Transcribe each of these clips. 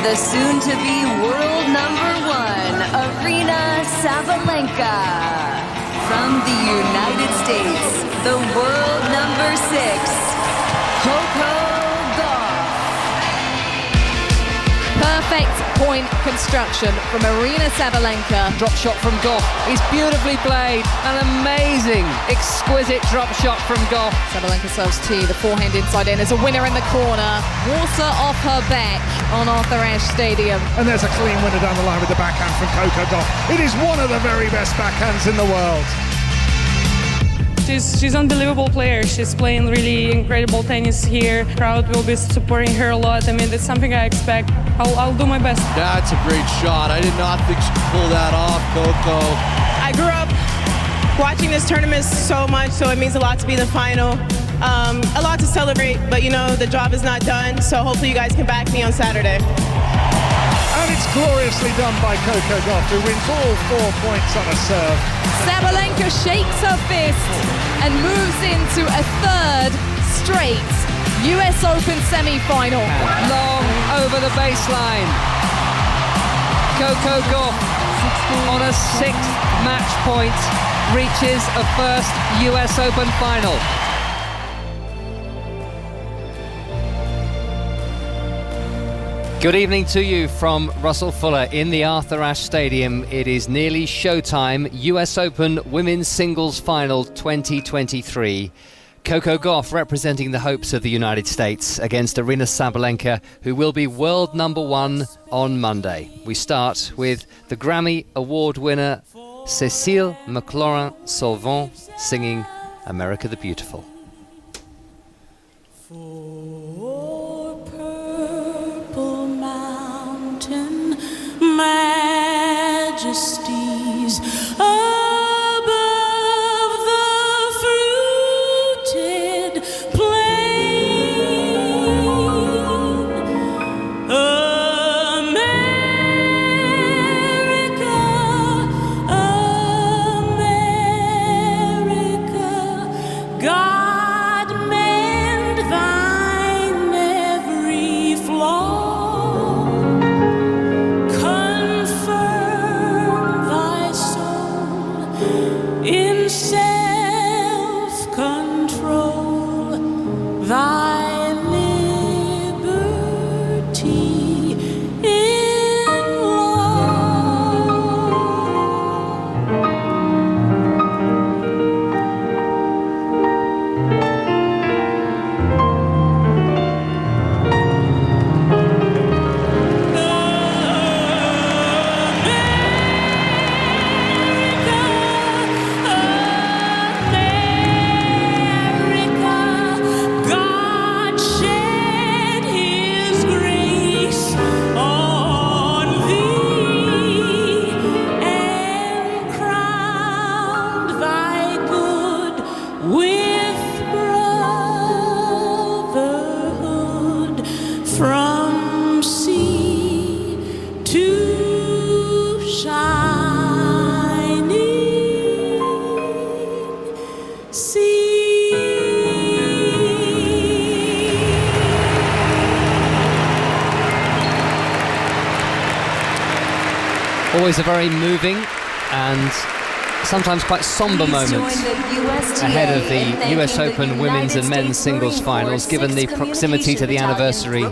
the soon-to-be world #1, Aryna Sabalenka. From the United States, the world #6, Coco. Perfect point construction from Aryna Sabalenka. Drop shot from Gauff is beautifully played. An amazing, exquisite drop shot from Gauff. Sabalenka serves T, the forehand inside in. There's a winner in the corner. Water off her back on Arthur Ashe Stadium. And there's a clean winner down the line with the backhand from Coco Gauff. It is one of the very best backhands in the world. She's an unbelievable player. She's playing really incredible tennis here. Crowd will be supporting her a lot. I mean, that's something I expect. I'll do my best. That's a great shot. I did not think she could pull that off, Coco. I grew up watching this tournament so much, so it means a lot to be in the final. A lot to celebrate, but you know, the job is not done, so hopefully you guys can back me on Saturday. And it's gloriously done by Coco Gauff, who wins all 4 points on a serve. Sabalenka shakes her fist and moves into a third straight US Open semi-final. Long over the baseline. Coco Gauff on a 6th match point reaches a first US Open final. Good evening to you from Russell Fuller in the Arthur Ashe Stadium. It is nearly showtime. US Open Women's Singles Final 2023. Coco Gauff representing the hopes of the United States against Aryna Sabalenka, who will be world #1 on Monday. We start with the Grammy Award winner Cécile McLaurin-Salvant singing America the Beautiful. Majesties above the fruited plain, America, America, God mend thine every flaw. In self-control, thy liberty in law. From sea to shining sea. Always a very moving and sometimes quite somber moment ahead of the US Open women's and men's singles finals, given the proximity to the anniversary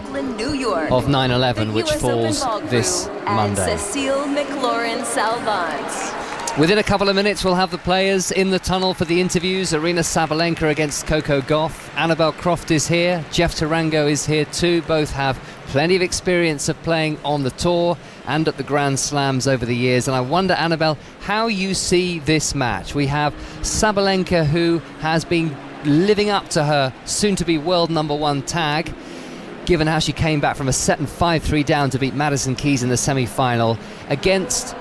of 9/11, which falls this Monday. Cécile McLaurin-Salvant. Within a couple of minutes, we'll have the players in the tunnel for the interviews. Aryna Sabalenka against Coco Gauff. Annabel Croft is here. Jeff Tarango is here too. Both have plenty of experience of playing on the tour and at the Grand Slams over the years. And I wonder, Annabel, how you see this match. We have Sabalenka, who has been living up to her soon-to-be world #1 tag, given how she came back from a set and 5-3 down to beat Madison Keys in the semi-final, against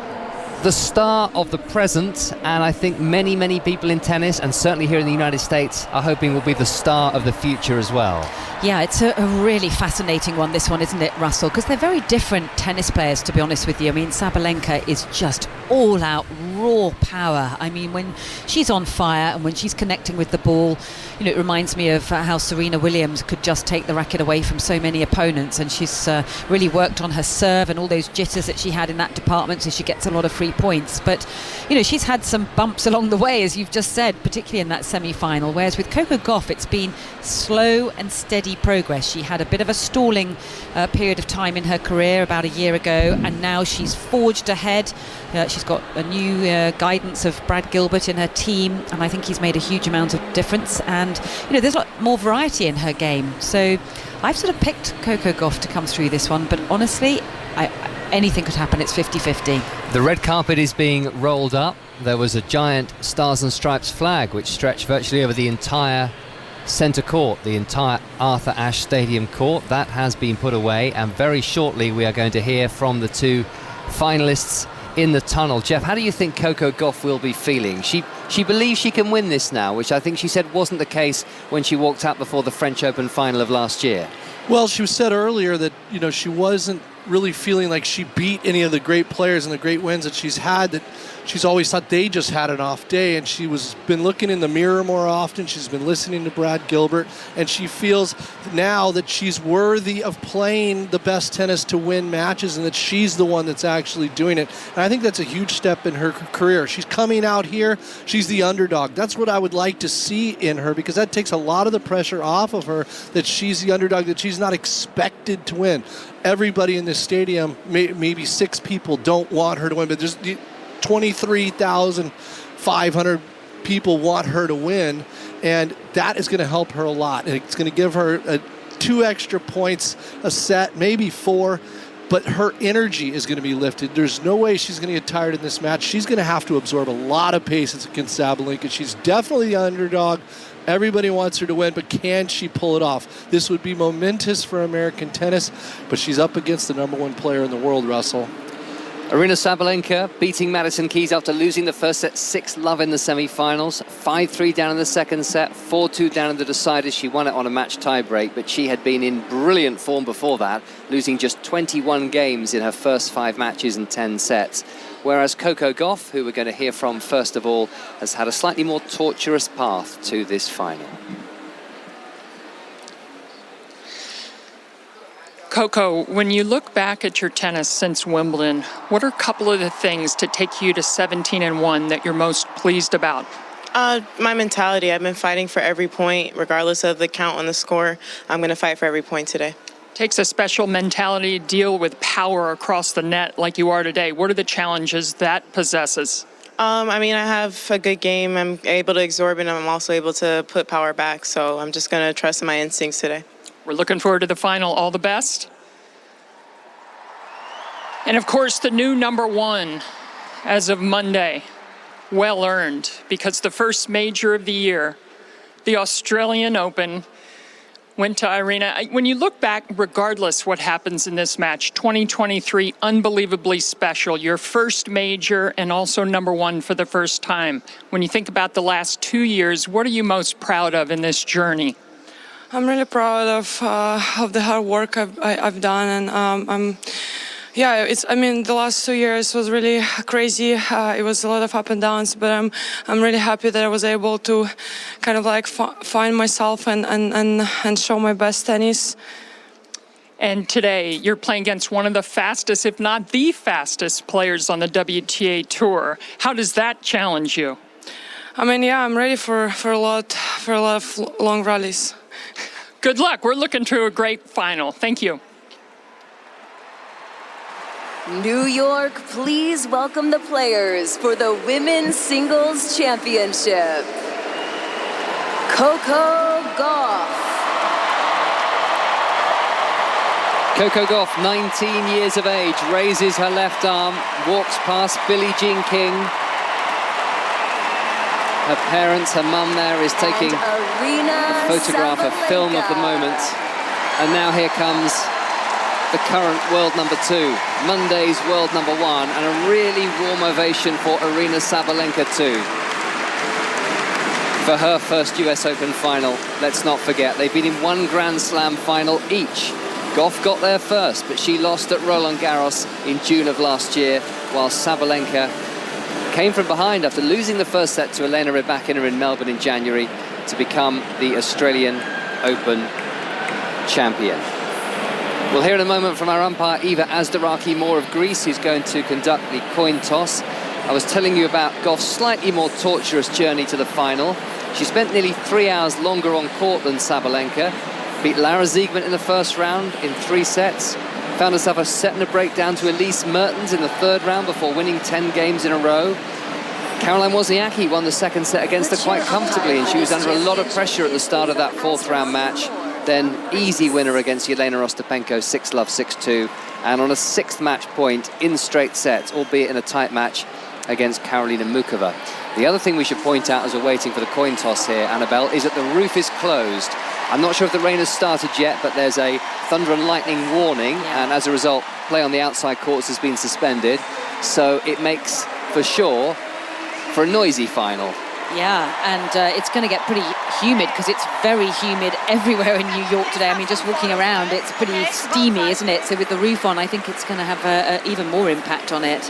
the star of the present, and I think many, many people in tennis, and certainly here in the United States, are hoping will be the star of the future as well. Yeah, it's a really fascinating one, this one, isn't it, Russell? Because they're very different tennis players, to be honest with you. I mean, Sabalenka is just all out raw power. I mean, when she's on fire and when she's connecting with the ball, you know, it reminds me of how Serena Williams could just take the racket away from so many opponents, and she's really worked on her serve and all those jitters that she had in that department, so she gets a lot of free points. But, you know, she's had some bumps along the way, as you've just said, particularly in that semi-final, whereas with Coco Gauff, it's been slow and steady progress. She had a bit of a stalling period of time in her career about a year ago, and now she's forged ahead. She's got a new guidance of Brad Gilbert in her team, and I think he's made a huge amount of difference. And, you know, there's a lot more variety in her game. So I've sort of picked Coco Gauff to come through this one, but honestly, anything could happen. It's 50-50. The red carpet is being rolled up. There was a giant Stars and Stripes flag which stretched virtually over the entire centre court, the entire Arthur Ashe Stadium court. That has been put away, and very shortly we are going to hear from the two finalists in the tunnel. Jeff, how do you think Coco Gauff will be feeling? She believes she can win this now, which I think she said wasn't the case when she walked out before the French Open final of last year. Well, she said earlier that, you know, she wasn't really feeling like she beat any of the great players and the great wins that she's had, that she's always thought they just had an off day, and she was been looking in the mirror more often. She's been listening to Brad Gilbert, and she feels now that she's worthy of playing the best tennis to win matches, and that she's the one that's actually doing it. And I think that's a huge step in her career. She's coming out here, she's the underdog. That's what I would like to see in her, because that takes a lot of the pressure off of her, that she's the underdog, that she's not expected to win. Everybody in this stadium, maybe 6 people, don't want her to win, but there's 23,500 people want her to win, and that is going to help her a lot. And it's going to give her 2 extra points a set, maybe 4, but her energy is going to be lifted. There's no way she's going to get tired in this match. She's going to have to absorb a lot of pace against Sabalenka. She's definitely the underdog. Everybody wants her to win, but can she pull it off? This would be momentous for American tennis, but she's up against the #1 player in the world, Russell. Aryna Sabalenka beating Madison Keys after losing the first set 6-love in the semi-finals, 5-3 down in the second set, 4-2 down in the deciders. She won it on a match tie-break, but she had been in brilliant form before that, losing just 21 games in her first 5 matches and 10 sets. Whereas Coco Gauff, who we're going to hear from first of all, has had a slightly more torturous path to this final. Coco, when you look back at your tennis since Wimbledon, what are a couple of the things to take you to 17-1 that you're most pleased about? My mentality. I've been fighting for every point, regardless of the count on the score. I'm going to fight for every point today. Takes a special mentality to deal with power across the net like you are today. What are the challenges that possesses? I mean, I have a good game. I'm able to absorb it, and I'm also able to put power back. So I'm just going to trust in my instincts today. We're looking forward to the final. All the best. And of course, the new #1 as of Monday. Well earned, because the first major of the year, the Australian Open, went to Aryna. When you look back, regardless what happens in this match, 2023, unbelievably special. Your first major and also #1 for the first time. When you think about the last 2 years, what are you most proud of in this journey? I'm really proud of the hard work I've done, and I mean, the last 2 years was really crazy. It was a lot of up and downs, but I'm really happy that I was able to kind of like find myself and show my best tennis. And today, you're playing against one of the fastest, if not the fastest, players on the WTA Tour. How does that challenge you? I mean, yeah, I'm ready for a lot of long rallies. Good luck. We're looking to a great final. Thank you. New York, please welcome the players for the Women's Singles Championship. Coco Gauff. Coco Gauff, 19 years of age, raises her left arm, walks past Billie Jean King. Her parents, her mum there is taking a photograph, a film of the moment. And now here comes the current world number 2, Monday's world number 1, and a really warm ovation for Aryna Sabalenka too. For her first US Open final, let's not forget, they've been in one Grand Slam final each. Gauff got there first, but she lost at Roland Garros in June of last year, while Sabalenka came from behind after losing the first set to Elena Rybakina in Melbourne in January to become the Australian Open champion. We'll hear in a moment from our umpire Eva Azdaraki-Moore of Greece, who's going to conduct the coin toss. I was telling you about Gauff's slightly more torturous journey to the final. She spent nearly 3 hours longer on court than Sabalenka, beat Lara Siegmund in the first round in 3 sets, found herself a set and a break down to Elise Mertens in the 3rd round before winning 10 games in a row. Caroline Wozniacki won the 2nd set against her quite comfortably, and she was under a lot of pressure at the start of that 4th round match. Then easy winner against Yelena Ostapenko, 6-love, 6-2, and on a 6th match point in straight sets, albeit in a tight match against Karolina Mukova. The other thing we should point out as we're waiting for the coin toss here, Annabelle, is that the roof is closed. I'm not sure if the rain has started yet, but there's a thunder and lightning warning, and as a result, play on the outside courts has been suspended. So it makes, for sure, for a noisy final. Yeah, and it's going to get pretty humid because it's very humid everywhere in New York today. I mean, just walking around, it's pretty steamy, isn't it? So with the roof on, I think it's going to have even more impact on it.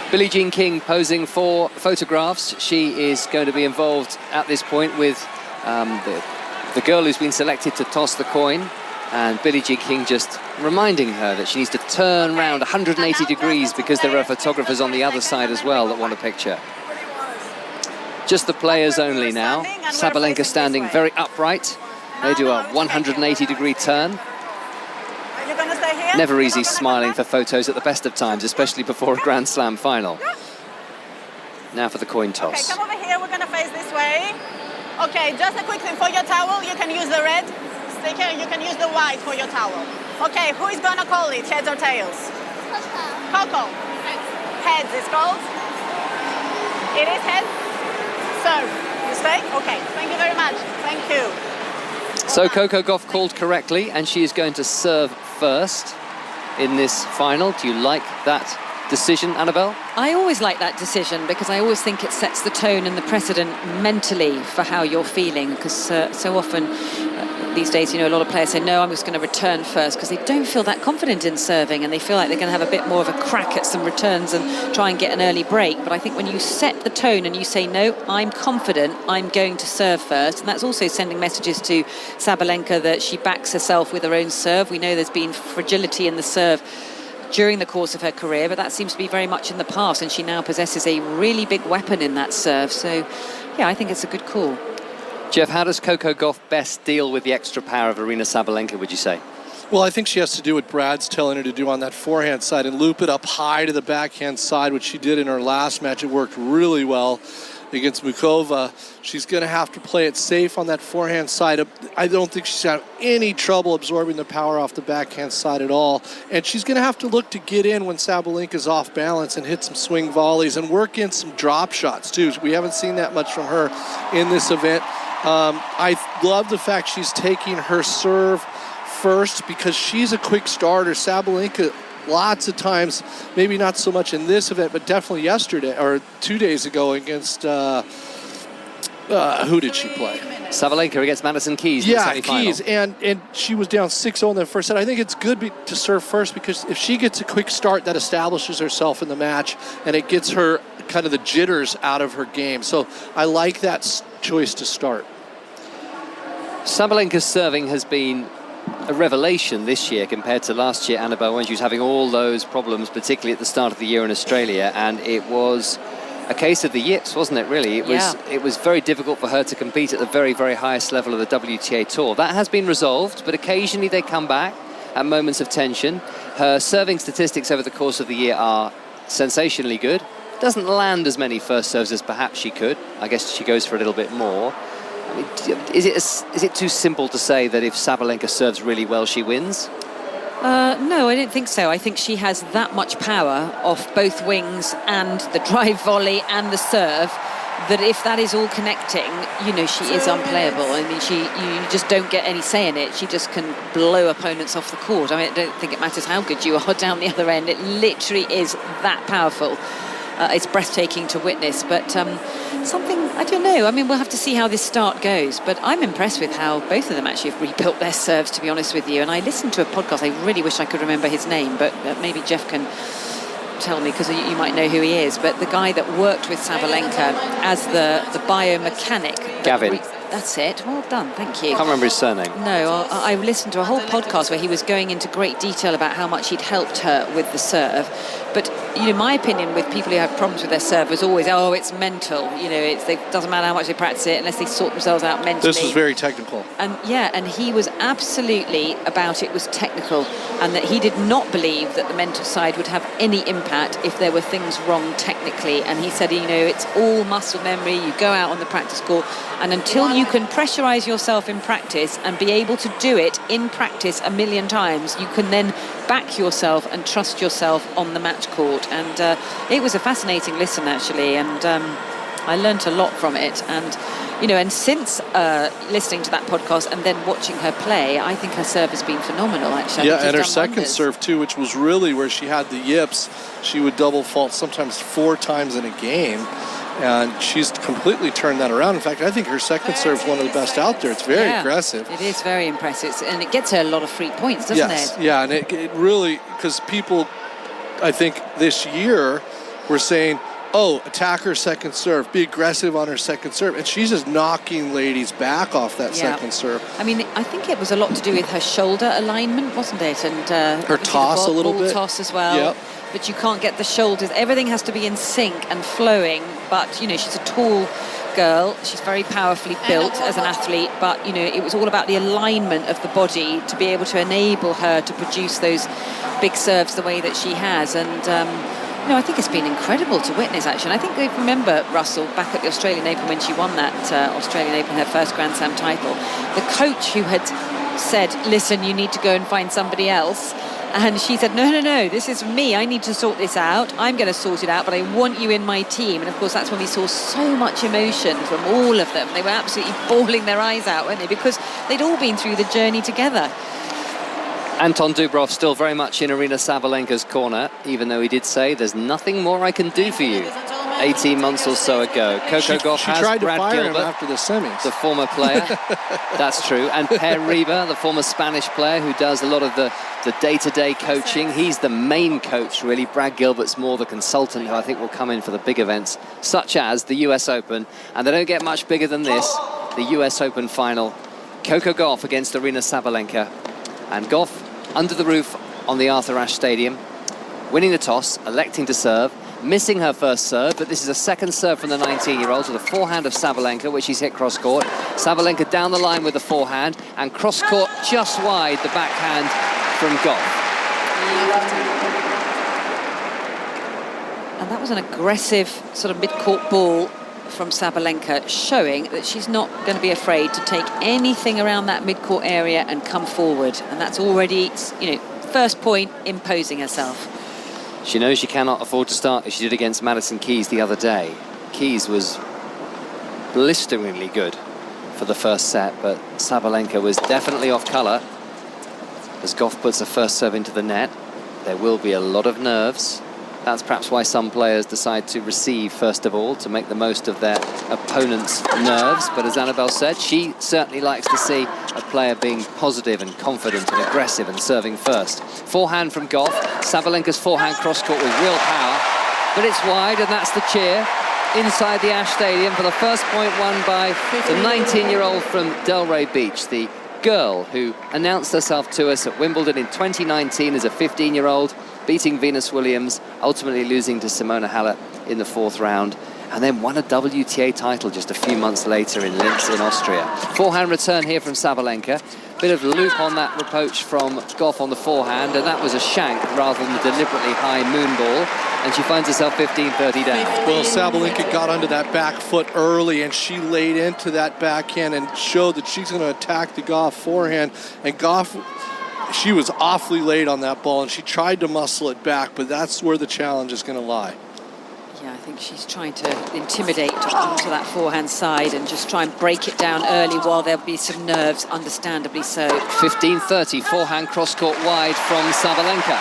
Billie Jean King posing for photographs. She is going to be involved at this point with the girl who's been selected to toss the coin, and Billie Jean King just reminding her that she needs to turn around 180 degrees because there are photographers on the other side as well that want a picture. Just the players only now. Sabalenka standing very upright. They do a 180-degree turn. Never easy smiling for photos at the best of times, especially before a Grand Slam final. Now for the coin toss. Okay, come over here. We're going to face this way. Okay, just a quick thing. For your towel, you can use the red sticker. You can use the white for your towel. Okay, who is going to call it? Heads or tails? Coco. Heads is called. It is heads. Serve. You stay? Okay. Thank you very much. Thank you. So Coco Gauff called correctly, and she is going to serve first in this final. Do you like that decision, Annabelle? I always like that decision because I always think it sets the tone and the precedent mentally for how you're feeling, because so often these days, you know, a lot of players say, no, I'm just going to return first, because they don't feel that confident in serving and they feel like they're going to have a bit more of a crack at some returns and try and get an early break. But I think when you set the tone and you say, no, I'm confident, I'm going to serve first, and that's also sending messages to Sabalenka that she backs herself with her own serve. We know there's been fragility in the serve during the course of her career, but that seems to be very much in the past, and she now possesses a really big weapon in that serve. So, yeah, I think it's a good call. Jeff, how does Coco Gauff best deal with the extra power of Aryna Sabalenka, would you say? Well, I think she has to do what Brad's telling her to do on that forehand side and loop it up high to the backhand side, which she did in her last match. It worked really well against Mukova. She's going to have to play it safe on that forehand side. I don't think she's had any trouble absorbing the power off the backhand side at all. And she's going to have to look to get in when Sabalenka's off balance and hit some swing volleys and work in some drop shots, too. We haven't seen that much from her in this event. I love the fact she's taking her serve first because she's a quick starter. Sabalenka, lots of times, maybe not so much in this event, but definitely yesterday or 2 days ago against, who did she play? Sabalenka against Madison Keys. Yeah, Keys, and she was down 6-0 in the first set. I think it's good to serve first because if she gets a quick start, that establishes herself in the match, and it gets her kind of the jitters out of her game. So I like that choice to start. Sabalenka's serving has been a revelation this year compared to last year, Annabelle, when she was having all those problems, particularly at the start of the year in Australia, and it was a case of the yips, wasn't it, really? It was very difficult for her to compete at the very, very highest level of the WTA Tour. That has been resolved, but occasionally they come back at moments of tension. Her serving statistics over the course of the year are sensationally good. Doesn't land as many first serves as perhaps she could. I guess she goes for a little bit more. I mean, is it too simple to say that if Sabalenka serves really well, she wins? No, I don't think so. I think she has that much power off both wings and the drive volley and the serve that if that is all connecting, you know, she is unplayable. I mean, you just don't get any say in it. She just can blow opponents off the court. I mean, I don't think it matters how good you are down the other end. It literally is that powerful. It's breathtaking to witness, but something, I don't know. I mean, we'll have to see how this start goes, but I'm impressed with how both of them actually have rebuilt their serves, to be honest with you. And I listened to a podcast, I really wish I could remember his name, but maybe Jeff can tell me, because you might know who he is, but the guy that worked with Sabalenka as the biomechanic. Gavin. That's it. Well done. Thank you. Can't remember his surname. No, I listened to a whole podcast where he was going into great detail about how much he'd helped her with the serve. But, you know, my opinion with people who have problems with their serve was always, oh, it's mental. You know, it doesn't matter how much they practice it unless they sort themselves out mentally. This was very technical. And yeah, and he was absolutely about it was technical, and that he did not believe that the mental side would have any impact if there were things wrong technically. And he said, you know, it's all muscle memory. You go out on the practice court, and until you can pressurize yourself in practice and be able to do it in practice a million times, you can then back yourself and trust yourself on the match court. And it was a fascinating listen, actually, and I learnt a lot from it. And you know, and since listening to that podcast and then watching her play, I think her serve has been phenomenal, actually. Yeah, and her second serve too, which was really where she had the yips. She would double fault sometimes 4 times in a game, and she's completely turned that around. In fact, I think her second serve is one of the best out there. It's very aggressive. It is very impressive, and it gets her a lot of free points, doesn't it? Yeah, and it really, because people, I think this year, were saying, oh, attack her second serve, be aggressive on her second serve. And she's just knocking ladies back off that second serve. I mean, I think it was a lot to do with her shoulder alignment, wasn't it? And her toss a little bit. Toss as well. Yep. But you can't get the shoulders. Everything has to be in sync and flowing. But, you know, she's a tall girl. She's very powerfully built as an athlete. But, you know, it was all about the alignment of the body to be able to enable her to produce those big serves the way that she has. And, no, I think it's been incredible to witness, actually. And I think they remember Russell back at the Australian Open when she won that Australian Open, her first Grand Slam title. The coach who had said, listen, you need to go and find somebody else. And she said, no, this is me. I need to sort this out. I'm going to sort it out, but I want you in my team. And, of course, that's when we saw so much emotion from all of them. They were absolutely bawling their eyes out, weren't they? Because they'd all been through the journey together. Anton Dubrov's still very much in Aryna Sabalenka's corner, even though he did say, there's nothing more I can do for you 18 months or so ago. Coco Gauff has tried Brad to fire Gilbert him after the semis. The former player. That's true. And Per Riba, the former Spanish player who does a lot of the day-to-day coaching. He's the main coach, really. Brad Gilbert's more the consultant, who I think will come in for the big events, such as the US Open. And they don't get much bigger than this, the US Open final. Coco Gauff against Aryna Sabalenka. And Gauff under the roof on the Arthur Ashe Stadium, winning the toss, electing to serve, missing her first serve, but this is a second serve from the 19-year-old to the forehand of Sabalenka, which she's hit cross-court. Sabalenka down the line with the forehand, and cross-court just wide, the backhand from Gauff. And that was an aggressive sort of mid-court ball from Sabalenka, showing that she's not going to be afraid to take anything around that mid-court area and come forward. And that's already, you know, first point, imposing herself. She knows she cannot afford to start as she did against Madison Keys the other day. Keys was blisteringly good for the first set, but Sabalenka was definitely off colour. As Gauff puts the first serve into the net, there will be a lot of nerves. That's perhaps why some players decide to receive first of all, to make the most of their opponent's nerves. But as Annabelle said, she certainly likes to see a player being positive and confident and aggressive and serving first. Forehand from Gauff. Sabalenka's forehand cross-court with real power. But it's wide, and that's the cheer inside the Ashe Stadium for the first point won by the 19-year-old from Delray Beach, the girl who announced herself to us at Wimbledon in 2019 as a 15-year-old, beating Venus Williams, ultimately losing to Simona Halep in the 4th round, and then won a WTA title just a few months later in Linz in Austria. Forehand return here from Sabalenka. Bit of loop on that approach from Gauff on the forehand, and that was a shank rather than a deliberately high moon ball, and she finds herself 15-30 down. Well, Sabalenka got onto that back foot early, and she laid into that backhand and showed that she's going to attack the Gauff forehand, and Gauff, she was awfully late on that ball, and she tried to muscle it back, but that's where the challenge is going to lie. Yeah, I think she's trying to intimidate onto that forehand side and just try and break it down early while there'll be some nerves, understandably so. 15:30, forehand cross-court wide from Sabalenka.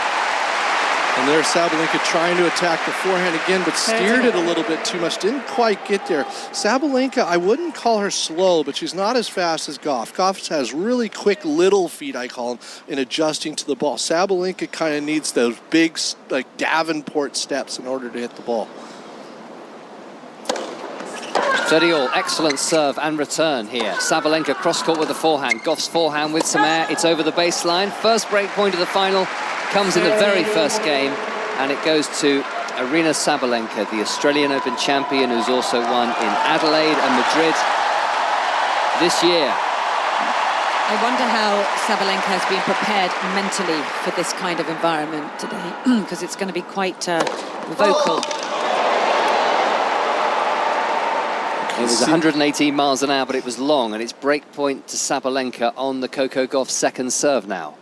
And there's Sabalenka trying to attack the forehand again, but steered it a little bit too much. Didn't quite get there. Sabalenka, I wouldn't call her slow, but she's not as fast as Gauff. Gauff has really quick little feet, I call them, in adjusting to the ball. Sabalenka kind of needs those big, like Davenport steps in order to hit the ball. 30-all, excellent serve and return here. Sabalenka cross-court with the forehand. Gauff's forehand with some air. It's over the baseline. First break point of the final comes in the very first game, and it goes to Aryna Sabalenka, the Australian Open champion, who's also won in Adelaide and Madrid this year. I wonder how Sabalenka has been prepared mentally for this kind of environment today, because it's going to be quite vocal. It was 118 miles an hour, but it was long, and it's break point to Sabalenka on the Coco Gauff second serve now.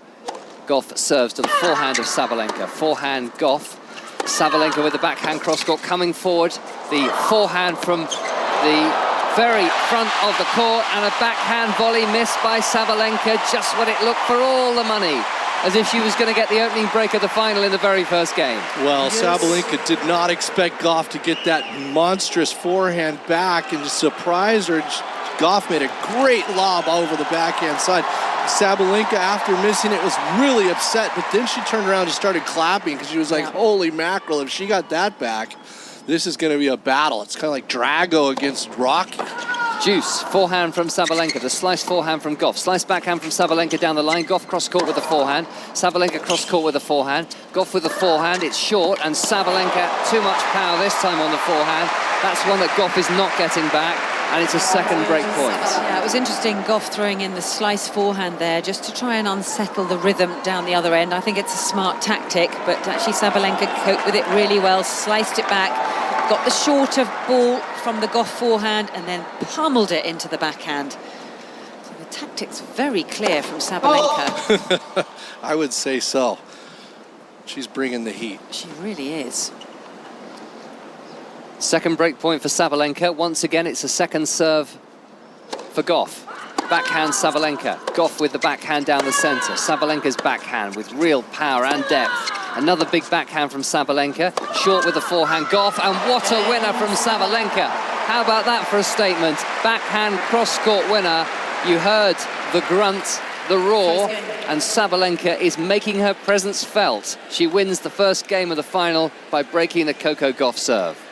Gauff serves to the forehand of Sabalenka. Forehand Gauff. Sabalenka with the backhand cross-court coming forward. The forehand from the very front of the court, and a backhand volley missed by Sabalenka just when it looked for all the money, as if she was going to get the opening break of the final in the very first game. Well, Sabalenka did not expect Gauff to get that monstrous forehand back and just surprised her. Gauff made a great lob over the backhand side. Sabalenka, after missing it, was really upset, but then she turned around and started clapping because she was like, holy mackerel, if she got that back, this is going to be a battle. It's kind of like Drago against Rocky. Juice, forehand from Sabalenka, the slice forehand from Gauff. Slice backhand from Sabalenka down the line. Gauff cross-court with the forehand. Sabalenka cross-court with the forehand. Gauff with the forehand, it's short, and Sabalenka, too much power this time on the forehand. That's one that Gauff is not getting back, and it's a second break point. Yeah, it was interesting, Gauff throwing in the slice forehand there just to try and unsettle the rhythm down the other end. I think it's a smart tactic, but actually Sabalenka coped with it really well, sliced it back, got the shorter ball from the Gauff forehand and then pummeled it into the backhand. So the tactic's very clear from Sabalenka. I would say so. She's bringing the heat. She really is. Second break point for Sabalenka. Once again, it's a second serve for Gauff. Backhand Sabalenka. Gauff with the backhand down the center. Sabalenka's backhand with real power and depth. Another big backhand from Sabalenka. Short with the forehand. Gauff, and what a winner from Sabalenka. How about that for a statement? Backhand cross-court winner. You heard the grunt, the roar, and Sabalenka is making her presence felt. She wins the first game of the final by breaking the Coco Gauff serve.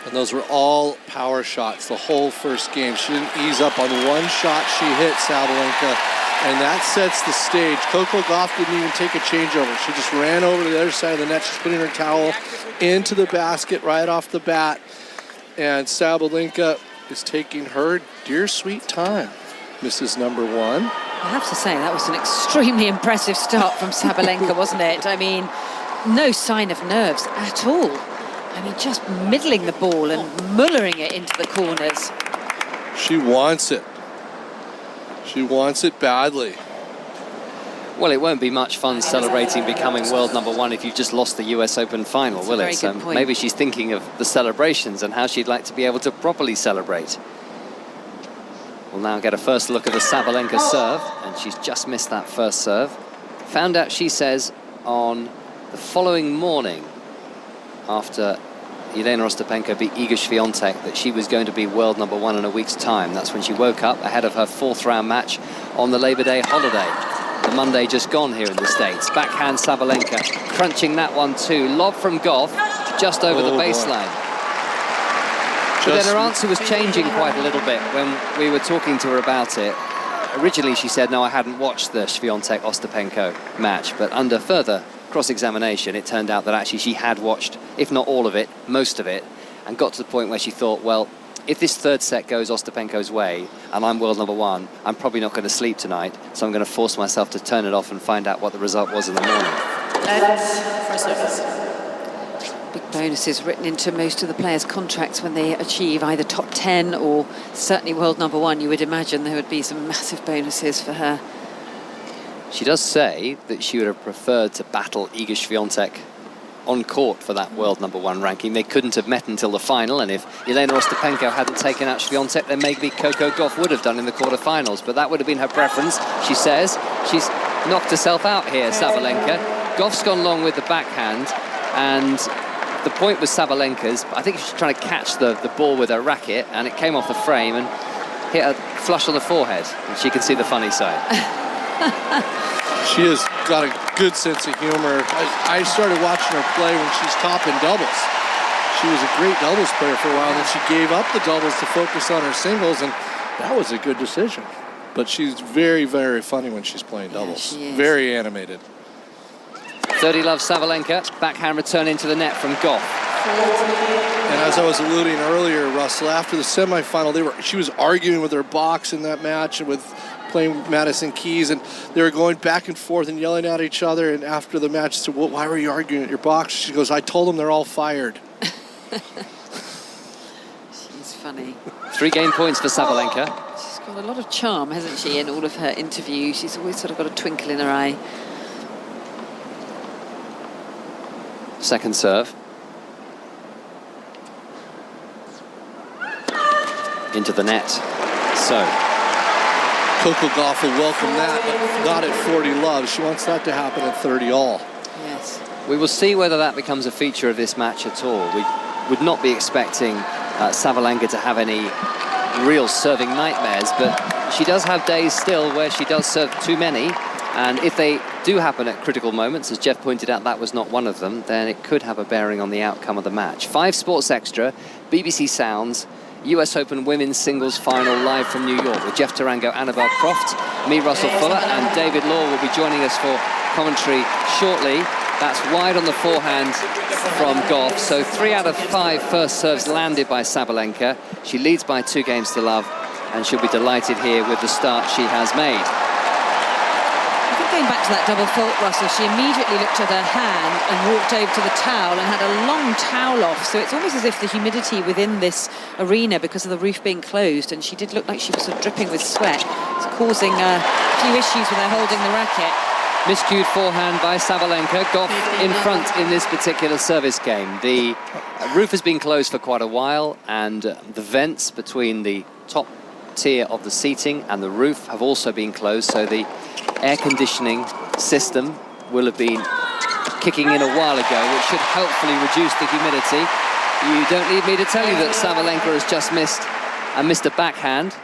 And those were all power shots the whole first game. She didn't ease up on one shot she hit, Sabalenka, and that sets the stage. Coco Gauff didn't even take a changeover. She just ran over to the other side of the net. She's putting her towel into the basket right off the bat. And Sabalenka is taking her dear sweet time, Mrs. Number One. I have to say, that was an extremely impressive start from Sabalenka, wasn't it? I mean, no sign of nerves at all. I mean, just middling the ball and mullering it into the corners. She wants it. She wants it badly. Well, it won't be much fun celebrating becoming world number one if you've just lost the US Open final, will it? So maybe she's thinking of the celebrations and how she'd like to be able to properly celebrate. We'll now get a first look at the Sabalenka serve, and she's just missed that first serve. Found out, she says, on the following morning, after Jelena Ostapenko beat Iga Swiatek, that she was going to be world number one in a week's time. That's when she woke up ahead of her fourth round match on the Labor Day holiday. The Monday just gone here in the States. Backhand Sabalenka, crunching that one too. Lob from Gauff, just over the baseline. But then her answer was changing quite a little bit when we were talking to her about it. Originally she said, no, I hadn't watched the Swiatek-Ostapenko match, but under further cross-examination, it turned out that actually she had watched, if not all of it, most of it, and got to the point where she thought, well, if this third set goes Ostapenko's way and I'm world number one, I'm probably not going to sleep tonight, so I'm going to force myself to turn it off and find out what the result was in the morning. First service. Big bonuses written into most of the players' contracts when they achieve either top 10 or certainly world number one. You would imagine there would be some massive bonuses for her. She does say that she would have preferred to battle Iga Swiatek on court for that world #1 ranking. They couldn't have met until the final, and if Elena Ostapenko hadn't taken out Świątek, then maybe Coco Gauff would have done in the quarterfinals, but that would have been her preference. She says she's knocked herself out here, Sabalenka. Gauff's gone long with the backhand, and the point was Sabalenka's. I think she's trying to catch the ball with her racket, and it came off the frame and hit her flush on the forehead, and she can see the funny side. She has got a good sense of humor. I started watching her play when she's top in doubles. She was a great doubles player for a while, and then she gave up the doubles to focus on her singles, and that was a good decision. But she's very, very funny when she's playing doubles. She is. Very animated. 30 love Sabalenka. Backhand return into the net from Gauff. And as I was alluding earlier, Russell, after the semifinal, she was arguing with her box in that match and with playing Madison Keys, and they were going back and forth and yelling at each other. And after the match, she said, well, why were you arguing at your box? She goes, I told them they're all fired. She's funny. 3 game points for Sabalenka. She's got a lot of charm, hasn't she, in all of her interviews. She's always sort of got a twinkle in her eye. Second serve. Into the net. So Coco Gauff will welcome that, but not at 40 love. She wants that to happen at 30 all. Yes. we will see whether that becomes a feature of this match at all. We would not be expecting Sabalenka to have any real serving nightmares, but she does have days still where she does serve too many, and if they do happen at critical moments, as Jeff pointed out, that was not one of them, then it could have a bearing on the outcome of the match. 5 Sports Extra, BBC Sounds, US Open Women's Singles Final live from New York with Jeff Tarango, Annabelle Croft, me, Russell Fuller, and David Law will be joining us for commentary shortly. That's wide on the forehand from Gauff. So 3 out of 5 first serves landed by Sabalenka. She leads by 2 games to love, and she'll be delighted here with the start she has made. I think going back to that double fault, Russell, she immediately looked at her hand and walked over to the towel and had a long towel off. So it's almost as if the humidity within this arena, because of the roof being closed, and she did look like she was sort of dripping with sweat, it's causing a few issues with her holding the racket. Miscued forehand by Sabalenka. Gauff in front in this particular service game. The roof has been closed for quite a while, and the vents between the top tier of the seating and the roof have also been closed, so the air conditioning system will have been kicking in a while ago, which should hopefully reduce the humidity. You don't need me to tell you that Sabalenka has just missed a backhand.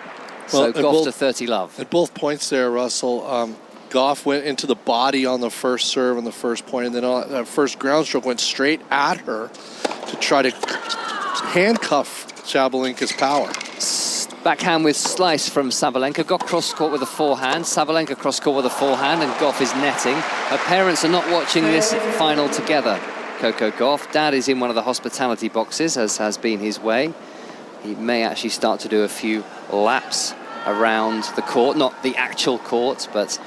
So Gauff to 30 love. At both points there, Russell, Gauff went into the body on the first serve on the first point, and then that first ground stroke went straight at her to try to handcuff Sabalenka's power. Backhand with slice from Sabalenka. Gauff cross court with a forehand. Sabalenka cross court with a forehand, and Gauff is netting. Her parents are not watching this final together. Coco Gauff. Dad is in one of the hospitality boxes, as has been his way. He may actually start to do a few laps around the court, not the actual court, but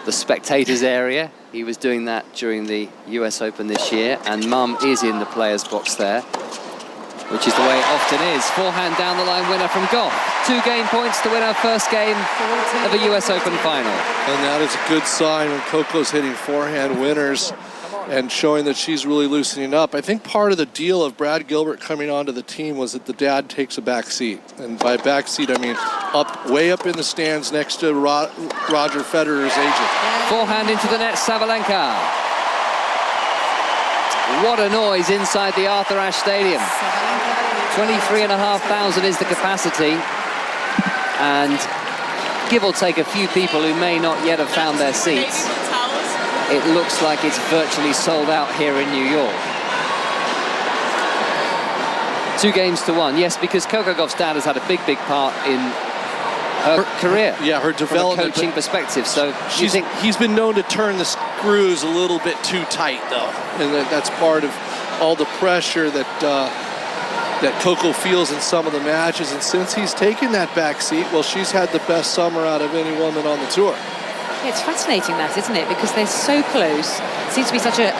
the spectators area. He was doing that during the US Open this year, and Mum is in the players box there, which is the way it often is. Forehand down the line winner from Gauff. 2 game points to win her first game of a US Open final. And that is a good sign when Coco's hitting forehand winners and showing that she's really loosening up. I think part of the deal of Brad Gilbert coming onto the team was that the dad takes a back seat. And by back seat, I mean way up in the stands next to Roger Federer's agent. Forehand into the net, Sabalenka. What a noise inside the Arthur Ashe Stadium. 23,500 is the capacity, and give or take a few people who may not yet have found their seats, it looks like it's virtually sold out here in New York. 2 games to 1, yes, because Coco Gauff's dad has had a big part in her career. Yeah, her development. From a coaching perspective, so he's been known to turn the screws a little bit too tight, though, and that's part of all the pressure that Coco feels in some of the matches. And since he's taken that back seat, well, she's had the best summer out of any woman on the tour. Yeah, it's fascinating that, isn't it? Because they're so close. It seems to be such a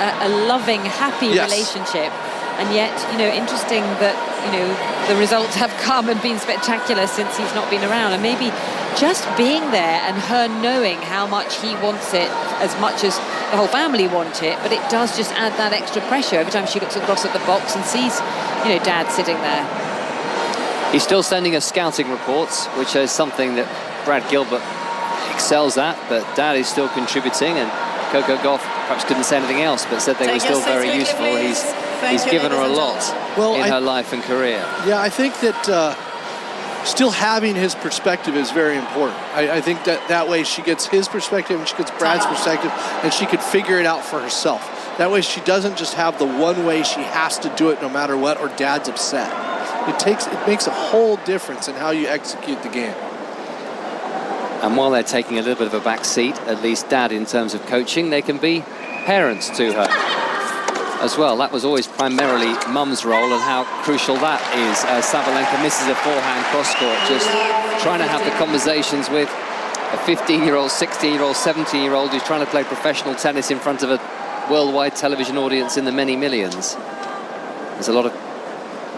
loving, happy relationship. And yet, you know, interesting that you know, the results have come and been spectacular since he's not been around. And maybe just being there and her knowing how much he wants it, as much as the whole family want it, but it does just add that extra pressure every time she looks across at the box and sees, you know, Dad sitting there. He's still sending us scouting reports, which is something that Brad Gilbert excels at, but Dad is still contributing, and Coco Gauff perhaps couldn't say anything else, but said they were still very useful. He's given her a lot in her life and career. Yeah, I think that still having his perspective is very important. I think that way she gets his perspective and she gets Brad's perspective, and she could figure it out for herself. That way she doesn't just have the one way she has to do it no matter what, or Dad's upset. It makes a whole difference in how you execute the game. And while they're taking a little bit of a back seat, at least Dad in terms of coaching, they can be parents to her as well. That was always primarily Mum's role, and how crucial that is. Sabalenka misses a forehand cross-court, just trying to have the conversations with a 15-year-old, 16-year-old, 17-year-old who's trying to play professional tennis in front of a worldwide television audience in the many millions. There's a lot of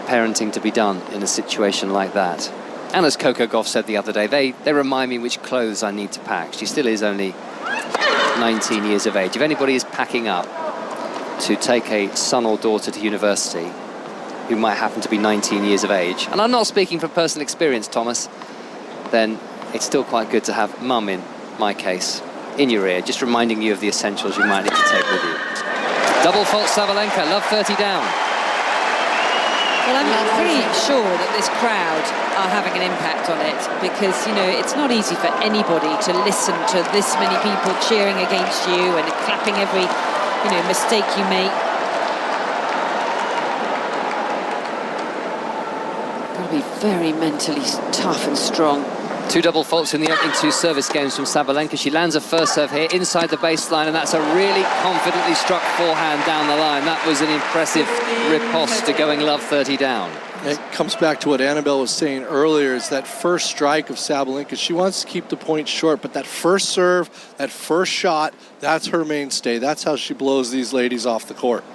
parenting to be done in a situation like that. And as Coco Gauff said the other day, they remind me which clothes I need to pack. She still is only 19 years of age. If anybody is packing up to take a son or daughter to university who might happen to be 19 years of age, and I'm not speaking from personal experience, Thomas, then it's still quite good to have Mum, in my case, in your ear, just reminding you of the essentials you might need to take with you. Double fault Sabalenka, love 30 down. Well, I'm pretty sure that this crowd are having an impact on it, because, you know, it's not easy for anybody to listen to this many people cheering against you and clapping every, you know, mistake you make. Got to be very mentally tough and strong. Two double faults in the opening two service games from Sabalenka. She lands a first serve here inside the baseline, and that's a really confidently struck forehand down the line. That was an impressive riposte to going love 30 down. It comes back to what Annabelle was saying earlier, is that first strike of Sabalenka. She wants to keep the point short, but that first serve, that first shot, that's her mainstay. That's how she blows these ladies off the court.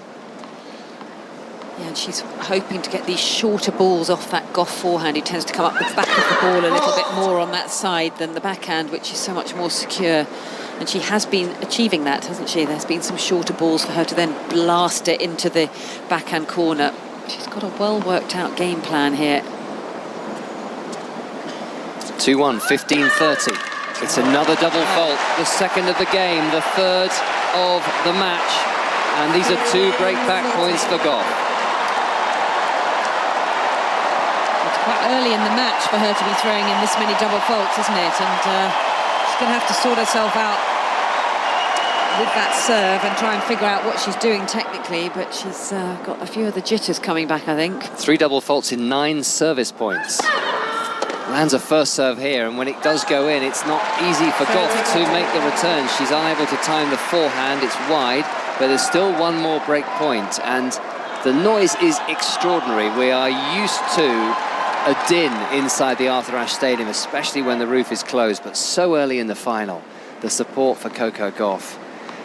Yeah, and she's hoping to get these shorter balls off that Gauff forehand. He tends to come up the back of the ball a little bit more on that side than the backhand, which is so much more secure. And she has been achieving that, hasn't she? There's been some shorter balls for her to then blast it into the backhand corner. She's got a well-worked-out game plan here. 2-1, 15-30. It's another double fault, the second of the game, the third of the match. And these are two break-back points for Gauff. Quite early in the match for her to be throwing in this many double faults, isn't it? And she's going to have to sort herself out with that serve and try and figure out what she's doing technically, but she's got a few of the jitters coming back, I think. Three double faults in 9 service points. Lands a first serve here, and when it does go in, it's not easy for Gauff to make the return. She's unable to time the forehand, it's wide, but there's still one more break point, and the noise is extraordinary. We are used to a din inside the Arthur Ashe Stadium, especially when the roof is closed, but so early in the final, the support for Coco Gauff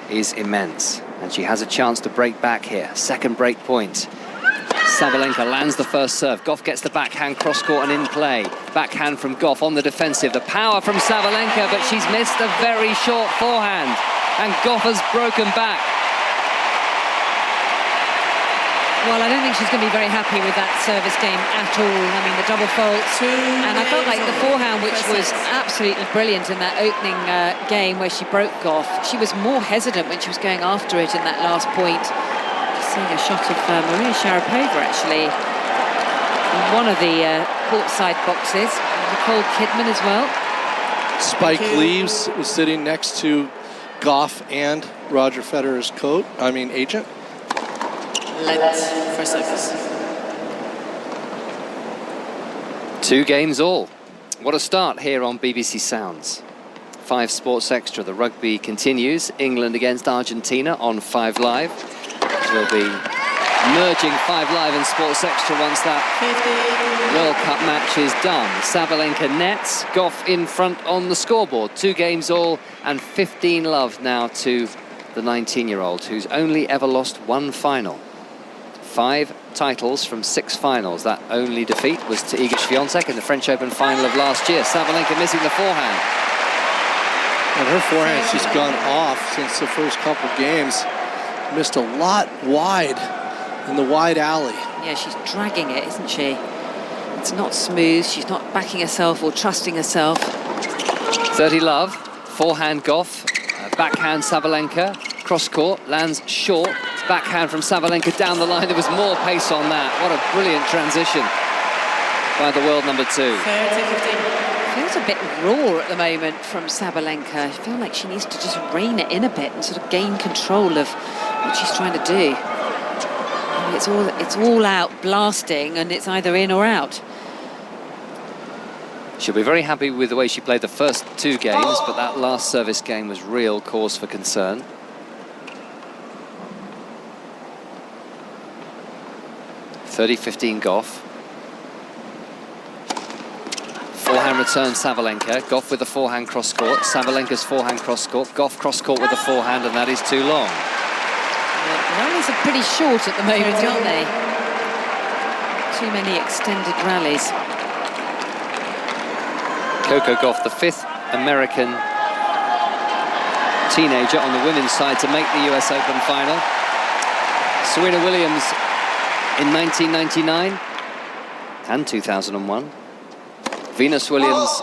is immense, and she has a chance to break back here. Second break point. Sabalenka lands the first serve. Gauff gets the backhand cross-court and in play. Backhand from Gauff on the defensive. The power from Sabalenka, but she's missed a very short forehand, and Gauff has broken back. Well, I don't think she's going to be very happy with that service game at all. I mean, the double faults. And I felt like the forehand, which was absolutely brilliant in that opening game where she broke Gauff, she was more hesitant when she was going after it in that last point. Just seeing a shot of Maria Sharapova, actually, in one of the courtside boxes. Nicole Kidman as well. Spike Leaves was sitting next to Gauff and Roger Federer's agent. For service. 2 games all. What a start here on BBC Sounds. 5 Sports Extra. The rugby continues. England against Argentina on 5 Live. We'll be merging 5 Live and Sports Extra once that World Cup match is done. Sabalenka nets, Gauff in front on the scoreboard. 2 games all, and 15 love now to the 19-year-old who's only ever lost 1 final. 5 titles from 6 finals. That only defeat was to Iga Świątek in the French Open final of last year. Sabalenka missing the forehand. And her forehand, she's gone off since the first couple games. Missed a lot wide in the wide alley. Yeah, she's dragging it, isn't she? It's not smooth. She's not backing herself or trusting herself. 30 love. Forehand Gauff. Backhand Sabalenka. Cross court. Lands short. Backhand from Sabalenka down the line. There was more pace on that. What a brilliant transition by the world number 2. Feels a bit raw at the moment from Sabalenka. I feel like she needs to just rein it in a bit and sort of gain control of what she's trying to do. I mean, it's all out blasting, and it's either in or out. She'll be very happy with the way she played the first 2 games, but that last service game was real cause for concern. (30-15) Gauff. Forehand return Sabalenka. Gauff with the forehand cross court. Sabalenka's forehand cross court. Gauff cross court with the forehand, and that is too long. The rallies are pretty short at the moment, aren't they? Too many extended rallies. Coco Gauff, the 5th American teenager on the women's side to make the US Open final. Serena Williams in 1999 and 2001. Venus Williams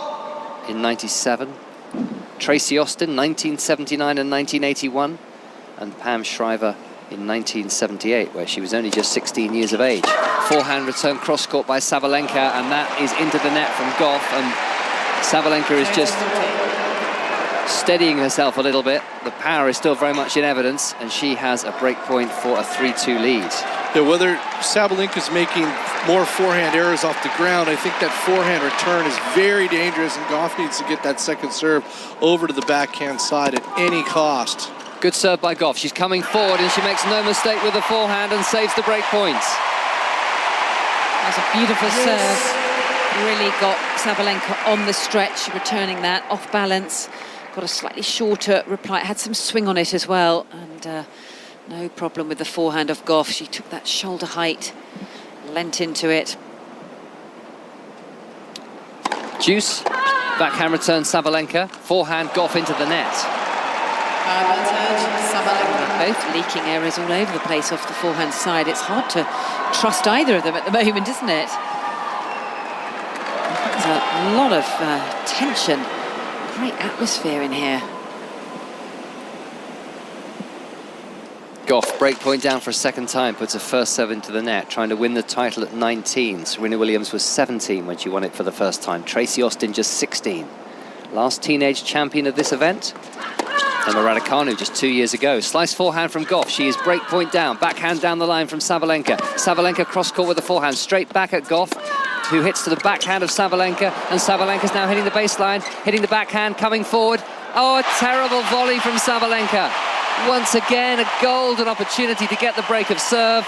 in 97. Tracy Austin, 1979 and 1981. And Pam Shriver in 1978, where she was only just 16 years of age. Forehand return cross court by Sabalenka, and that is into the net from Gauff. And Sabalenka is just steadying herself a little bit. The power is still very much in evidence, and she has a break point for a 3-2 lead. Yeah, whether Sabalenka's making more forehand errors off the ground, I think that forehand return is very dangerous, and Gauff needs to get that second serve over to the backhand side at any cost. Good serve by Gauff. She's coming forward, and she makes no mistake with the forehand and saves the break points. That's a beautiful serve. Really got Sabalenka on the stretch, returning that off balance. Got a slightly shorter reply. Had some swing on it as well, and no problem with the forehand of Gauff. She took that shoulder height, leant into it. Juice, backhand return Sabalenka. Forehand Gauff into the net. Both leaking errors all over the place off the forehand side. It's hard to trust either of them at the moment, isn't it? There's a lot of tension. Great atmosphere in here. Gauff, break point down for a second time, puts a first serve into the net, trying to win the title at 19. Serena Williams was 17 when she won it for the first time. Tracy Austin just 16. Last teenage champion of this event. Emma Raducanu just 2 years ago. Slice forehand from Gauff. She is break point down. Backhand down the line from Sabalenka. Sabalenka cross court with the forehand. Straight back at Gauff, who hits to the backhand of Sabalenka. And Sabalenka's now hitting the baseline, hitting the backhand, coming forward. Oh, a terrible volley from Sabalenka. Once again, a golden opportunity to get the break of serve.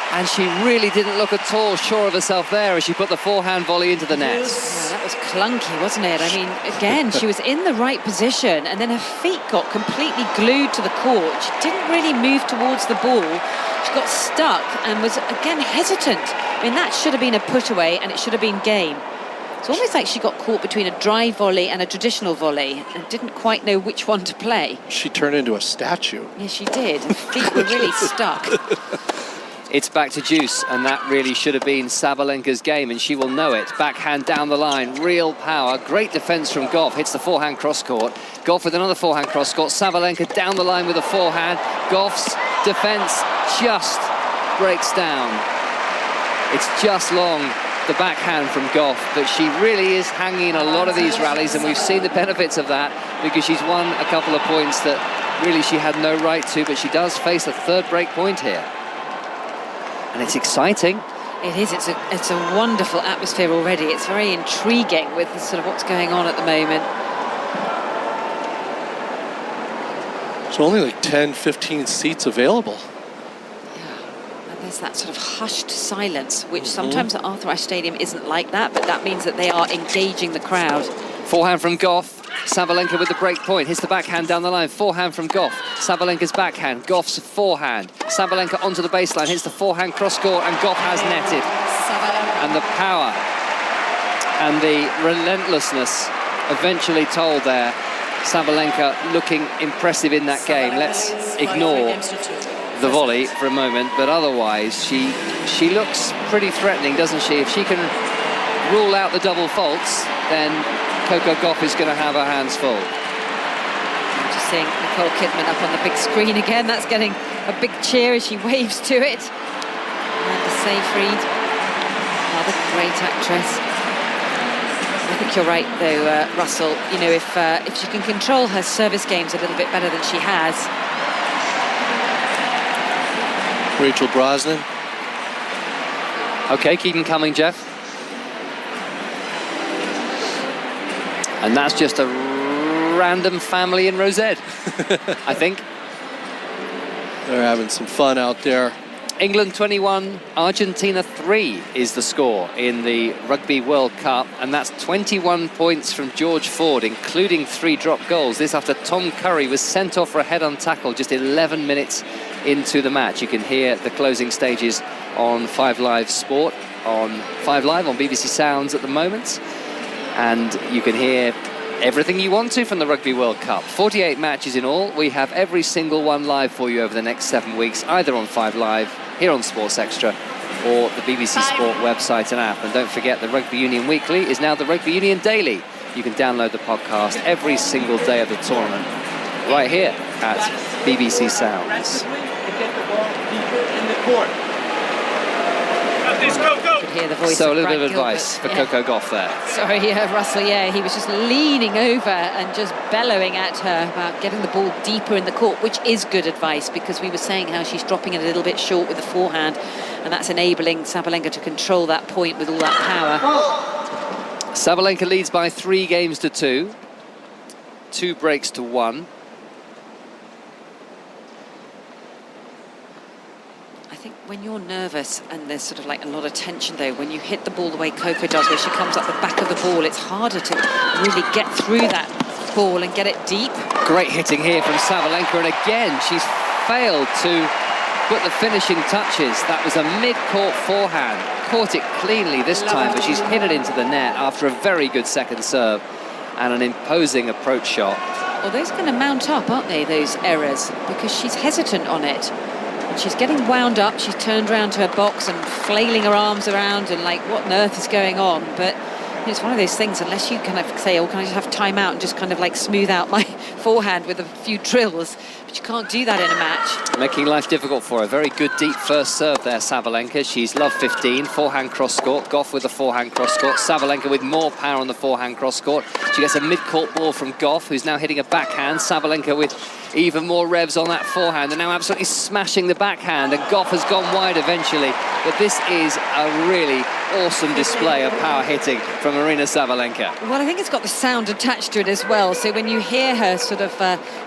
And she really didn't look at all sure of herself there as she put the forehand volley into the net. Yeah, that was clunky, wasn't it? I mean, again, she was in the right position, and then her feet got completely glued to the court. She didn't really move towards the ball. She got stuck and was, again, hesitant. I mean, that should have been a put away, and it should have been game. It's almost like she got caught between a dry volley and a traditional volley and didn't quite know which one to play. She turned into a statue. Yeah, she did. Her feet were really stuck. It's back to Juice, and that really should have been Sabalenka's game, and she will know it. Backhand down the line, real power. Great defense from Gauff, hits the forehand cross-court. Gauff with another forehand cross-court. Sabalenka down the line with a forehand. Gauff's defense just breaks down. It's just long, the backhand from Gauff, but she really is hanging a lot of these rallies, and we've seen the benefits of that because she's won a couple of points that really she had no right to, but she does face a third break point here. And it's exciting. It is. It's a wonderful atmosphere already. It's very intriguing with sort of what's going on at the moment. There's only like 10, 15 seats available. Yeah. And there's that sort of hushed silence, which sometimes at Arthur Ashe Stadium isn't like that, but that means that they are engaging the crowd. Forehand from Gauff. Sabalenka with the break point, hits the backhand down the line, forehand from Gauff. Sabalenka's backhand, Gauff's forehand. Sabalenka onto the baseline, hits the forehand cross-court, and Gauff has netted. And the power and the relentlessness eventually told there. Sabalenka looking impressive in that game. Let's ignore the volley for a moment, but otherwise she looks pretty threatening, doesn't she? If she can rule out the double faults, then Coco Gauff is going to have her hands full. I'm just seeing Nicole Kidman up on the big screen again. That's getting a big cheer as she waves to it. Amanda Seyfried, another great actress. I think you're right, though, Russell. You know, if she can control her service games a little bit better than she has. Rachel Brosnan. Okay, keep them coming, Jeff. And that's just a random family in Rosette, I think. They're having some fun out there. England 21, Argentina 3 is the score in the Rugby World Cup, and that's 21 points from George Ford, including 3 drop goals. This after Tom Curry was sent off for a head-on tackle just 11 minutes into the match. You can hear the closing stages on 5 Live Sport, on 5 Live on BBC Sounds at the moment, and you can hear everything you want to from the Rugby World Cup. 48 matches in all. We have every single one live for you over the next 7 weeks, either on 5 Live, here on Sports Extra, or the BBC Sport website and app. And don't forget, the Rugby Union Weekly is now the Rugby Union Daily. You can download the podcast every single day of the tournament right here at BBC Sounds. Hear the voice so of a little Brad bit of Gilbert. advice for Coco Gauff there. Sorry, Russell, he was just leaning over and just bellowing at her about getting the ball deeper in the court, which is good advice, because we were saying how she's dropping it a little bit short with the forehand, and that's enabling Sabalenka to control that point with all that power. Sabalenka leads by 3 games to 2. 2 breaks to 1. I think when you're nervous and there's sort of like a lot of tension, though, when you hit the ball the way Coco does, where she comes up the back of the ball, it's harder to really get through that ball and get it deep. Great hitting here from Sabalenka, and again she's failed to put the finishing touches. That was a mid-court forehand. Caught it cleanly this time, but she's hit it into the net after a very good second serve and an imposing approach shot. Well, those are going to mount up, aren't they, those errors, because she's hesitant on it. She's getting wound up. She's turned around to her box and flailing her arms around and like, what on earth is going on? But it's one of those things, unless you kind of say, oh, can I just have time out and just kind of like smooth out my forehand with a few drills? But you can't do that in a match. Making life difficult for her. Very good deep first serve there, Sabalenka. She's love 15, forehand cross-court. Gauff with a forehand cross-court. Sabalenka with more power on the forehand cross-court. She gets a mid-court ball from Gauff, who's now hitting a backhand. Sabalenka with even more revs on that forehand. They're now absolutely smashing the backhand, and Gauff has gone wide eventually. But this is a really awesome display of power hitting from Aryna Sabalenka. Well, I think it's got the sound attached to it as well. So when you hear her sort of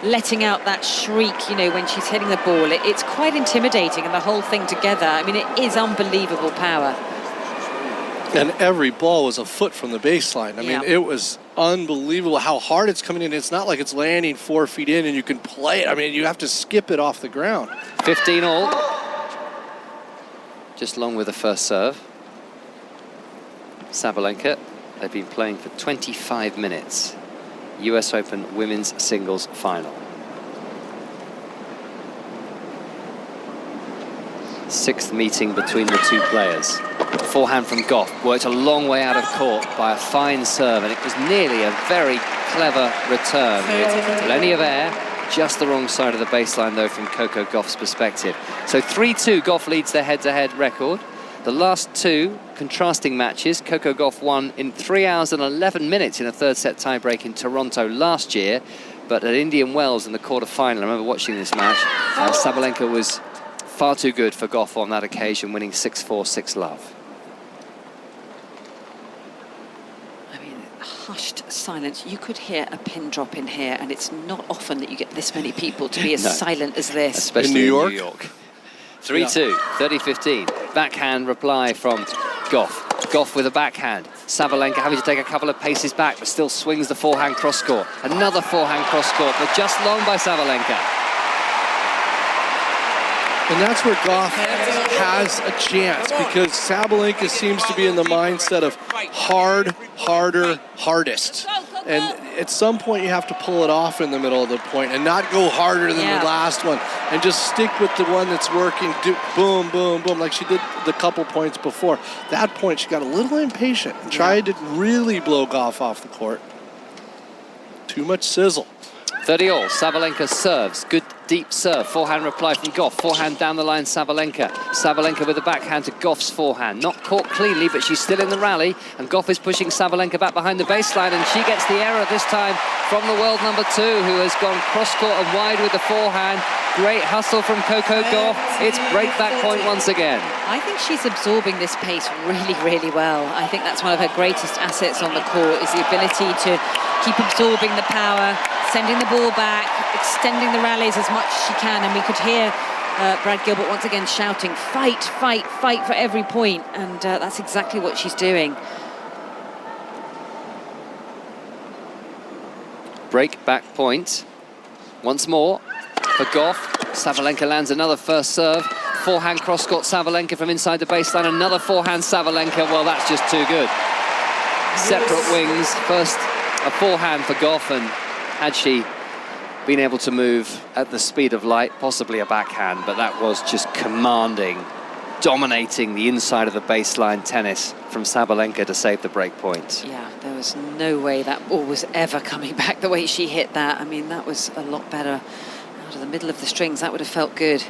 letting out that shriek, you know, when she's hitting the ball, it's quite intimidating, and the whole thing together, I mean, it is unbelievable power. And every ball was a foot from the baseline. I mean, it was unbelievable how hard it's coming in. It's not like it's landing 4 feet in and you can play it. I mean, you have to skip it off the ground. 15 all. Just long with the first serve. Sabalenka, they've been playing for 25 minutes. US Open Women's Singles Final. 6th meeting between the 2 players. Forehand from Gauff, worked a long way out of court by a fine serve, and it was nearly a very clever return with plenty of air, just the wrong side of the baseline though from Coco Gauff's perspective. So 3-2, Gauff leads their head-to-head record. The last 2 contrasting matches, Coco Gauff won in 3 hours and 11 minutes in a 3rd set tiebreak in Toronto last year, but at Indian Wells in the quarter-final, I remember watching this match, Sabalenka was far too good for Gauff on that occasion, winning 6-4, 6-love. Hushed silence. You could hear a pin drop in here, and it's not often that you get this many people to be as silent as this. Especially in New York. 3-2, 30-15. Backhand reply from Gauff. Gauff with a backhand. Sabalenka having to take a couple of paces back, but still swings the forehand cross-court. Another forehand cross-court, but just long by Sabalenka. And that's where Gauff has a chance, because Sabalenka seems to be in the mindset of hard, harder, hardest. And at some point you have to pull it off in the middle of the point and not go harder than the last one, and just stick with the one that's working. Do boom, boom, boom, like she did the couple points before. That point she got a little impatient and tried to really blow Gauff off the court. Too much sizzle. 30-all. Sabalenka serves. Good deep serve. Forehand reply from Gauff. Forehand down the line, Sabalenka. Sabalenka with a backhand to Gauff's forehand. Not caught cleanly, but she's still in the rally. And Gauff is pushing Sabalenka back behind the baseline, and she gets the error this time from the world number 2, who has gone cross-court and wide with the forehand. Great hustle from Coco Gauff. It's break-back point once again. I think she's absorbing this pace really, really well. I think that's one of her greatest assets on the court, is the ability to keep absorbing the power, sending the ball back, extending the rallies as much as she can. And we could hear Brad Gilbert once again shouting, fight, fight, fight for every point. And that's exactly what she's doing. Break back point once more for Gauff. Sabalenka lands another first serve. Forehand cross-court Sabalenka from inside the baseline. Another forehand Sabalenka. Well, that's just too good. Separate wings. First a forehand for Gauff, and had she been able to move at the speed of light, possibly a backhand, but that was just commanding, dominating the inside of the baseline tennis from Sabalenka to save the break point. Yeah, there was no way that ball was ever coming back the way she hit that. I mean, that was a lot better out of the middle of the strings. That would have felt good.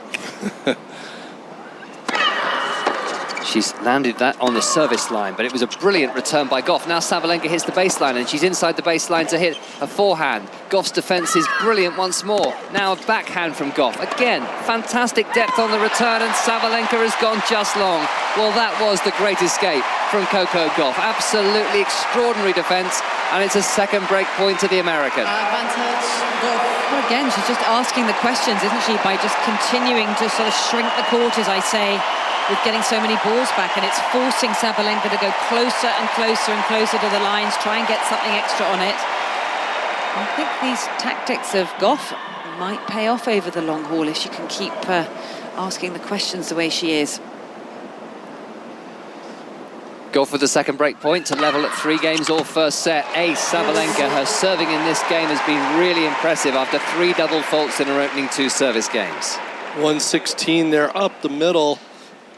She's landed that on the service line, but it was a brilliant return by Gauff. Now Sabalenka hits the baseline, and she's inside the baseline to hit a forehand. Gauff's defense is brilliant once more. Now a backhand from Gauff. Again, fantastic depth on the return, and Sabalenka has gone just long. Well, that was the great escape from Coco Gauff. Absolutely extraordinary defense, and it's a second break point to the American. Well, again, she's just asking the questions, isn't she, by just continuing to sort of shrink the court, as I say, with getting so many balls back, and it's forcing Sabalenka to go closer and closer and closer to the lines, try and get something extra on it. I think these tactics of Gauff might pay off over the long haul if she can keep asking the questions the way she is. Gauff with the second break point to level at 3 games all first set. Ace Sabalenka, her serving in this game has been really impressive after 3 double faults in her opening 2 service games. 116 there up the middle.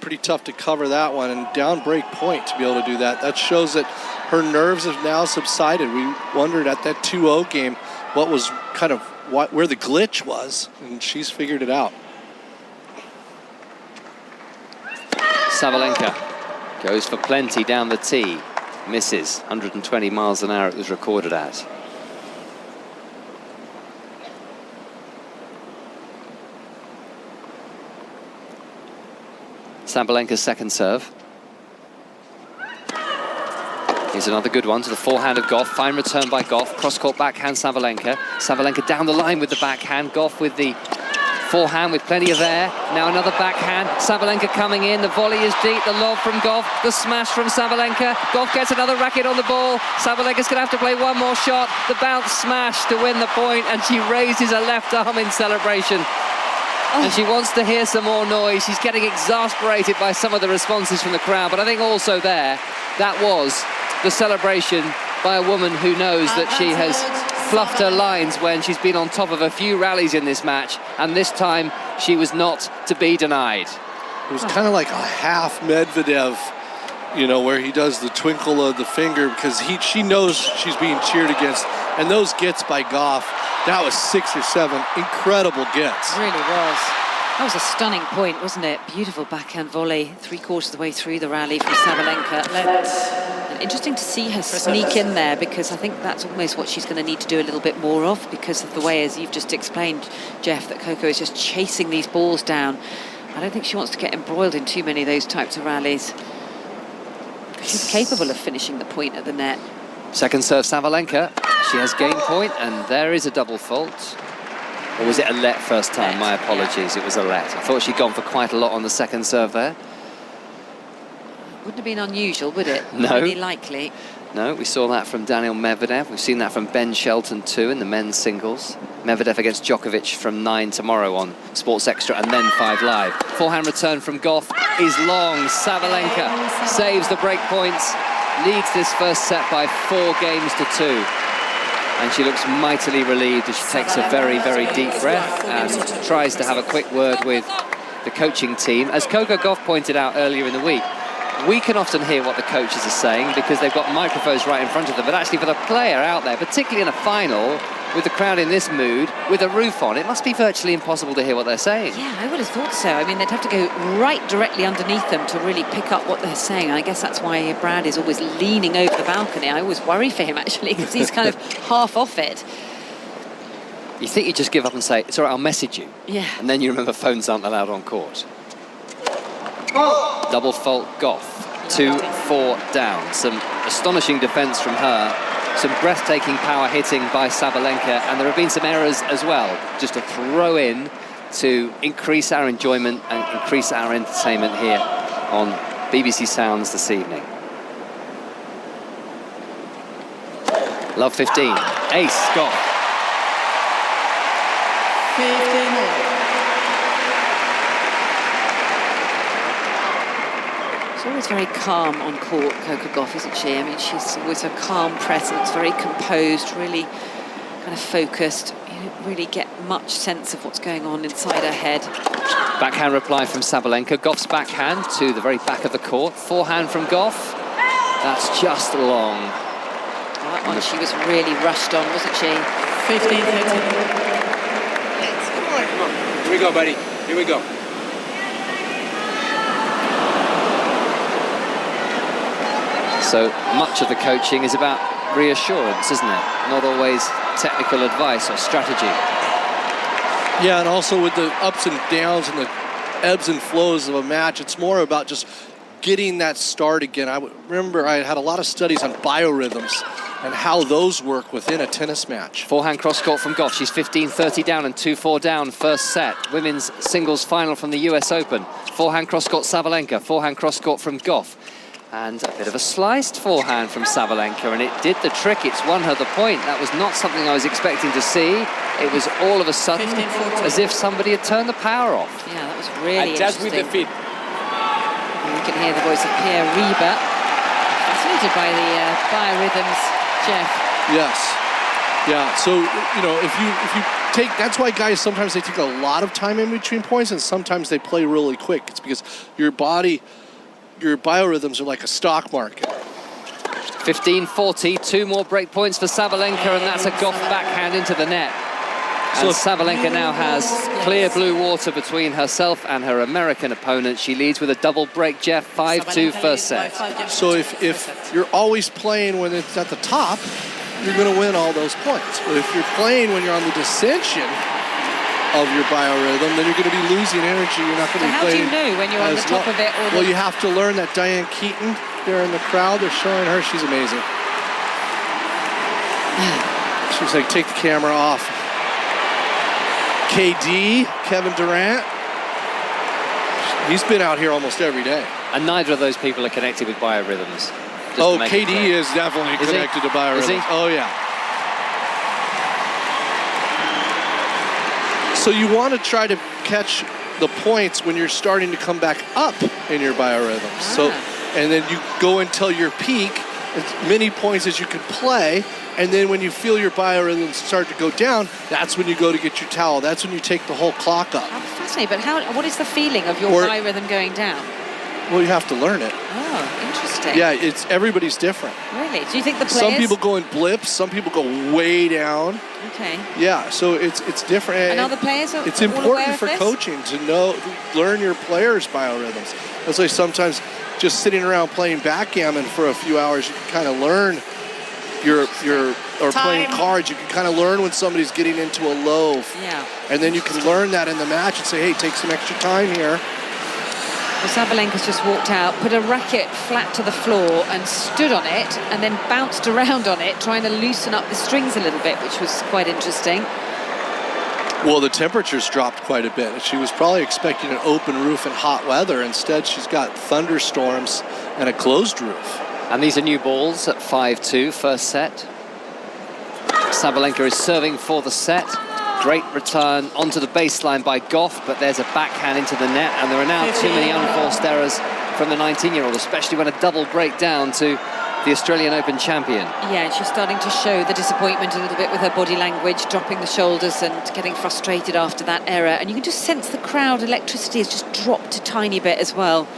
Pretty tough to cover that one, and down break point to be able to do that. That shows that her nerves have now subsided. We wondered at that 2-0 game what was kind of where the glitch was, and she's figured it out. Sabalenka goes for plenty down the tee, misses. 120 miles an hour it was recorded at. Sabalenka's second serve. Here's another good one to the forehand of Gauff. Fine return by Gauff. Cross-court backhand Sabalenka. Sabalenka down the line with the backhand. Gauff with the forehand with plenty of air. Now another backhand. Sabalenka coming in. The volley is deep. The lob from Gauff. The smash from Sabalenka. Gauff gets another racket on the ball. Sabalenka's going to have to play one more shot. The bounce smash to win the point, and she raises her left arm in celebration. And she wants to hear some more noise. She's getting exasperated by some of the responses from the crowd. But I think also there, that was the celebration by a woman who knows that she has fluffed her lines when she's been on top of a few rallies in this match. And this time, she was not to be denied. It was kind of like a half Medvedev, you know, where he does the twinkle of the finger, because she knows she's being cheered against. And those gets by Gauff, that was 6 or 7 incredible gets. It really was. That was a stunning point, wasn't it? Beautiful backhand volley, 3/4 of the way through the rally from Sabalenka. And interesting to see her sneak in there, because I think that's almost what she's going to need to do a little bit more of, because of the way, as you've just explained, Jeff, that Coco is just chasing these balls down. I don't think she wants to get embroiled in too many of those types of rallies. She's capable of finishing the point at the net. Second serve Sabalenka. She has game point, and there is a double fault. Or was it a let first time? My apologies, it was a let. I thought she'd gone for quite a lot on the second serve there. Wouldn't have been unusual, would it? No. Really likely. No, we saw that from Daniil Medvedev. We've seen that from Ben Shelton too in the men's singles. Medvedev against Djokovic from 9 tomorrow on Sports Extra and then 5 Live. Forehand return from Gauff is long. Sabalenka saves the break points, leads this first set by 4 games to 2. And she looks mightily relieved as she takes a very, very deep breath and tries to have a quick word with the coaching team. As Coco Gauff pointed out earlier in the week, we can often hear what the coaches are saying because they've got microphones right in front of them, but actually for the player out there, particularly in a final, with the crowd in this mood, with a roof on, it must be virtually impossible to hear what they're saying. Yeah, I would have thought so. I mean, they'd have to go right directly underneath them to really pick up what they're saying. I guess that's why Brad is always leaning over the balcony. I always worry for him, actually, because he's kind of half off it. You think you just give up and say, it's all right, I'll message you. Yeah. And then you remember phones aren't allowed on court. Double fault Gauff. 2-4 down. Some astonishing defence from her. Some breathtaking power hitting by Sabalenka. And there have been some errors as well, just to throw in to increase our enjoyment and increase our entertainment here on BBC Sounds this evening. Love 15. Ace, Gauff. 15. She's always very calm on court, Coco Gauff, isn't she? I mean, she's always a calm presence, very composed, really kind of focused. You don't really get much sense of what's going on inside her head. Backhand reply from Sabalenka. Gauff's backhand to the very back of the court. Forehand from Gauff. That's just long. That one, she was really rushed on, wasn't she? 15, 13. Come on. Here we go, buddy. Here we go. So much of the coaching is about reassurance, isn't it? Not always technical advice or strategy. Yeah, and also with the ups and downs and the ebbs and flows of a match, it's more about just getting that start again. I remember I had a lot of studies on biorhythms and how those work within a tennis match. Forehand cross-court from Gauff. She's 15-30 down and 2-4 down first set. Women's singles final from the US Open. Forehand cross-court Sabalenka. Forehand cross-court from Gauff. And a bit of a sliced forehand from Sabalenka, and it did the trick. It's won her the point. That was not something I was expecting to see. It was all of a sudden as if somebody had turned the power off. Yeah, that was really Adjust interesting. with the feet. And you can hear the voice of Pierre Rieber. Fascinated by the biorhythms, Jeff. Yes. Yeah, so, you know, if you take, that's why guys sometimes they take a lot of time in between points and sometimes they play really quick. It's because your body, your biorhythms are like a stock market. 15-40, 2 more break points for Sabalenka, and that's a Gauff backhand into the net. And Sabalenka now has clear blue water between herself and her American opponent. She leads with a double break, Jeff, 5-2 first set. So if you're always playing when it's at the top, you're going to win all those points. But if you're playing when you're on the descension of your biorhythm, then you're going to be losing energy. You're not going to be playing. How do you know when you're on the top of it? Or well, you have to learn that. Diane Keaton, there in the crowd, they're showing her. She's amazing. She's like, take the camera off. KD, Kevin Durant, he's been out here almost every day. And neither of those people are connected with biorhythms. Oh, KD is definitely connected to biorhythms. Is he? Oh, yeah. So you want to try to catch the points when you're starting to come back up in your biorhythms. So, and then you go until your peak, as many points as you can play. And then when you feel your biorhythms start to go down, that's when you go to get your towel. That's when you take the whole clock up. How fascinating. But what is the feeling of your biorhythm going down? Well, you have to learn it. Oh, interesting. Yeah, everybody's different. Really? Do you think the players... Some people go in blips. Some people go way down. Okay. Yeah, so it's different. And are the players It's all important aware of for this? coaching to learn your players' biorhythms. That's why sometimes just sitting around playing backgammon for a few hours, you can kind of learn playing cards, you can kind of learn when somebody's getting into a low. Yeah. And then you can learn that in the match and say, hey, take some extra time here. Well, Sabalenka's just walked out, put a racket flat to the floor and stood on it and then bounced around on it, trying to loosen up the strings a little bit, which was quite interesting. Well, the temperatures dropped quite a bit. She was probably expecting an open roof and hot weather. Instead, she's got thunderstorms and a closed roof. And these are new balls at 5-2, first set. Sabalenka is serving for the set. Great return onto the baseline by Gauff, but there's a backhand into the net, and there are now too many unforced errors from the 19-year-old, especially when a double break down to the Australian Open champion. Yeah, and she's starting to show the disappointment a little bit with her body language, dropping the shoulders and getting frustrated after that error. And you can just sense the crowd electricity has just dropped a tiny bit as well.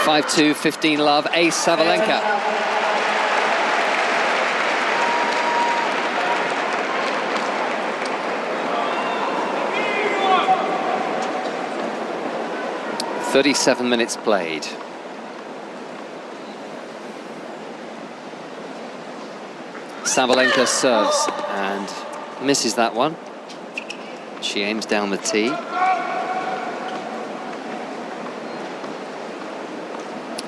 5-2, 15 love, ace Sabalenka. "37 minutes played." Sabalenka serves and misses that one. She aims down the tee.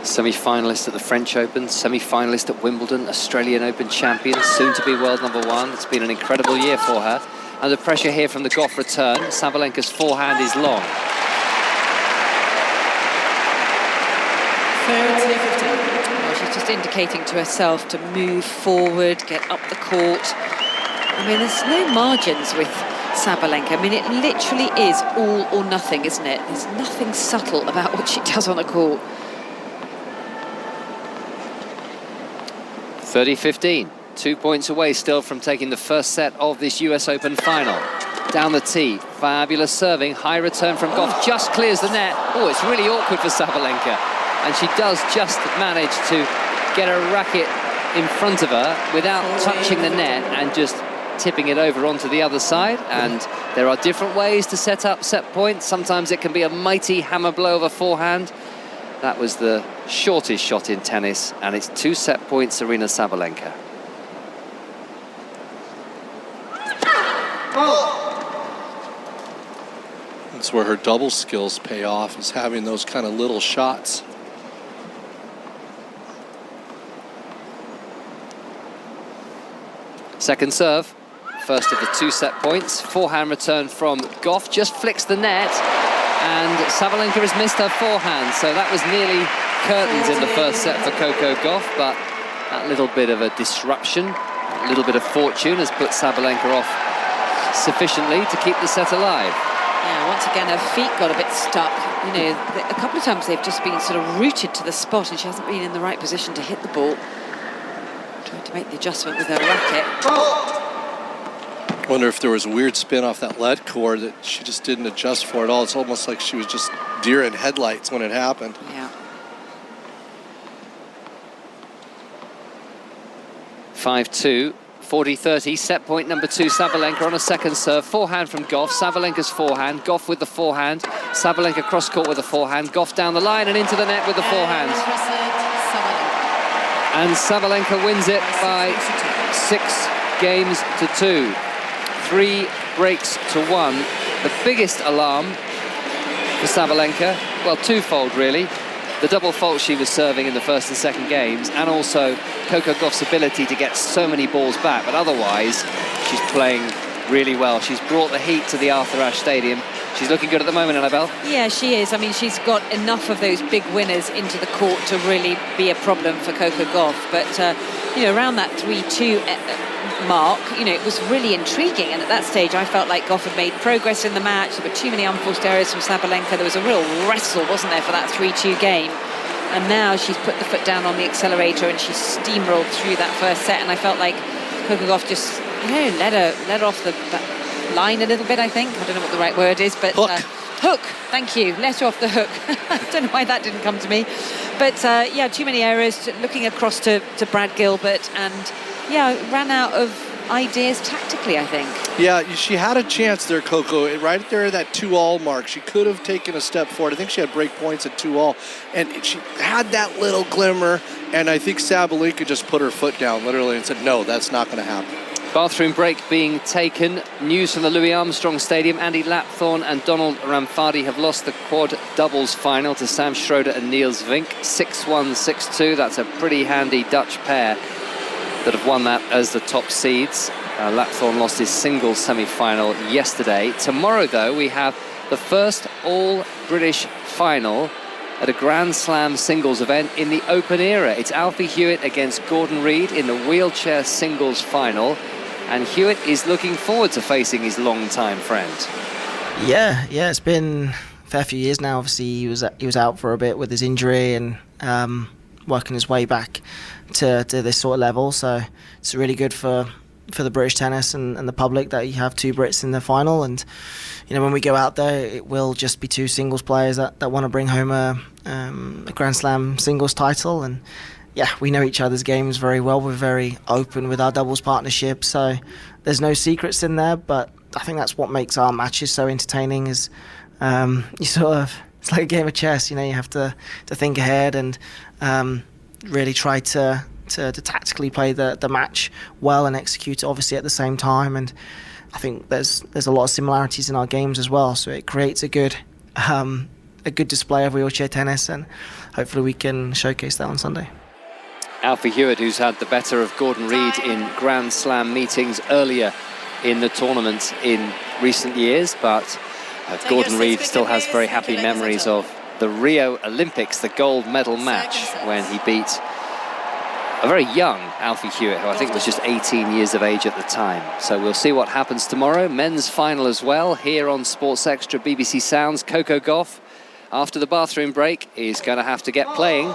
Semi-finalist at the French Open, semi-finalist at Wimbledon, Australian Open champion, soon to be world #1. It's been an incredible year for her. Under pressure here from the Gauff return. Sabalenka's forehand is long. Well, she's just indicating to herself to move forward, get up the court. I mean, there's no margins with Sabalenka. I mean, it literally is all or nothing, isn't it? There's nothing subtle about what she does on a court. 30-15, 2 points away still from taking the first set of this US Open final. Down the tee, fabulous serving, high return from Gauff, just clears the net. Oh, it's really awkward for Sabalenka. And she does just manage to get a racket in front of her without touching the net and just tipping it over onto the other side. And there are different ways to set up set points. Sometimes it can be a mighty hammer blow of a forehand. That was the shortest shot in tennis, and it's 2 set points, Aryna Sabalenka. That's where her double skills pay off, is having those kind of little shots. Second serve, first of the 2 set points. Forehand return from Gauff, just flicks the net, and Sabalenka has missed her forehand, so that was nearly curtains in the first set for Coco Gauff, but that little bit of a disruption, a little bit of fortune has put Sabalenka off sufficiently to keep the set alive. Yeah, once again, her feet got a bit stuck. You know, a couple of times they've just been sort of rooted to the spot, and she hasn't been in the right position to hit the ball. Trying to make the adjustment with her racket. I wonder if there was a weird spin off that lead core that she just didn't adjust for at all. It's almost like she was just deer in headlights when it happened. Yeah. 5-2, 40-30, set point number 2, Sabalenka on a second serve. Forehand from Gauff, Sabalenka's forehand, Gauff with the forehand, Sabalenka cross court with the forehand, Gauff down the line and into the net with the forehand. And Sabalenka wins it by 6 games to 2. 3 breaks to 1. The biggest alarm for Sabalenka, well, twofold really. The double fault she was serving in the first and second games, and also Coco Gauff's ability to get so many balls back. But otherwise, she's playing really well. She's brought the heat to the Arthur Ashe Stadium. She's looking good at the moment, Annabelle. Yeah, she is. I mean, she's got enough of those big winners into the court to really be a problem for Coco Gauff. But, you know, around that 3-2 mark, you know, it was really intriguing. And at that stage, I felt like Gauff had made progress in the match. There were too many unforced errors from Sabalenka. There was a real wrestle, wasn't there, for that 3-2 game. And now she's put the foot down on the accelerator and she's steamrolled through that first set. And I felt like Coco Gauff just, you know, let her off the line a little bit, I think. I don't know what the right word is, but hook, thank you, let her off the hook. I don't know why that didn't come to me, but yeah, too many errors. Looking across to Brad Gilbert, and yeah, ran out of ideas tactically, I think. Yeah, she had a chance there, Coco, right there at that 2-all mark. She could have taken a step forward. I think she had break points at 2-all, and she had that little glimmer, and I think Sabalenka just put her foot down literally and said, no, that's not going to happen. Bathroom break being taken. News from the Louis Armstrong Stadium. Andy Lapthorne and Donald Ramfardi have lost the quad doubles final to Sam Schroeder and Niels Vink. 6-1, 6-2. That's a pretty handy Dutch pair that have won that as the top seeds. Lapthorne lost his singles semi-final yesterday. Tomorrow, though, we have the first all-British final at a Grand Slam singles event in the Open era. It's Alfie Hewitt against Gordon Reid in the wheelchair singles final. And Hewitt is looking forward to facing his long-time friend. Yeah, it's been a fair few years now. Obviously, he was out for a bit with his injury and working his way back to this sort of level. So it's really good for the British tennis and the public that you have two Brits in the final. And when we go out there, it will just be two singles players that want to bring home a Grand Slam singles title. And yeah, we know each other's games very well. We're very open with our doubles partnership, so there's no secrets in there. But I think that's what makes our matches so entertaining. Is it's like a game of chess. You have to think ahead and really try to tactically play the match well and execute it obviously at the same time. And I think there's a lot of similarities in our games as well. So it creates a good display of wheelchair tennis, and hopefully we can showcase that on Sunday. Alfie Hewitt, who's had the better of Gordon Reid in Grand Slam meetings earlier in the tournament in recent years, but Gordon Reid still has very happy memories of the Rio Olympics, the gold medal match, when he beat a very young Alfie Hewitt, who I think was just 18 years of age at the time. So we'll see what happens tomorrow. Men's final as well, here on Sports Extra BBC Sounds. Coco Gauff, after the bathroom break, is going to have to get playing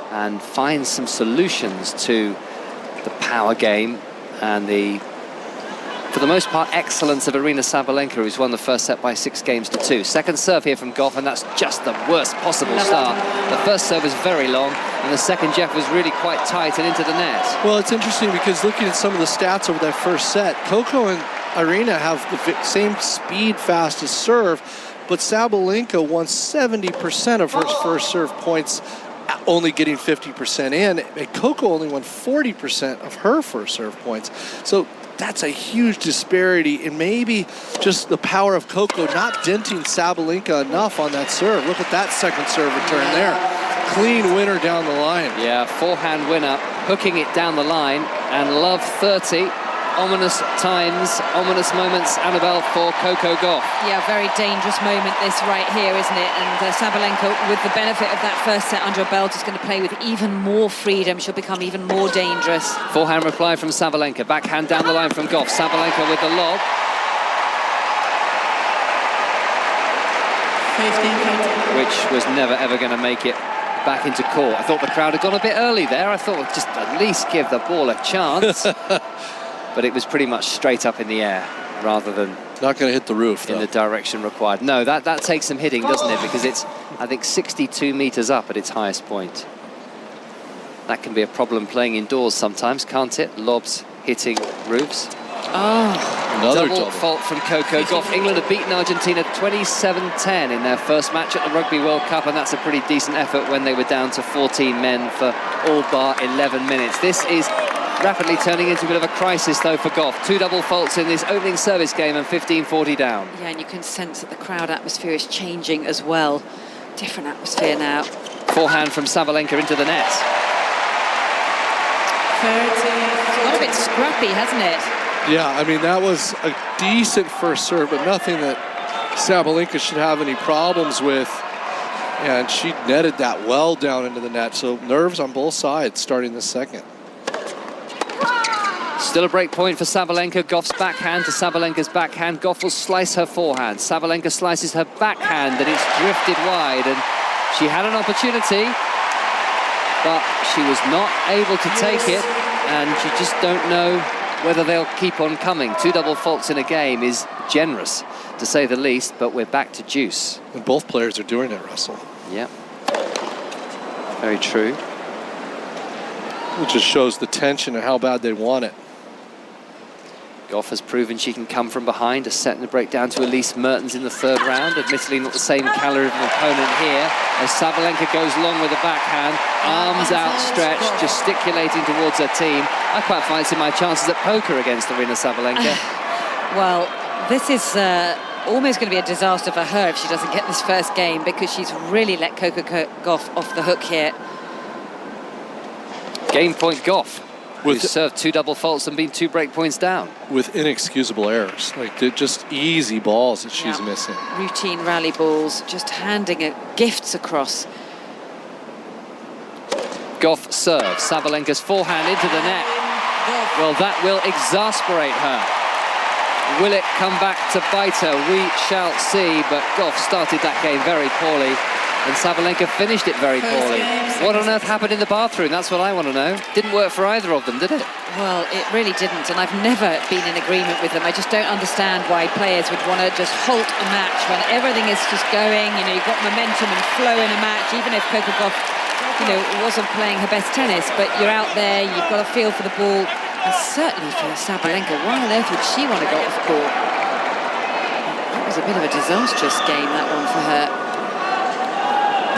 and find some solutions to the power game and the, for the most part, excellence of Aryna Sabalenka, who's won the first set by 6-2. Second serve here from Gauff, and that's just the worst possible start. The first serve was very long, and the second, Jeff, was really quite tight and into the net. Well, it's interesting because looking at some of the stats over that first set, Coco and Aryna have the same speed, fastest serve, but Sabalenka won 70% of her first serve points, only getting 50% in. And Coco only won 40% of her first serve points. So that's a huge disparity, and maybe just the power of Coco not denting Sabalenka enough on that serve. Look at that second serve return there. Clean winner down the line. Yeah, forehand winner, hooking it down the line, and love 30. Ominous times, ominous moments, Annabelle, for Coco Gauff. Yeah, very dangerous moment this right here, isn't it? And Sabalenka, with the benefit of that first set under a belt, is going to play with even more freedom. She'll become even more dangerous. Forehand reply from Sabalenka. Backhand down the line from Gauff. Sabalenka with the lob. 15. Which was never ever going to make it back into court. I thought the crowd had gone a bit early there. I thought just at least give the ball a chance. But it was pretty much straight up in the air rather than not going to hit the roof in the direction required. No, that takes some hitting, doesn't it? Because it's, I think, 62 meters up at its highest point. That can be a problem playing indoors sometimes, can't it? Lobs hitting roofs. Oh, another double fault from Coco Gauff. England have beaten Argentina 27-10 in their first match at the Rugby World Cup, and that's a pretty decent effort when they were down to 14 men for all bar 11 minutes. This is rapidly turning into a bit of a crisis, though, for Gauff. Two double faults in this opening service game and 15-40 down. Yeah, and you can sense that the crowd atmosphere is changing as well. Different atmosphere now. Forehand from Sabalenka into the net. 30. It's got a bit scrappy, hasn't it? Yeah, I mean, that was a decent first serve, but nothing that Sabalenka should have any problems with. And she netted that well down into the net. So nerves on both sides starting the second. Still a break point for Sabalenka. Gauff's backhand to Sabalenka's backhand. Gauff will slice her forehand. Sabalenka slices her backhand, and it's drifted wide. And she had an opportunity, but she was not able to take it. And you just don't know whether they'll keep on coming. Two double faults in a game is generous, to say the least, but we're back to juice. And both players are doing it, Russell. Yeah. Very true. It just shows the tension and how bad they want it. Gauff has proven she can come from behind. A set and a break down to Elise Mertens in the third round. Admittedly not the same caliber of an opponent here. As Sabalenka goes long with the backhand, arms outstretched, gesticulating towards her team. I quite fancy my chances at poker against Aryna Sabalenka. Well, this is almost going to be a disaster for her if she doesn't get this first game, because she's really let Coco Gauff off the hook here. Game point Gauff. who served 2 double faults and been 2 break points down. With inexcusable errors. Like, they're just easy balls that she's missing. Routine rally balls, just handing gifts across. Gauff serves. Sabalenka's forehand into the net. Well, that will exasperate her. Will it come back to bite her? We shall see, but Gauff started that game very poorly, and Sabalenka finished it very poorly. What on earth happened in the bathroom? That's what I want to know. Didn't work for either of them, did it? Well, it really didn't, and I've never been in agreement with them. I just don't understand why players would want to just halt a match when everything is just going. You know, you've got momentum and flow in a match, even if Coco Gauff, you know, wasn't playing her best tennis, but you're out there, you've got a feel for the ball. And certainly for Sabalenka, why on earth would she want to go off court? That was a bit of a disastrous game, that one, for her.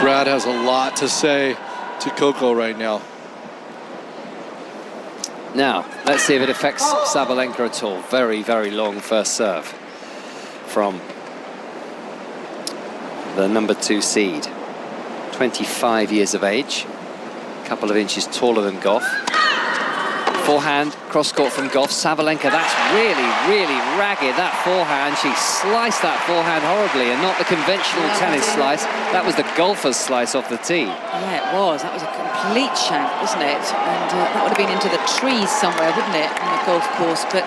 Brad has a lot to say to Coco right now. Now, let's see if it affects Sabalenka at all. Very, very long first serve from the number 2 seed. 25 years of age, a couple of inches taller than Gauff. Forehand, cross-court from Gauff. Sabalenka, that's really, really ragged, that forehand. She sliced that forehand horribly, and not the conventional tennis slice. That was the golfer's slice off the tee. Yeah, it was. That was a complete shank, wasn't it? And that would have been into the trees somewhere, wouldn't it, on the golf course? But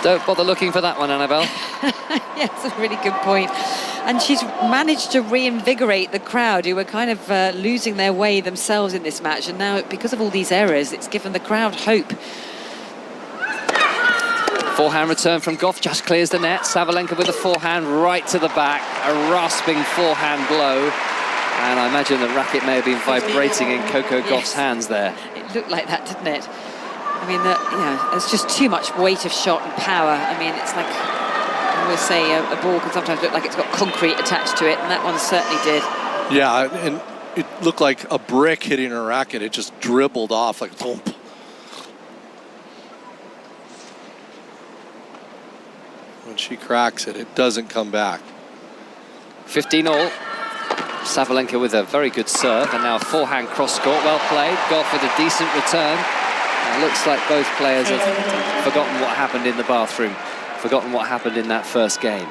don't bother looking for that one, Annabelle. yeah, it's a really good point. And she's managed to reinvigorate the crowd, who were kind of losing their way themselves in this match. And now, because of all these errors, it's given the crowd hope. Forehand return from Gauff, just clears the net. Sabalenka with a forehand right to the back. A rasping forehand blow. And I imagine the racket may have been vibrating in Coco Gauff's hands there. It looked like that, didn't it? I mean, there's just too much weight of shot and power. I mean, it's like, I always say, a ball can sometimes look like it's got concrete attached to it, and that one certainly did. Yeah, and it looked like a brick hitting her racket. It just dribbled off like boom. When she cracks it, it doesn't come back. 15-all. Sabalenka with a very good serve, and now a forehand cross-court. Well played. Gauff with a decent return. It looks like both players have forgotten what happened in the bathroom, forgotten what happened in that first game.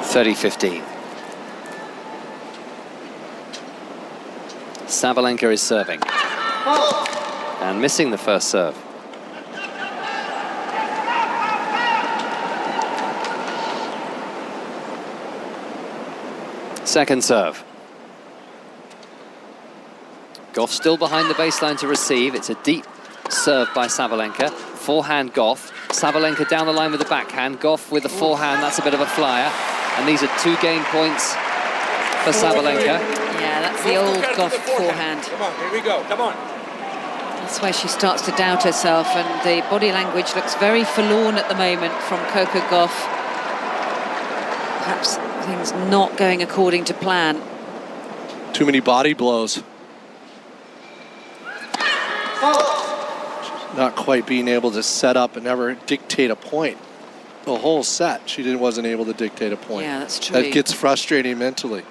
(30-15). Sabalenka is serving and missing the first serve. Second serve. Gauff still behind the baseline to receive. It's a deep serve by Sabalenka. Forehand Gauff. Sabalenka down the line with the backhand. Gauff with the forehand. That's a bit of a flyer. And these are 2 game points for Sabalenka. Yeah, that's the old Gauff forehand. Come on, here we go. Come on. That's where she starts to doubt herself, and the body language looks very forlorn at the moment from Coco Gauff. Perhaps things not going according to plan. Too many body blows. Not quite being able to set up and ever dictate a point. The whole set, she wasn't able to dictate a point. Yeah, that's true. That gets frustrating mentally.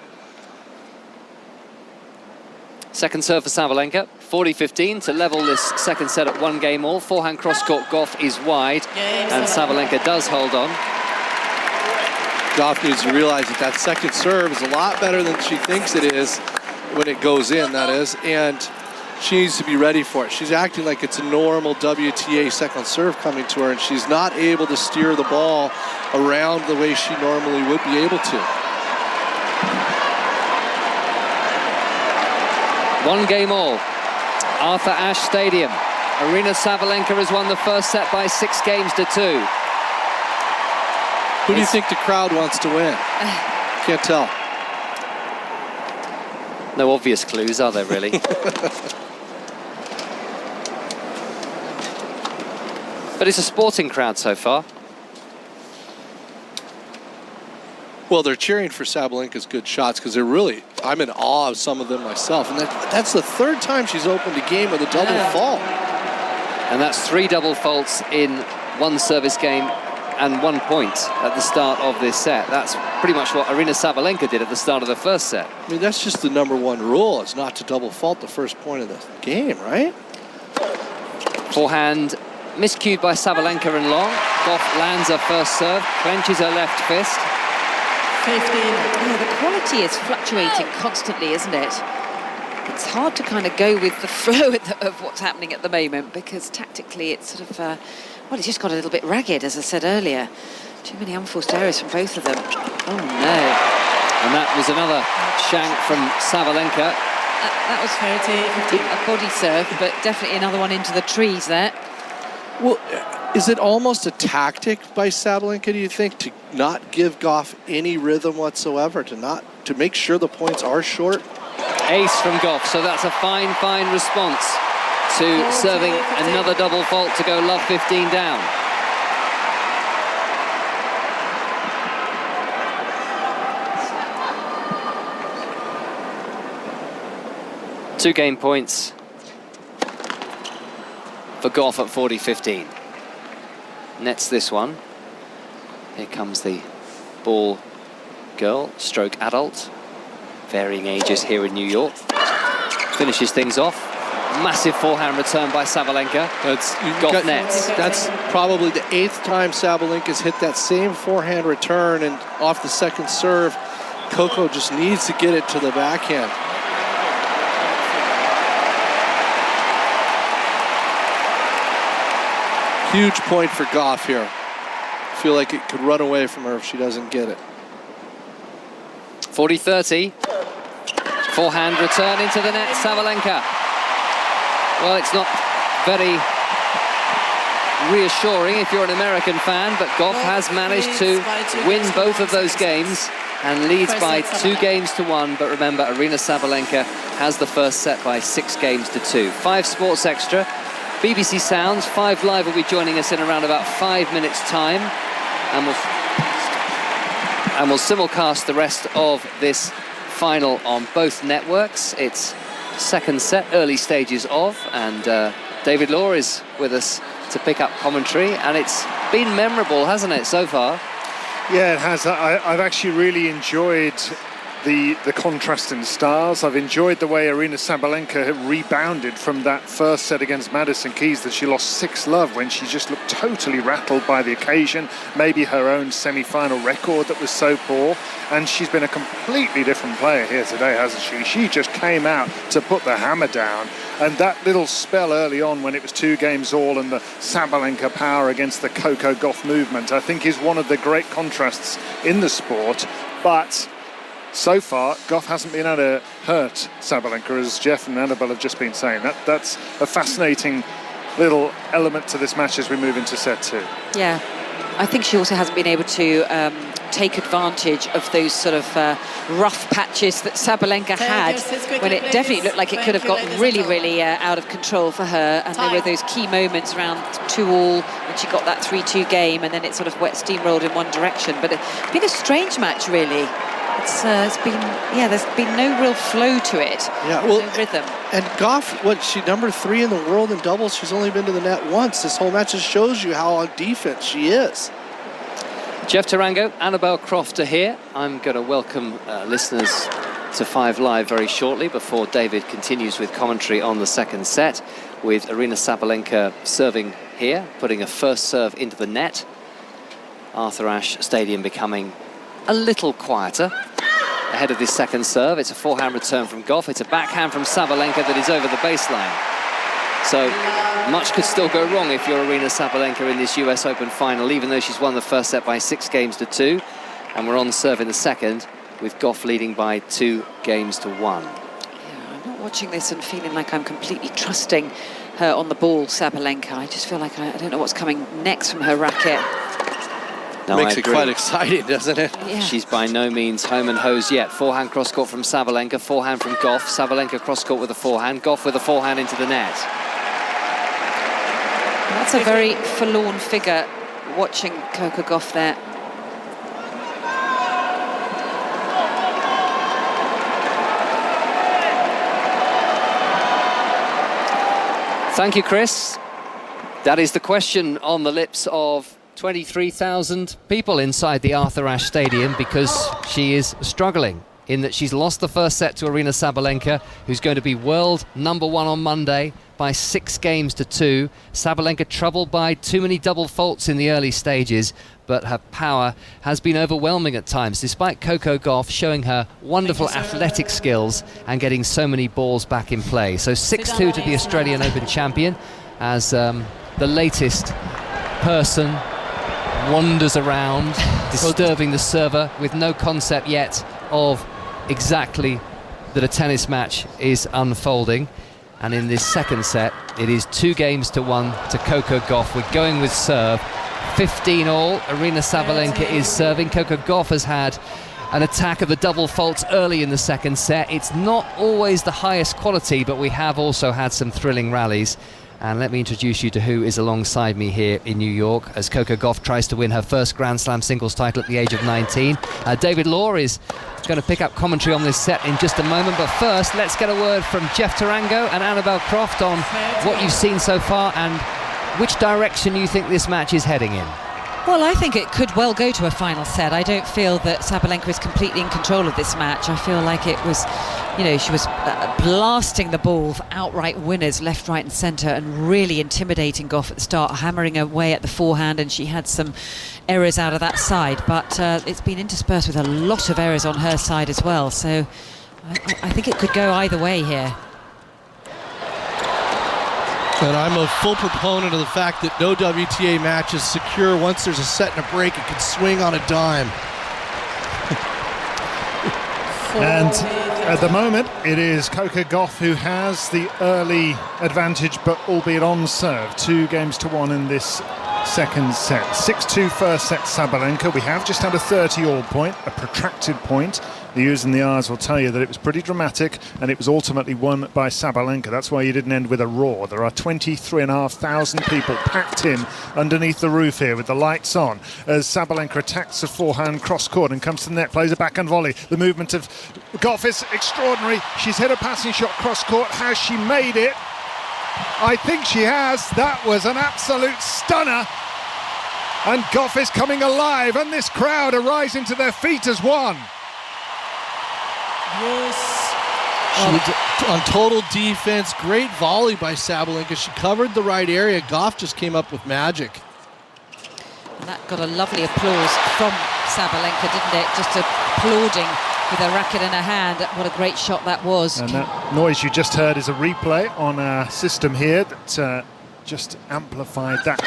Second serve for Sabalenka. 40-15 to level this second set at 1 game all. Forehand cross-court Gauff is wide, and Sabalenka does hold on. Gauff needs to realize that that second serve is a lot better than she thinks it is when it goes in, that is, and she needs to be ready for it. She's acting like it's a normal WTA second serve coming to her, and she's not able to steer the ball around the way she normally would be able to. 1 game all. Arthur Ashe Stadium. Aryna Sabalenka has won the first set by 6 games to 2. Who do you think the crowd wants to win? Can't tell. No obvious clues, are there, really? But it's a sporting crowd so far. Well, they're cheering for Sabalenka's good shots because they're really, I'm in awe of some of them myself. And that's the 3rd time she's opened a game with a double fault. And that's 3 double faults in 1 service game and 1 point at the start of this set. That's pretty much what Aryna Sabalenka did at the start of the first set. I mean, that's just the #1 rule, is not to double fault the first point of the game, right? Forehand miscued by Sabalenka and long. Gauff lands her first serve, clenches her left fist. 15. Yeah, the quality is fluctuating constantly, isn't it? It's hard to kind of go with the flow of what's happening at the moment, because tactically it's sort of, well, it's just got a little bit ragged, as I said earlier. Too many unforced errors from both of them. Oh, no. And that was another shank from Sabalenka. That was a body serve, but definitely another one into the trees there. Well, is it almost a tactic by Sabalenka, do you think, to not give Gauff any rhythm whatsoever, to make sure the points are short? Ace from Gauff, so that's a fine response to serving another double fault to go love 15 down. Two game points for Gauff at 40-15. Nets this one. Here comes the ball girl, stroke adult. Varying ages here in New York. Finishes things off. Massive forehand return by Sabalenka. Gauff nets. That's probably the 8th time Sabalenka's hit that same forehand return, and off the second serve, Coco just needs to get it to the backhand. Huge point for Gauff here. Feel like it could run away from her if she doesn't get it. 40-30. Forehand return into the net, Sabalenka. Well, it's not very reassuring if you're an American fan, but Gauff has managed to win both of those games and leads by 2 games to 1. But remember, Aryna Sabalenka has the first set by 6 games to 2. 5 Sports Extra. BBC Sounds, 5 Live will be joining us in around about 5 minutes' time, and we'll simulcast the rest of this final on both networks. It's second set, early stages of, and David Law is with us to pick up commentary, and it's been memorable, hasn't it, so far? Yeah, it has. I've actually really enjoyed the contrast in styles. I've enjoyed the way Aryna Sabalenka rebounded from that first set against Madison Keys that she lost 6-love, when she just looked totally rattled by the occasion, maybe her own semi-final record that was so poor. And she's been a completely different player here today, hasn't she? She just came out to put the hammer down, and that little spell early on when it was 2 games all and the Sabalenka power against the Coco Gauff movement, I think is one of the great contrasts in the sport. But so far, Gauff hasn't been able to hurt Sabalenka, as Jeff and Annabelle have just been saying. That's a fascinating little element to this match as we move into set 2. Yeah, I think she also hasn't been able to take advantage of those sort of rough patches that Sabalenka had, when it definitely looked like it could have gotten really out of control for her, and there were those key moments around 2-all when she got that 3-2 game, and then it sort of wet steamrolled in one direction. But it's been a strange match, really. It's been, yeah, there's been no real flow to it. Yeah, well, no rhythm. And Gauff, she #3 in the world in doubles. She's only been to the net once. This whole match just shows you how on defense she is. Jeff Tarango, Annabelle Croft are here. I'm going to welcome listeners to 5 Live very shortly before David continues with commentary on the second set, with Aryna Sabalenka serving here, putting a first serve into the net. Arthur Ashe Stadium becoming a little quieter ahead of this second serve. It's a forehand return from Gauff. It's a backhand from Sabalenka that is over the baseline. So much could still go wrong if you're Aryna Sabalenka in this US Open final, even though she's won the first set by 6 games to 2. And we're on serve in the second, with Gauff leading by 2 games to 1. Yeah, I'm not watching this and feeling like I'm completely trusting her on the ball, Sabalenka. I just feel like I don't know what's coming next from her racket. No, makes it quite exciting, doesn't it? Yeah. She's by no means home and hosed yet. Forehand cross-court from Sabalenka, forehand from Gauff. Sabalenka cross-court with a forehand, Gauff with a forehand into the net. That's a very forlorn figure, watching Coco Gauff there. Thank you, Chris. That is the question on the lips of 23,000 people inside the Arthur Ashe Stadium because she is struggling in that she's lost the first set to Aryna Sabalenka, who's going to be world number 1 on Monday by 6 games to 2. Sabalenka troubled by too many double faults in the early stages, but her power has been overwhelming at times, despite Coco Gauff showing her wonderful athletic skills and getting so many balls back in play. So 6-2 to the Australian Open champion as the latest person wanders around, disturbing the server with no concept yet of exactly that a tennis match is unfolding. And in this second set, it is 2 games to 1 to Coco Gauff. We're going with serve. 15 all. Aryna Sabalenka is serving. Coco Gauff has had an attack of the double faults early in the second set. It's not always the highest quality, but we have also had some thrilling rallies. And let me introduce you to who is alongside me here in New York as Coco Gauff tries to win her first Grand Slam singles title at the age of 19. David Law is going to pick up commentary on this set in just a moment, but first let's get a word from Jeff Tarango and Annabelle Croft on what you've seen so far and which direction you think this match is heading in. Well, I think it could well go to a final set. I don't feel that Sabalenka is completely in control of this match. I feel like it was, you know, she was blasting the ball for outright winners left, right and centre and really intimidating Gauff at the start, hammering away at the forehand, and she had some errors out of that side. But it's been interspersed with a lot of errors on her side as well. So I think it could go either way here. And I'm a full proponent of the fact that no WTA match is secure. Once there's a set and a break, it can swing on a dime. And at the moment, it is Coco Gauff who has the early advantage, but albeit on serve. 2 games to 1 in this second set. 6-2 first set Sabalenka. We have just had a 30-all point, a protracted point. The U's and the R's will tell you that it was pretty dramatic and it was ultimately won by Sabalenka. That's why you didn't end with a roar. There are 23,500 people packed in underneath the roof here with the lights on as Sabalenka attacks the forehand cross-court and comes to the net, plays a backhand volley. The movement of Gauff is extraordinary. She's hit a passing shot cross-court. Has she made it? I think she has. That was an absolute stunner. And Gauff is coming alive and this crowd are rising to their feet as one. On total defense, great volley by Sabalenka. She covered the right area. Gauff just came up with magic. And that got a lovely applause from Sabalenka, didn't it? Just applauding with a racket in her hand. What a great shot that was. And that noise you just heard is a replay on our system here that just amplified that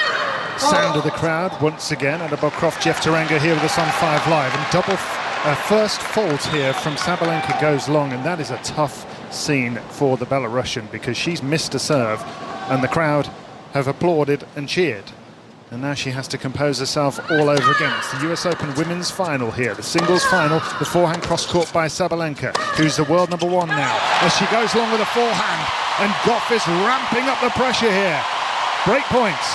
sound of the crowd once again. Annabelle Croft, Jeff Tarango here with us on 5 Live. And first fault here from Sabalenka goes long, and that is a tough scene for the Belarusian because she's missed a serve and the crowd have applauded and cheered. And now she has to compose herself all over again. It's the US Open Women's Final here, the singles final, the forehand cross-court by Sabalenka, who's the world number 1 now. As she goes long with a forehand, and Gauff is ramping up the pressure here. Break points.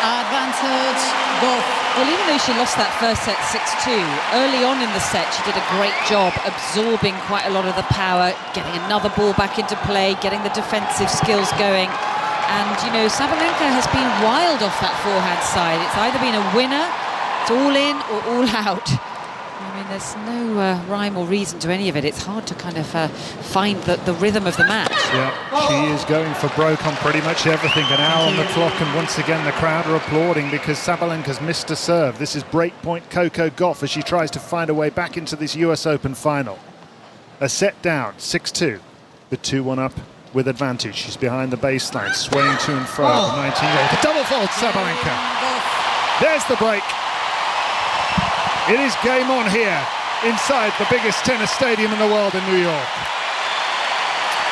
Advantage, Gauff. Well, even though she lost that first set 6-2, early on in the set she did a great job absorbing quite a lot of the power, getting another ball back into play, getting the defensive skills going. And, you know, Sabalenka has been wild off that forehand side. It's either been a winner, it's all in or all out. I mean, there's no rhyme or reason to any of it. It's hard to kind of find the rhythm of the match. Yeah, she is going for broke on pretty much everything. An hour on the clock, and once again the crowd are applauding because Sabalenka's missed a serve. This is breakpoint Coco Gauff as she tries to find her way back into this US Open final. A set down, 6-2, with 2-1 up with advantage. She's behind the baseline, swaying to and fro. 19-year-old. The double fault, Sabalenka. There's the break. It is game on here inside the biggest tennis stadium in the world in New York.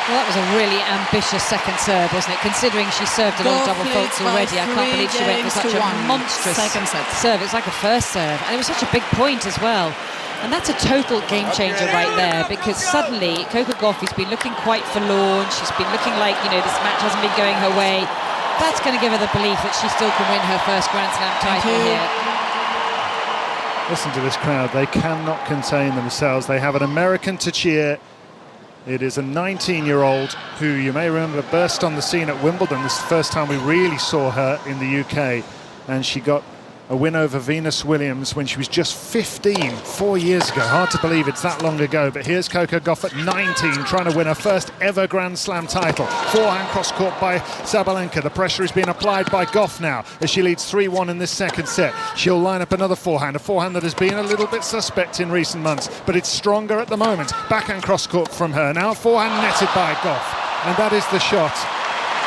Well, that was a really ambitious second serve, wasn't it? Considering she served a lot of double faults already, I can't believe she went for such a monstrous serve. It's like a first serve, and it was such a big point as well. And that's a total game changer right there, because suddenly Coco Gauff has been looking quite forlorn. She's been looking like, you know, this match hasn't been going her way. That's going to give her the belief that she still can win her first Grand Slam title here. Listen to this crowd. They cannot contain themselves. They have an American to cheer. It is a 19-year-old who you may remember burst on the scene at Wimbledon. This is the first time we really saw her in the UK. and she got a win over Venus Williams when she was just 15, 4 years ago. Hard to believe it's that long ago, but here's Coco Gauff at 19, trying to win her first ever Grand Slam title. Forehand cross-court by Sabalenka. The pressure is being applied by Gauff now as she leads 3-1 in this second set. She'll line up another forehand, a forehand that has been a little bit suspect in recent months, but it's stronger at the moment. Backhand cross-court from her. Now forehand netted by Gauff, and that is the shot,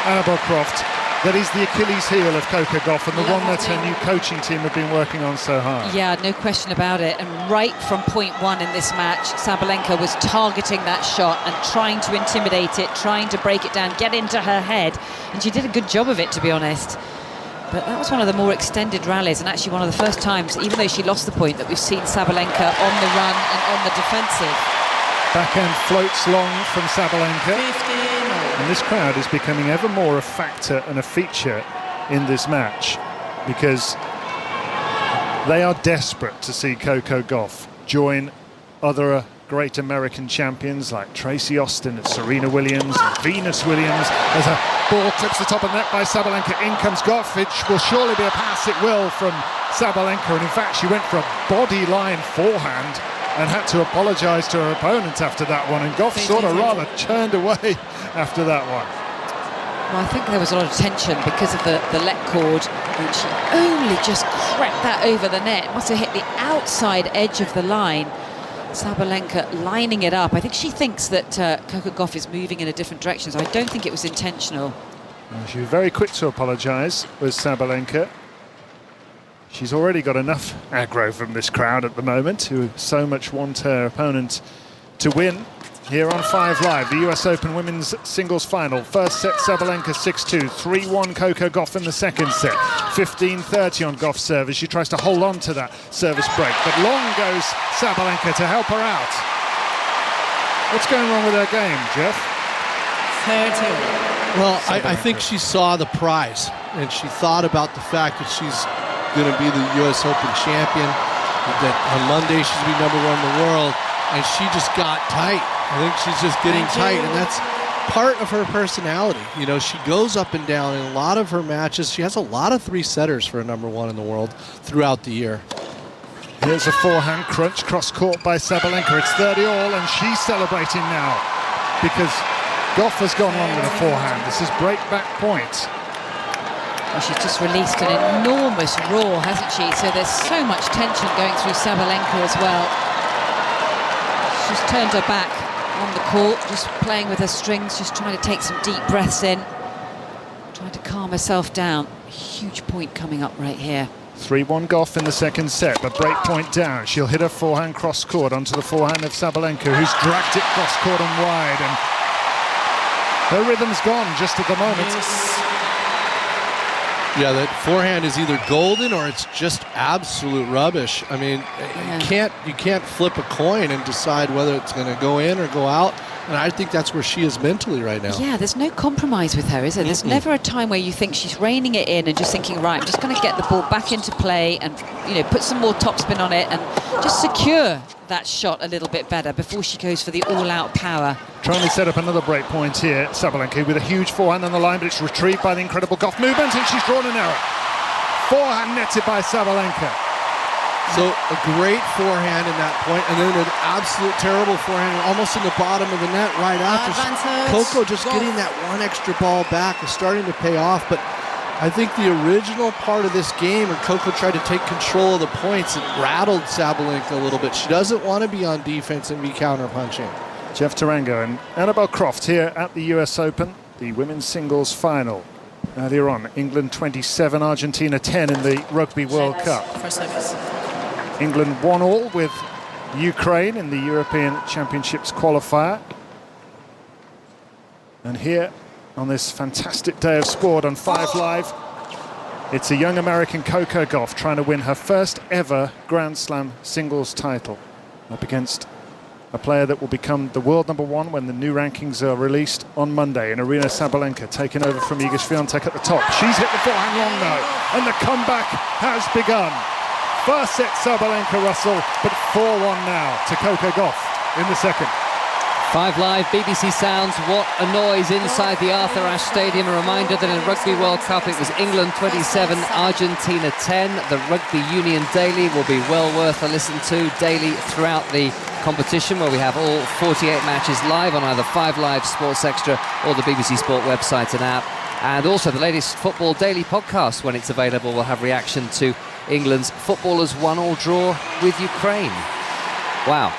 Annabel Croft, that is the Achilles heel of Coco Gauff, and the one that her new coaching team have been working on so hard. Yeah, no question about it. And right from point one in this match, Sabalenka was targeting that shot and trying to intimidate it, trying to break it down, get into her head. And she did a good job of it, to be honest. But that was one of the more extended rallies, and actually one of the first times, even though she lost the point, that we've seen Sabalenka on the run and on the defensive. Backhand floats long from Sabalenka. And this crowd is becoming ever more a factor and a feature in this match, because they are desperate to see Coco Gauff join other great American champions like Tracy Austin and Serena Williams and Venus Williams. As a ball clips the top of the net by Sabalenka, in comes Gauff. It will surely be a pass, it will, from Sabalenka, and in fact she went for a body line forehand and had to apologise to her opponent after that one, and Gauff sort of rather turned away after that one. Well, I think there was a lot of tension because of the let cord, and she only just crept that over the net. It must have hit the outside edge of the line. Sabalenka lining it up. I think she thinks that Coco Gauff is moving in a different direction, so I don't think it was intentional. Well, she was very quick to apologise, was Sabalenka. She's already got enough aggro from this crowd at the moment, who so much want her opponent to win. Here on 5 Live, the US Open Women's Singles Final. First set, Sabalenka 6-2, 3-1 Coco Gauff in the second set. 15-30 on Gauff's service. She tries to hold on to that service break, but long goes Sabalenka to help her out. What's going wrong with her game, Jeff? 30. Well, I think she saw the prize, and she thought about the fact that she's going to be the US Open champion, that on Monday she's going to be #1 in the world, and she just got tight. I think she's just getting tight, and that's part of her personality. You know, she goes up and down in a lot of her matches. She has a lot of 3-setters for a #1 in the world throughout the year. Here's a forehand crunch, cross-court by Sabalenka. It's 30-all, and she's celebrating now because Gauff has gone long with a forehand. This is break-back point. Well, she's just released an enormous roar, hasn't she? So there's so much tension going through Sabalenka as well. She's turned her back on the court, just playing with her strings, just trying to take some deep breaths in, trying to calm herself down. Huge point coming up right here. 3-1 Gauff in the second set, but break point down. She'll hit her forehand cross-court onto the forehand of Sabalenka, who's dragged it cross-court and wide, and her rhythm's gone just at the moment. Yeah, that forehand is either golden or it's just absolute rubbish. I mean, you can't flip a coin and decide whether it's going to go in or go out. And I think that's where she is mentally right now. Yeah, there's no compromise with her, is there? There's never a time where you think she's reining it in and just thinking, right, I'm just going to get the ball back into play and, you know, put some more topspin on it and just secure that shot a little bit better before she goes for the all-out power. Trying to set up another break point here, Sabalenka with a huge forehand on the line, but it's retrieved by the incredible Gauff movement, and she's drawn an error. Forehand netted by Sabalenka. So a great forehand in that point, and then an absolute terrible forehand almost in the bottom of the net right after. Coco just getting that one extra ball back is starting to pay off, but I think the original part of this game when Coco tried to take control of the points, it rattled Sabalenka a little bit. She doesn't want to be on defense and be counter-punching. Jeff Tarango and Annabel Croft here at the US Open, the women's singles final. Earlier on, England 27, Argentina 10 in the Rugby World Cup. England 1-all with Ukraine in the European Championships qualifier. And here on this fantastic day of sport on 5 Live, it's a young American Coco Gauff trying to win her first ever Grand Slam singles title up against a player that will become the world #1 when the new rankings are released on Monday, in Aryna Sabalenka, taking over from Iga Swiatek at the top. She's hit the forehand long though, and the comeback has begun. First set Sabalenka, Russell, but 4-1 now to Coco Gauff in the second. 5 Live, BBC Sounds, what a noise inside the Arthur Ashe Stadium. A reminder that in the Rugby World Cup it was England 27, Argentina 10. The Rugby Union Daily will be well worth a listen to daily throughout the competition, where we have all 48 matches live on either 5 Live, Sports Extra or the BBC Sport website and app. And also the latest Football Daily podcast, when it's available, will have reaction to England's footballers' 1-1 draw with Ukraine. Wow.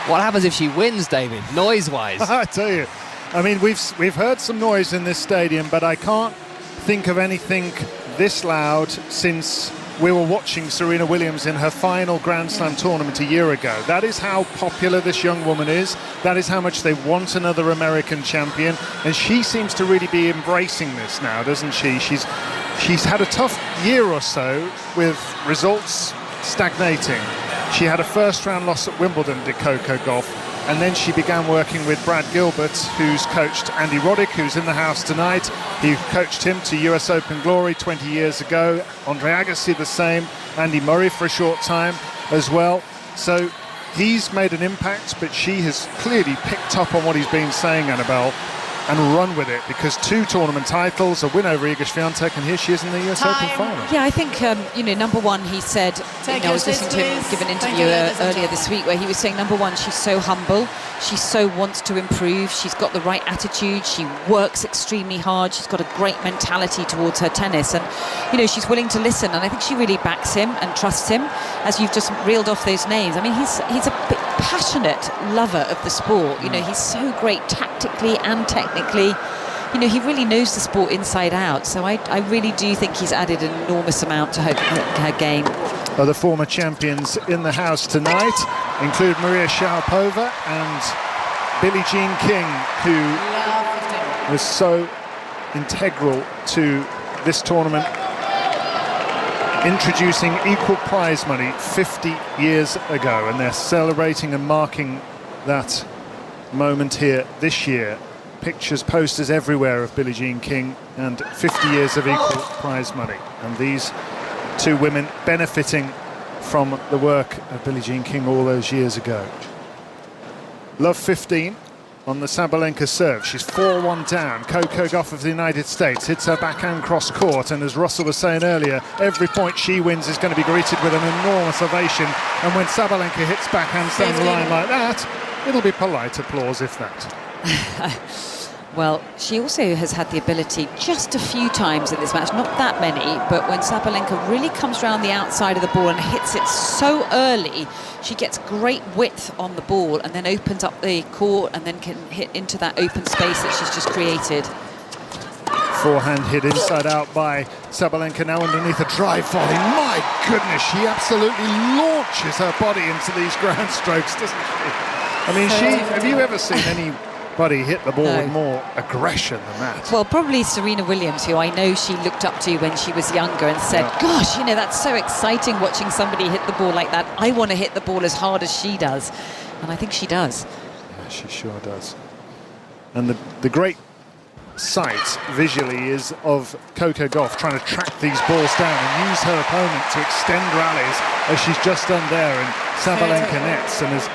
What happens if she wins, David, noise-wise? I tell you, I mean, we've heard some noise in this stadium, but I can't think of anything this loud since we were watching Serena Williams in her final Grand Slam tournament a year ago. That is how popular this young woman is. That is how much they want another American champion. And she seems to really be embracing this now, doesn't she? She's had a tough year or so with results stagnating. She had a first-round loss at Wimbledon to Coco Gauff, and then she began working with Brad Gilbert, who's coached Andy Roddick, who's in the house tonight. He coached him to US Open glory 20 years ago. Andre Agassi the same, Andy Murray for a short time as well. So he's made an impact, but she has clearly picked up on what he's been saying, Annabelle, and run with it, because 2 tournament titles, a win over Iga Swiatek, and here she is in the US Open final. Yeah, I think, number one, he said, I was listening to him give an interview earlier this week where he was saying, number one, she's so humble, she so wants to improve, she's got the right attitude, she works extremely hard, she's got a great mentality towards her tennis, and, she's willing to listen, and I think she really backs him and trusts him, as you've just reeled off those names. I mean, he's a passionate lover of the sport. He's so great tactically and technically. He really knows the sport inside out. So I really do think he's added an enormous amount to her game. Other former champions in the house tonight include Maria Sharapova and Billie Jean King, who was so integral to this tournament, introducing equal prize money 50 years ago, and they're celebrating and marking that moment here this year. Pictures, posters everywhere of Billie Jean King and 50 years of equal prize money, and these 2 women benefiting from the work of Billie Jean King all those years ago. Love 15 on the Sabalenka serve. She's 4-1 down. Coco Gauff of the United States hits her backhand cross court, and as Russell was saying earlier, every point she wins is going to be greeted with an enormous ovation, and when Sabalenka hits backhands down the line like that, it'll be polite applause, if that. Well, she also has had the ability just a few times in this match, not that many, but when Sabalenka really comes around the outside of the ball and hits it so early, she gets great width on the ball and then opens up the court and then can hit into that open space that she's just created. Forehand hit inside out by Sabalenka, now underneath a drive volley. My goodness, she absolutely launches her body into these ground strokes, doesn't she? I mean, have you ever seen anybody hit the ball with more aggression than that? Well, probably Serena Williams, who I know she looked up to when she was younger and said, gosh, that's so exciting watching somebody hit the ball like that. I want to hit the ball as hard as she does. And I think she does. Yeah, she sure does. And the great sight visually is of Coco Gauff trying to track these balls down and use her opponent to extend rallies, as she's just done there, and Sabalenka nets. And as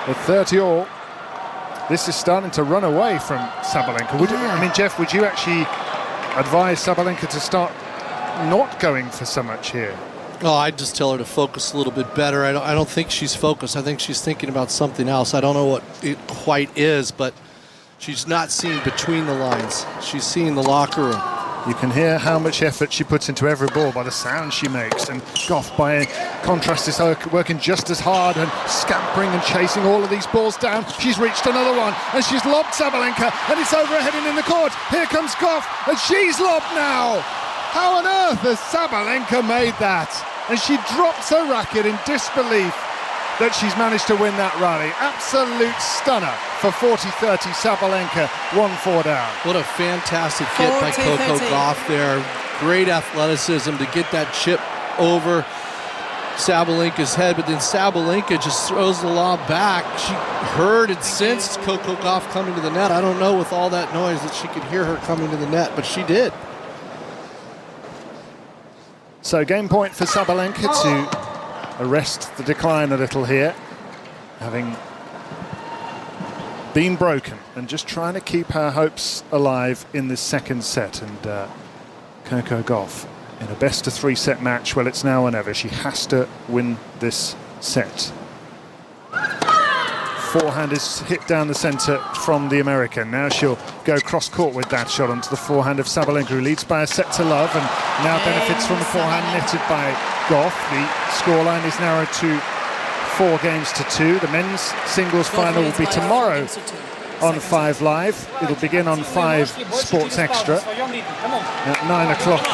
at 30-all, this is starting to run away from Sabalenka. Jeff, would you actually advise Sabalenka to start not going for so much here? Oh, I'd just tell her to focus a little bit better. I don't think she's focused. I think she's thinking about something else. I don't know what it quite is, but she's not seeing between the lines. She's seeing the locker room. You can hear how much effort she puts into every ball by the sound she makes. And Gauff, by contrast, is working just as hard and scampering and chasing all of these balls down. She's reached another one, and she's lobbed Sabalenka, and it's over heading in the court. Here comes Gauff, and she's lobbed now. How on earth has Sabalenka made that? And she drops her racket in disbelief that she's managed to win that rally. Absolute stunner for 40-30 Sabalenka, 1-4 down. What a fantastic hit by Coco Gauff there. Great athleticism to get that chip over Sabalenka's head, but then Sabalenka just throws the lob back. She heard and sensed Coco Gauff coming to the net. I don't know with all that noise that she could hear her coming to the net, but she did. So game point for Sabalenka to arrest the decline a little here, having been broken and just trying to keep her hopes alive in this second set. And Coco Gauff in a best-of-3 set match, well, it's now or never. She has to win this set. Forehand is hit down the centre from the American. Now she'll go cross-court with that shot onto the forehand of Sabalenka, who leads by a set to love and now benefits from the forehand netted by Gauff. The scoreline is narrowed to 4-2. The men's singles final will be tomorrow on 5 Live. It'll begin on 5 Sports Extra at 9 o'clock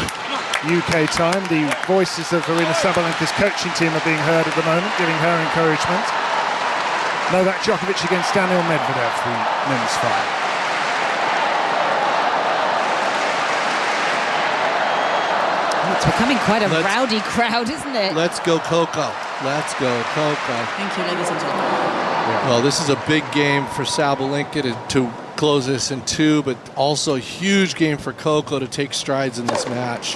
UK time. The voices of Aryna Sabalenka's coaching team are being heard at the moment, giving her encouragement. Novak Djokovic against Daniel Medvedev, the men's final. It's becoming quite a rowdy crowd, isn't it? Let's go, Coco. Let's go, Coco. Thank you, ladies and gentlemen. Well, this is a big game for Sabalenka to close this in 2, but also a huge game for Coco to take strides in this match.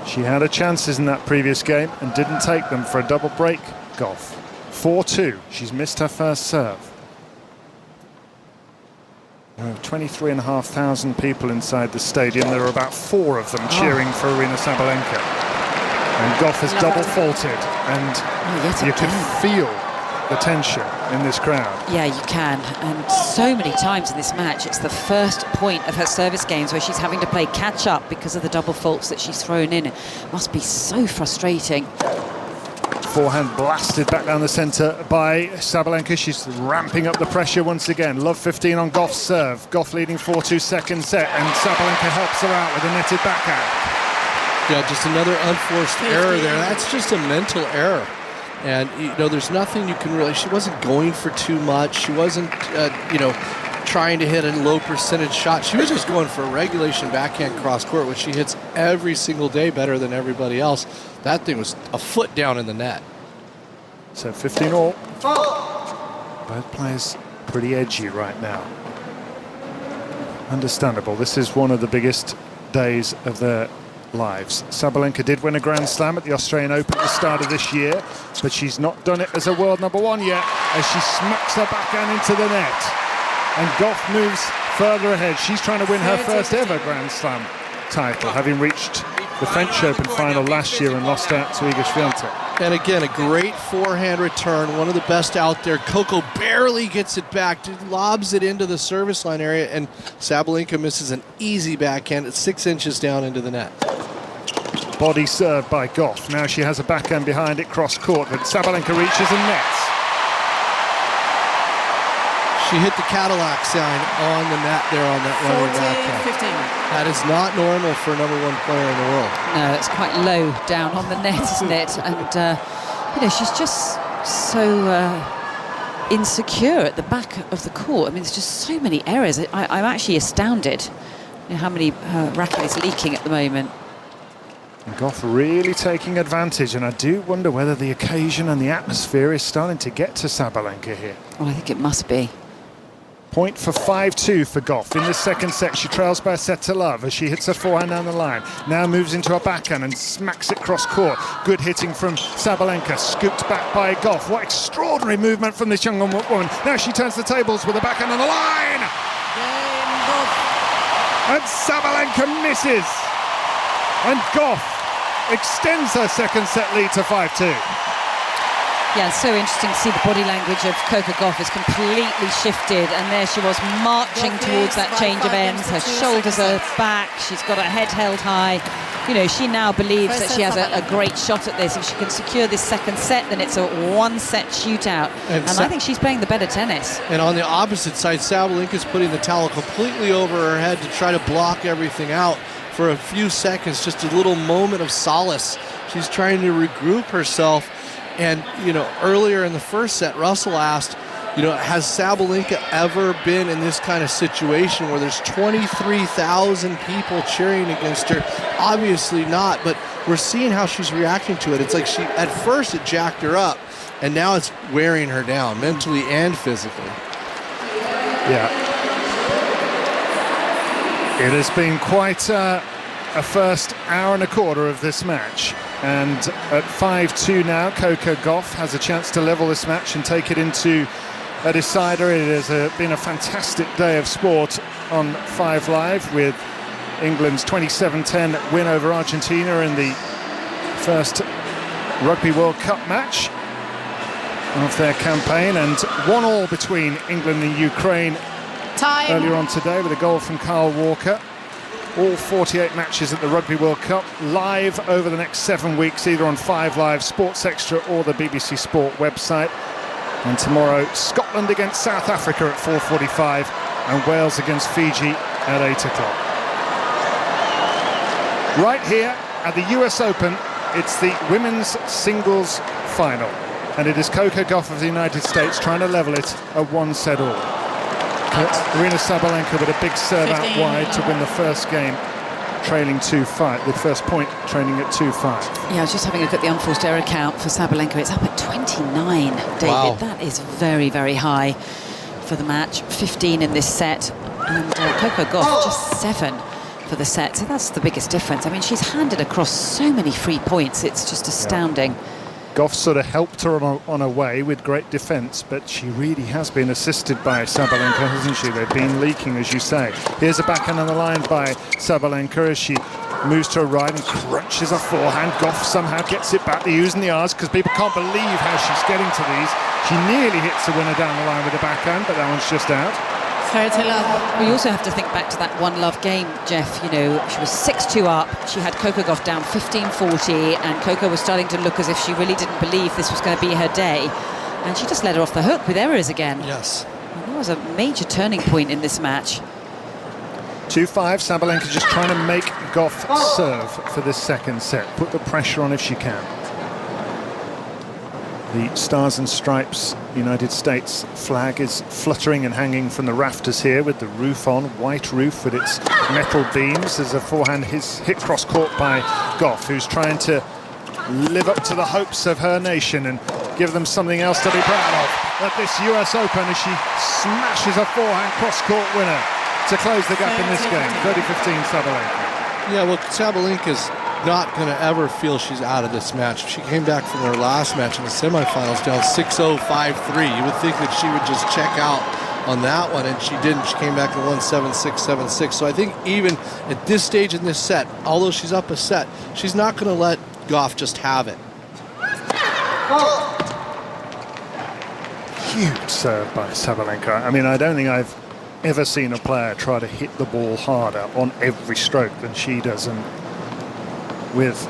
She had her chances in that previous game and didn't take them for a double break. Gauff. 4-2. She's missed her first serve. There are 23,500 people inside the stadium. There are about 4 of them cheering for Aryna Sabalenka. And Gauff has double faulted, and you can feel the tension in this crowd. Yeah, you can. And so many times in this match, it's the first point of her service games where she's having to play catch up because of the double faults that she's thrown in. It must be so frustrating. Forehand blasted back down the centre by Sabalenka. She's ramping up the pressure once again. Love 15 on Gauff's serve. Gauff leading 4-2 second set, and Sabalenka helps her out with a netted backhand. Yeah, just another unforced error there. That's just a mental error. And, you know, there's nothing you can really... She wasn't going for too much. She wasn't, trying to hit a low percentage shot. She was just going for a regulation backhand cross court, which she hits every single day better than everybody else. That thing was a foot down in the net. So 15-all. Both players pretty edgy right now. Understandable. This is one of the biggest days of their lives. Sabalenka did win a Grand Slam at the Australian Open at the start of this year, but she's not done it as a world number 1 yet, as she smacks her backhand into the net. And Gauff moves further ahead. She's trying to win her first ever Grand Slam title, having reached the French Open final last year and lost out to Iga Swiatek. And again, a great forehand return, one of the best out there. Coco barely gets it back, lobs it into the service line area, and Sabalenka misses an easy backhand at 6 inches down into the net. Body serve by Gauff. Now she has a backhand behind it, cross court, but Sabalenka reaches and nets. She hit the Cadillac sign on the net there on that running backhand. That is not normal for a #1 player in the world. No, it's quite low down on the net, isn't it? And, she's just so insecure at the back of the court. I mean, there's just so many errors. I'm actually astounded how many her racket is leaking at the moment. And Gauff really taking advantage, and I do wonder whether the occasion and the atmosphere is starting to get to Sabalenka here. Oh, I think it must be. Point for 5-2 for Gauff. In this second set, she trails by a set to love as she hits her forehand down the line. Now moves into her backhand and smacks it cross court. Good hitting from Sabalenka, scooped back by Gauff. What extraordinary movement from this young woman. Now she turns the tables with a backhand on the line. And Sabalenka misses. And Gauff extends her second set lead to 5-2. Yeah, it's so interesting to see the body language of Coco Gauff is completely shifted, and there she was marching towards that change of ends. Her shoulders are back, she's got her head held high. You know, she now believes that she has a great shot at this. If she can secure this second set, then it's a 1-set shootout. And I think she's playing the better tennis. And on the opposite side, Sabalenka's putting the towel completely over her head to try to block everything out for a few seconds, just a little moment of solace. She's trying to regroup herself. And, earlier in the first set, Russell asked, has Sabalenka ever been in this kind of situation where there's 23,000 people cheering against her? Obviously not, but we're seeing how she's reacting to it. It's like at first it jacked her up, and now it's wearing her down, mentally and physically. Yeah. It has been quite a first hour and a quarter of this match. And at 5-2 now, Coco Gauff has a chance to level this match and take it into a decider. It has been a fantastic day of sport on 5 Live, with England's 27-10 win over Argentina in the first Rugby World Cup match of their campaign, and 1-1 between England and Ukraine earlier on today with a goal from Kyle Walker. All 48 matches at the Rugby World Cup live over the next 7 weeks, either on 5 Live, Sports Extra or the BBC Sport website. And tomorrow, Scotland against South Africa at 4:45 and Wales against Fiji at 8 o'clock. Right here at the US Open, it's the women's singles final, and it is Coco Gauff of the United States trying to level it at 1-set all. Aryna Sabalenka with a big serve out wide to win the first game, trailing 2-5, the first point trailing at 2-5. Yeah, I was just having a look at the unforced error count for Sabalenka. It's up at 29, David. Wow. That is very, very high for the match. 15 in this set, and Coco Gauff just 7 for the set. So that's the biggest difference. I mean, she's handed across so many free points. It's just astounding. Gauff sort of helped her on her way with great defence, but she really has been assisted by Sabalenka, hasn't she? They've been leaking, as you say. Here's a backhand on the line by Sabalenka as she moves to her right and crunches a forehand. Gauff somehow gets it back. They're using the R's because people can't believe how she's getting to these. She nearly hits the winner down the line with a backhand, but that one's just out. We also have to think back to that One Love game, Jeff. You know, she was 6-2 up. She had Coco Gauff down 15-40, and Coco was starting to look as if she really didn't believe this was going to be her day. And she just let her off the hook with errors again. Yes. And that was a major turning point in this match. 2-5, Sabalenka just trying to make Gauff serve for this second set. Put the pressure on if she can. The Stars and Stripes United States flag is fluttering and hanging from the rafters here with the roof on, white roof with its metal beams. There's a forehand hit cross court by Gauff, who's trying to live up to the hopes of her nation and give them something else to be proud of at this US Open as she smashes a forehand cross court winner to close the gap in this game. 30-15 Sabalenka. Yeah, well, Sabalenka's not going to ever feel she's out of this match. If she came back from her last match in the semifinals down 6-0, 5-3, you would think that she would just check out on that one, and she didn't. She came back and won 7-6, 7-6. So I think even at this stage in this set, although she's up a set, she's not going to let Gauff just have it. Huge serve by Sabalenka. I mean, I don't think I've ever seen a player try to hit the ball harder on every stroke than she does, and with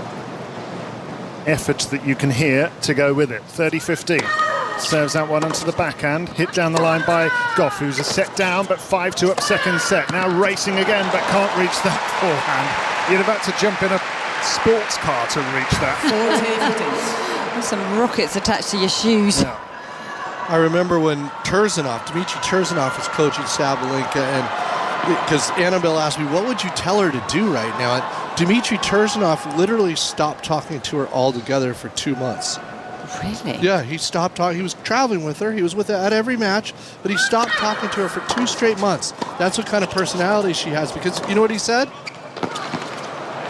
efforts that you can hear to go with it. 30-15. Serves that one onto the backhand. Hit down the line by Gauff, who's a set down, but 5-2 up second set. Now racing again, but can't reach that forehand. You'd have had to jump in a sports car to reach that. There's some rockets attached to your shoes. Yeah. I remember when Dmitry Tursunov was coaching Sabalenka, and because Annabelle asked me, what would you tell her to do right now? And Dmitry Tursunov literally stopped talking to her altogether for 2 months. Really? Yeah, he stopped talking. He was traveling with her. He was with her at every match, but he stopped talking to her for 2 straight months. That's what kind of personality she has, because you know what he said?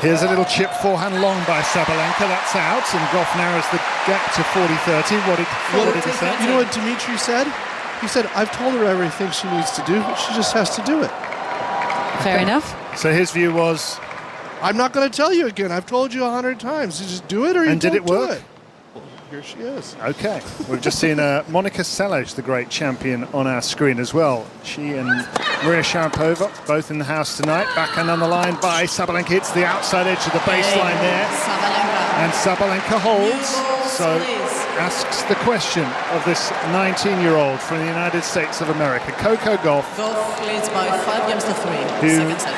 Here's a little chip forehand long by Sabalenka. That's out, and Gauff narrows the gap to 40-30. What did he say? You know what Dmitry said? He said, I've told her everything she needs to do, but she just has to do it. Fair enough. So his view was, I'm not going to tell you again. I've told you 100 times. You just do it or you and don't did it work? do it. Well, here she is. Okay, we've just seen Monica Seles, the great champion, on our screen as well. She and Maria Sharapova both in the house tonight. Backhand on the line by Sabalenka. Hits the outside edge of the baseline there. And Sabalenka holds. So asks the question of this 19-year-old from the United States of America, Coco Gauff. Gauff leads by 5 games to 3. Second set.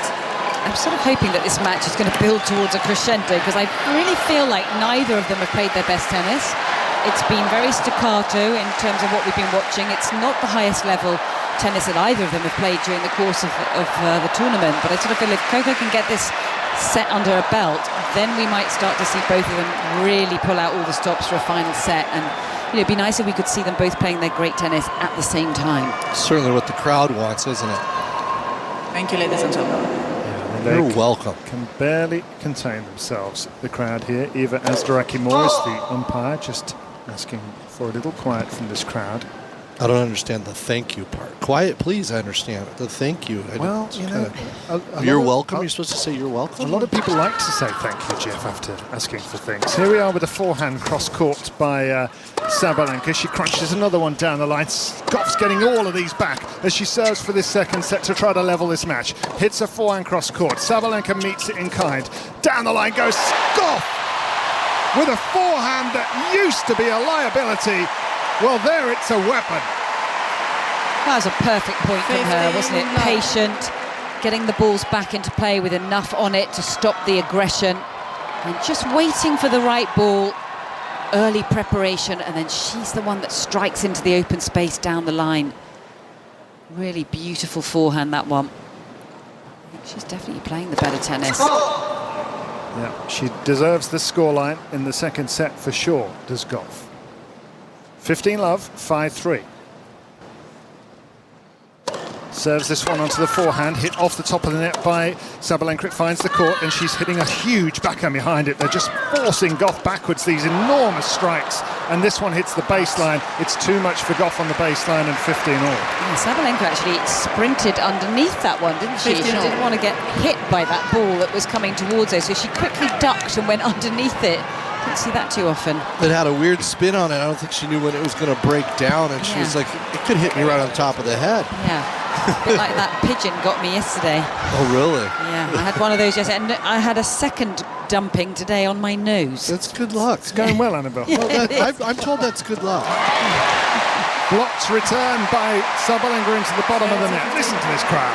I'm sort of hoping that this match is going to build towards a crescendo, because I really feel like neither of them have played their best tennis. It's been very staccato in terms of what we've been watching. It's not the highest level tennis that either of them have played during the course of the tournament, but I sort of feel if Coco can get this set under her belt, then we might start to see both of them really pull out all the stops for a final set. And you know, it'd be nice if we could see them both playing their great tennis at the same time. Certainly what the crowd wants, isn't it? Thank you, ladies and gentlemen. You're welcome. Can barely contain themselves, the crowd here. Eva Azdaraki-Moore is the umpire, just asking for a little quiet from this crowd. I don't understand the thank you part. Quiet, please, I understand. The thank you. Well, You're welcome. You're supposed to say you're welcome. A lot of people like to say thank you, Jeff, after asking for things. Here we are with a forehand cross-court by Sabalenka. She crunches another one down the line. Gauff's getting all of these back as she serves for this second set to try to level this match. Hits a forehand cross-court. Sabalenka meets it in kind. Down the line goes Gauff with a forehand that used to be a liability. Well, there it's a weapon. That was a perfect point from her, wasn't it? Patient, getting the balls back into play with enough on it to stop the aggression, and just waiting for the right ball, early preparation, and then she's the one that strikes into the open space down the line. Really beautiful forehand, that one. I think she's definitely playing the better tennis. Yeah, she deserves the scoreline in the second set for sure, does Gauff. 15-love, 5-3. Serves this one onto the forehand, hit off the top of the net by Sabalenka. It finds the court, and she's hitting a huge backhand behind it. They're just forcing Gauff backwards, these enormous strikes. And this one hits the baseline. It's too much for Gauff on the baseline, and 15 all. Yeah, Sabalenka actually sprinted underneath that one, didn't she? She didn't want to get hit by that ball that was coming towards her, so she quickly ducked and went underneath it. Didn't see that too often. It had a weird spin on it. I don't think she knew when it was going to break down, and she was like, it could hit me right on top of the head. Yeah, a bit like that pigeon got me yesterday. Oh, really? Yeah, I had one of those yesterday, and I had a second dumping today on my nose. That's good luck. It's going well, Annabelle. Well, I'm told that's good luck. Blocked return by Sabalenka into the bottom of the net. Listen to this crowd.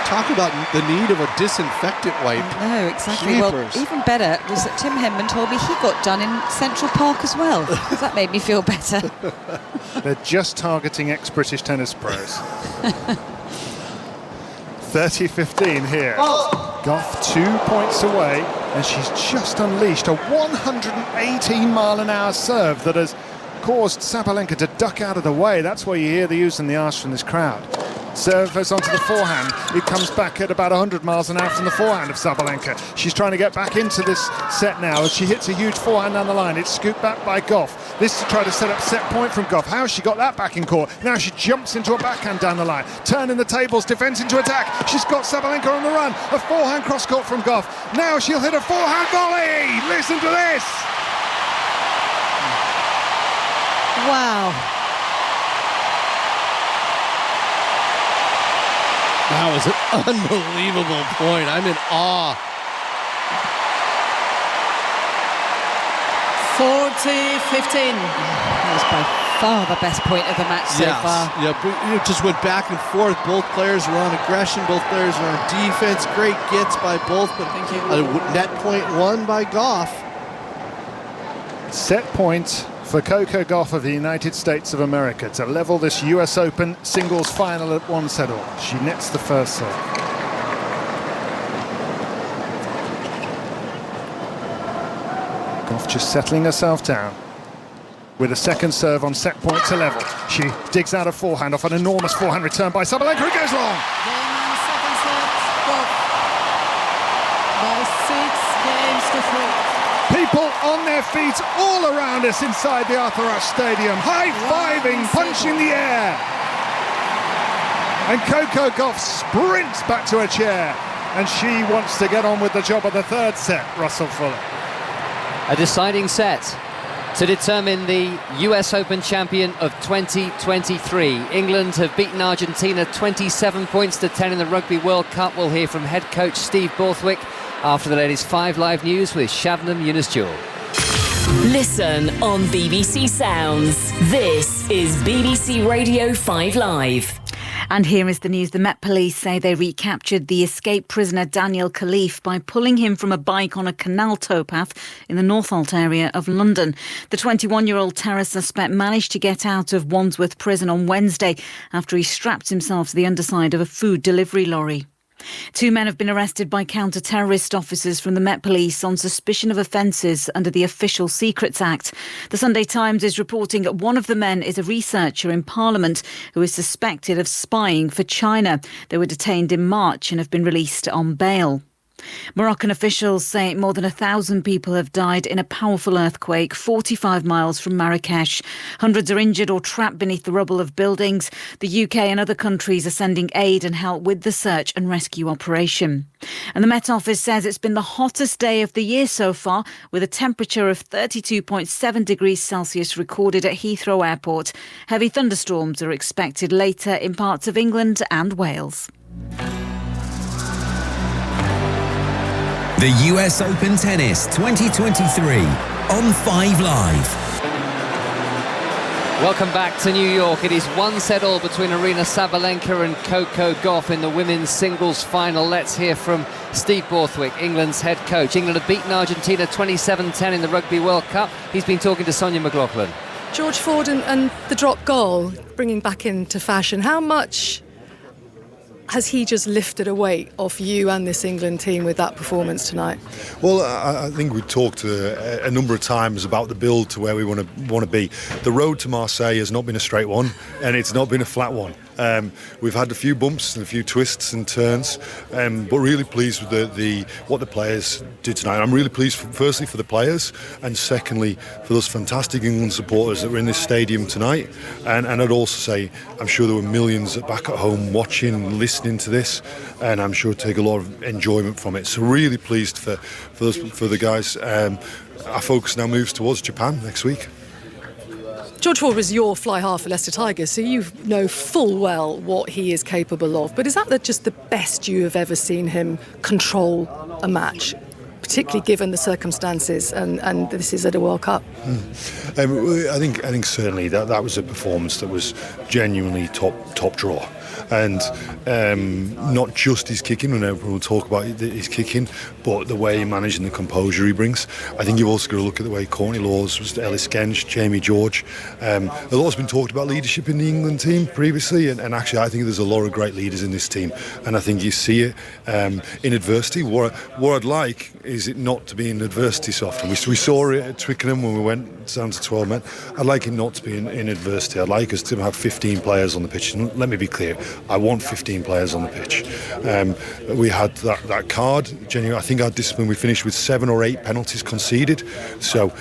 Talk about the need of a disinfectant wipe. No, exactly. Jeepers. Well, even better was that Tim Henman told me he got done in Central Park as well. That made me feel better. They're just targeting ex-British tennis pros. 30-15 here. Gauff 2 points away, and she's just unleashed a 118-mile-an-hour serve that has caused Sabalenka to duck out of the way. That's why you hear the oohs and the ahs from this crowd. Serve goes onto the forehand. It comes back at about 100 miles an hour from the forehand of Sabalenka. She's trying to get back into this set now as she hits a huge forehand down the line. It's scooped back by Gauff. This to try to set up set point from Gauff. How has she got that back in court? Now she jumps into a backhand down the line. Turning the tables, defence into attack. She's got Sabalenka on the run. A forehand cross court from Gauff. Now she'll hit a forehand volley. Listen to this. Wow. That was an unbelievable point. I'm in awe. 40-15. That was by far the best point of the match so far. Yeah, it just went back and forth. Both players were on aggression. Both players were on defense. Great gets by both, but a net point won by Gauff. Set point for Coco Gauff of the United States of America to level this US Open singles final at 1-all. She nets the first serve. Gauff just settling herself down with a second serve on set point to level. She digs out a forehand off an enormous forehand return by Sabalenka. It goes long. Second set, Gauff. By 6 games to 3. People on their feet all around us inside the Arthur Ashe Stadium, high-fiving, punching the air. And Coco Gauff sprints back to her chair, and she wants to get on with the job of the third set, Russell Fuller. A deciding set to determine the US Open champion of 2023. England have beaten Argentina 27 points to 10 in the Rugby World Cup. We'll hear from head coach Steve Borthwick after the latest 5 Live News with Shabnam Yunus-Jewel. Listen on BBC Sounds. This is BBC Radio 5 Live. And here is the news. The Met Police say they recaptured the escaped prisoner Daniel Khalif by pulling him from a bike on a canal towpath in the Northolt area of London. The 21-year-old terror suspect managed to get out of Wandsworth Prison on Wednesday after he strapped himself to the underside of a food delivery lorry. 2 men have been arrested by counter-terrorist officers from the Met Police on suspicion of offences under the Official Secrets Act. The Sunday Times is reporting that one of the men is a researcher in Parliament who is suspected of spying for China. They were detained in March and have been released on bail. Moroccan officials say more than 1,000 people have died in a powerful earthquake 45 miles from Marrakesh. Hundreds are injured or trapped beneath the rubble of buildings. The UK and other countries are sending aid and help with the search and rescue operation. And the Met Office says it's been the hottest day of the year so far, with a temperature of 32.7 degrees Celsius recorded at Heathrow Airport. Heavy thunderstorms are expected later in parts of England and Wales. The US Open Tennis 2023 on 5 Live. Welcome back to New York. It is 1-all between Aryna Sabalenka and Coco Gauff in the women's singles final. Let's hear from Steve Borthwick, England's head coach. England have beaten Argentina 27-10 in the Rugby World Cup. He's been talking to Sonia McLaughlin. George Ford and the drop goal, bringing back into fashion. How much has he just lifted a weight off you and this England team with that performance tonight? Well, I think we talked a number of times about the build to where we want to be. The road to Marseille has not been a straight one, and it's not been a flat one. We've had a few bumps and a few twists and turns, but really pleased with what the players did tonight. I'm really pleased, firstly, for the players, and secondly, for those fantastic England supporters that were in this stadium tonight. And I'd also say, I'm sure there were millions back at home watching, listening to this, and I'm sure take a lot of enjoyment from it. So really pleased for the guys. Our focus now moves towards Japan next week. George Ford was your fly half for Leicester Tigers, so you know full well what he is capable of. But is that just the best you have ever seen him control a match, particularly given the circumstances, and this is at a World Cup? I think certainly that was a performance that was genuinely top draw. And not just his kicking, and everyone will talk about his kicking, but the way he managed and the composure he brings. I think you've also got to look at the way Courtney Lawes, Ellis Gench, Jamie George. A lot has been talked about leadership in the England team previously, and actually I think there's a lot of great leaders in this team, and I think you see it in adversity. What I'd like is it not to be in adversity so often. We saw it at Twickenham when we went down to 12 men. I'd like it not to be in adversity. I'd like us to have 15 players on the pitch. And let me be clear, I want 15 players on the pitch. We had that card. Genuinely, I think our discipline, we finished with 7 or 8 penalties conceded. So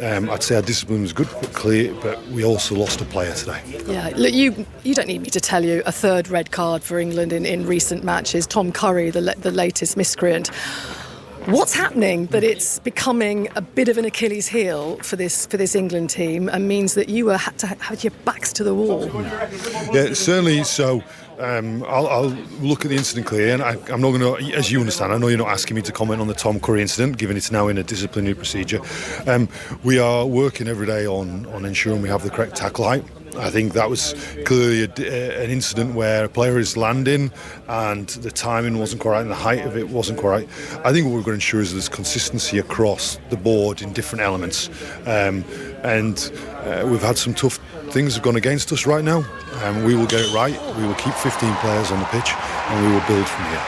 I'd say our discipline was good, but clear, but we also lost a player today. Yeah, look, you don't need me to tell you a third red card for England in recent matches. Tom Curry, the latest miscreant. What's happening that it's becoming a bit of an Achilles heel for this England team, and means that you had to have your backs to the wall? Yeah, certainly. So I'll look at the incident clearly, and I'm not going to, as you understand, I know you're not asking me to comment on the Tom Curry incident, given it's now in a disciplinary procedure. We are working every day on ensuring we have the correct tackle height. I think that was clearly an incident where a player is landing and the timing wasn't quite right and the height of it wasn't quite right. I think what we're going to ensure is there's consistency across the board in different elements. We've had some tough things have gone against us right now, and we will get it right. We will keep 15 players on the pitch, and we will build from here.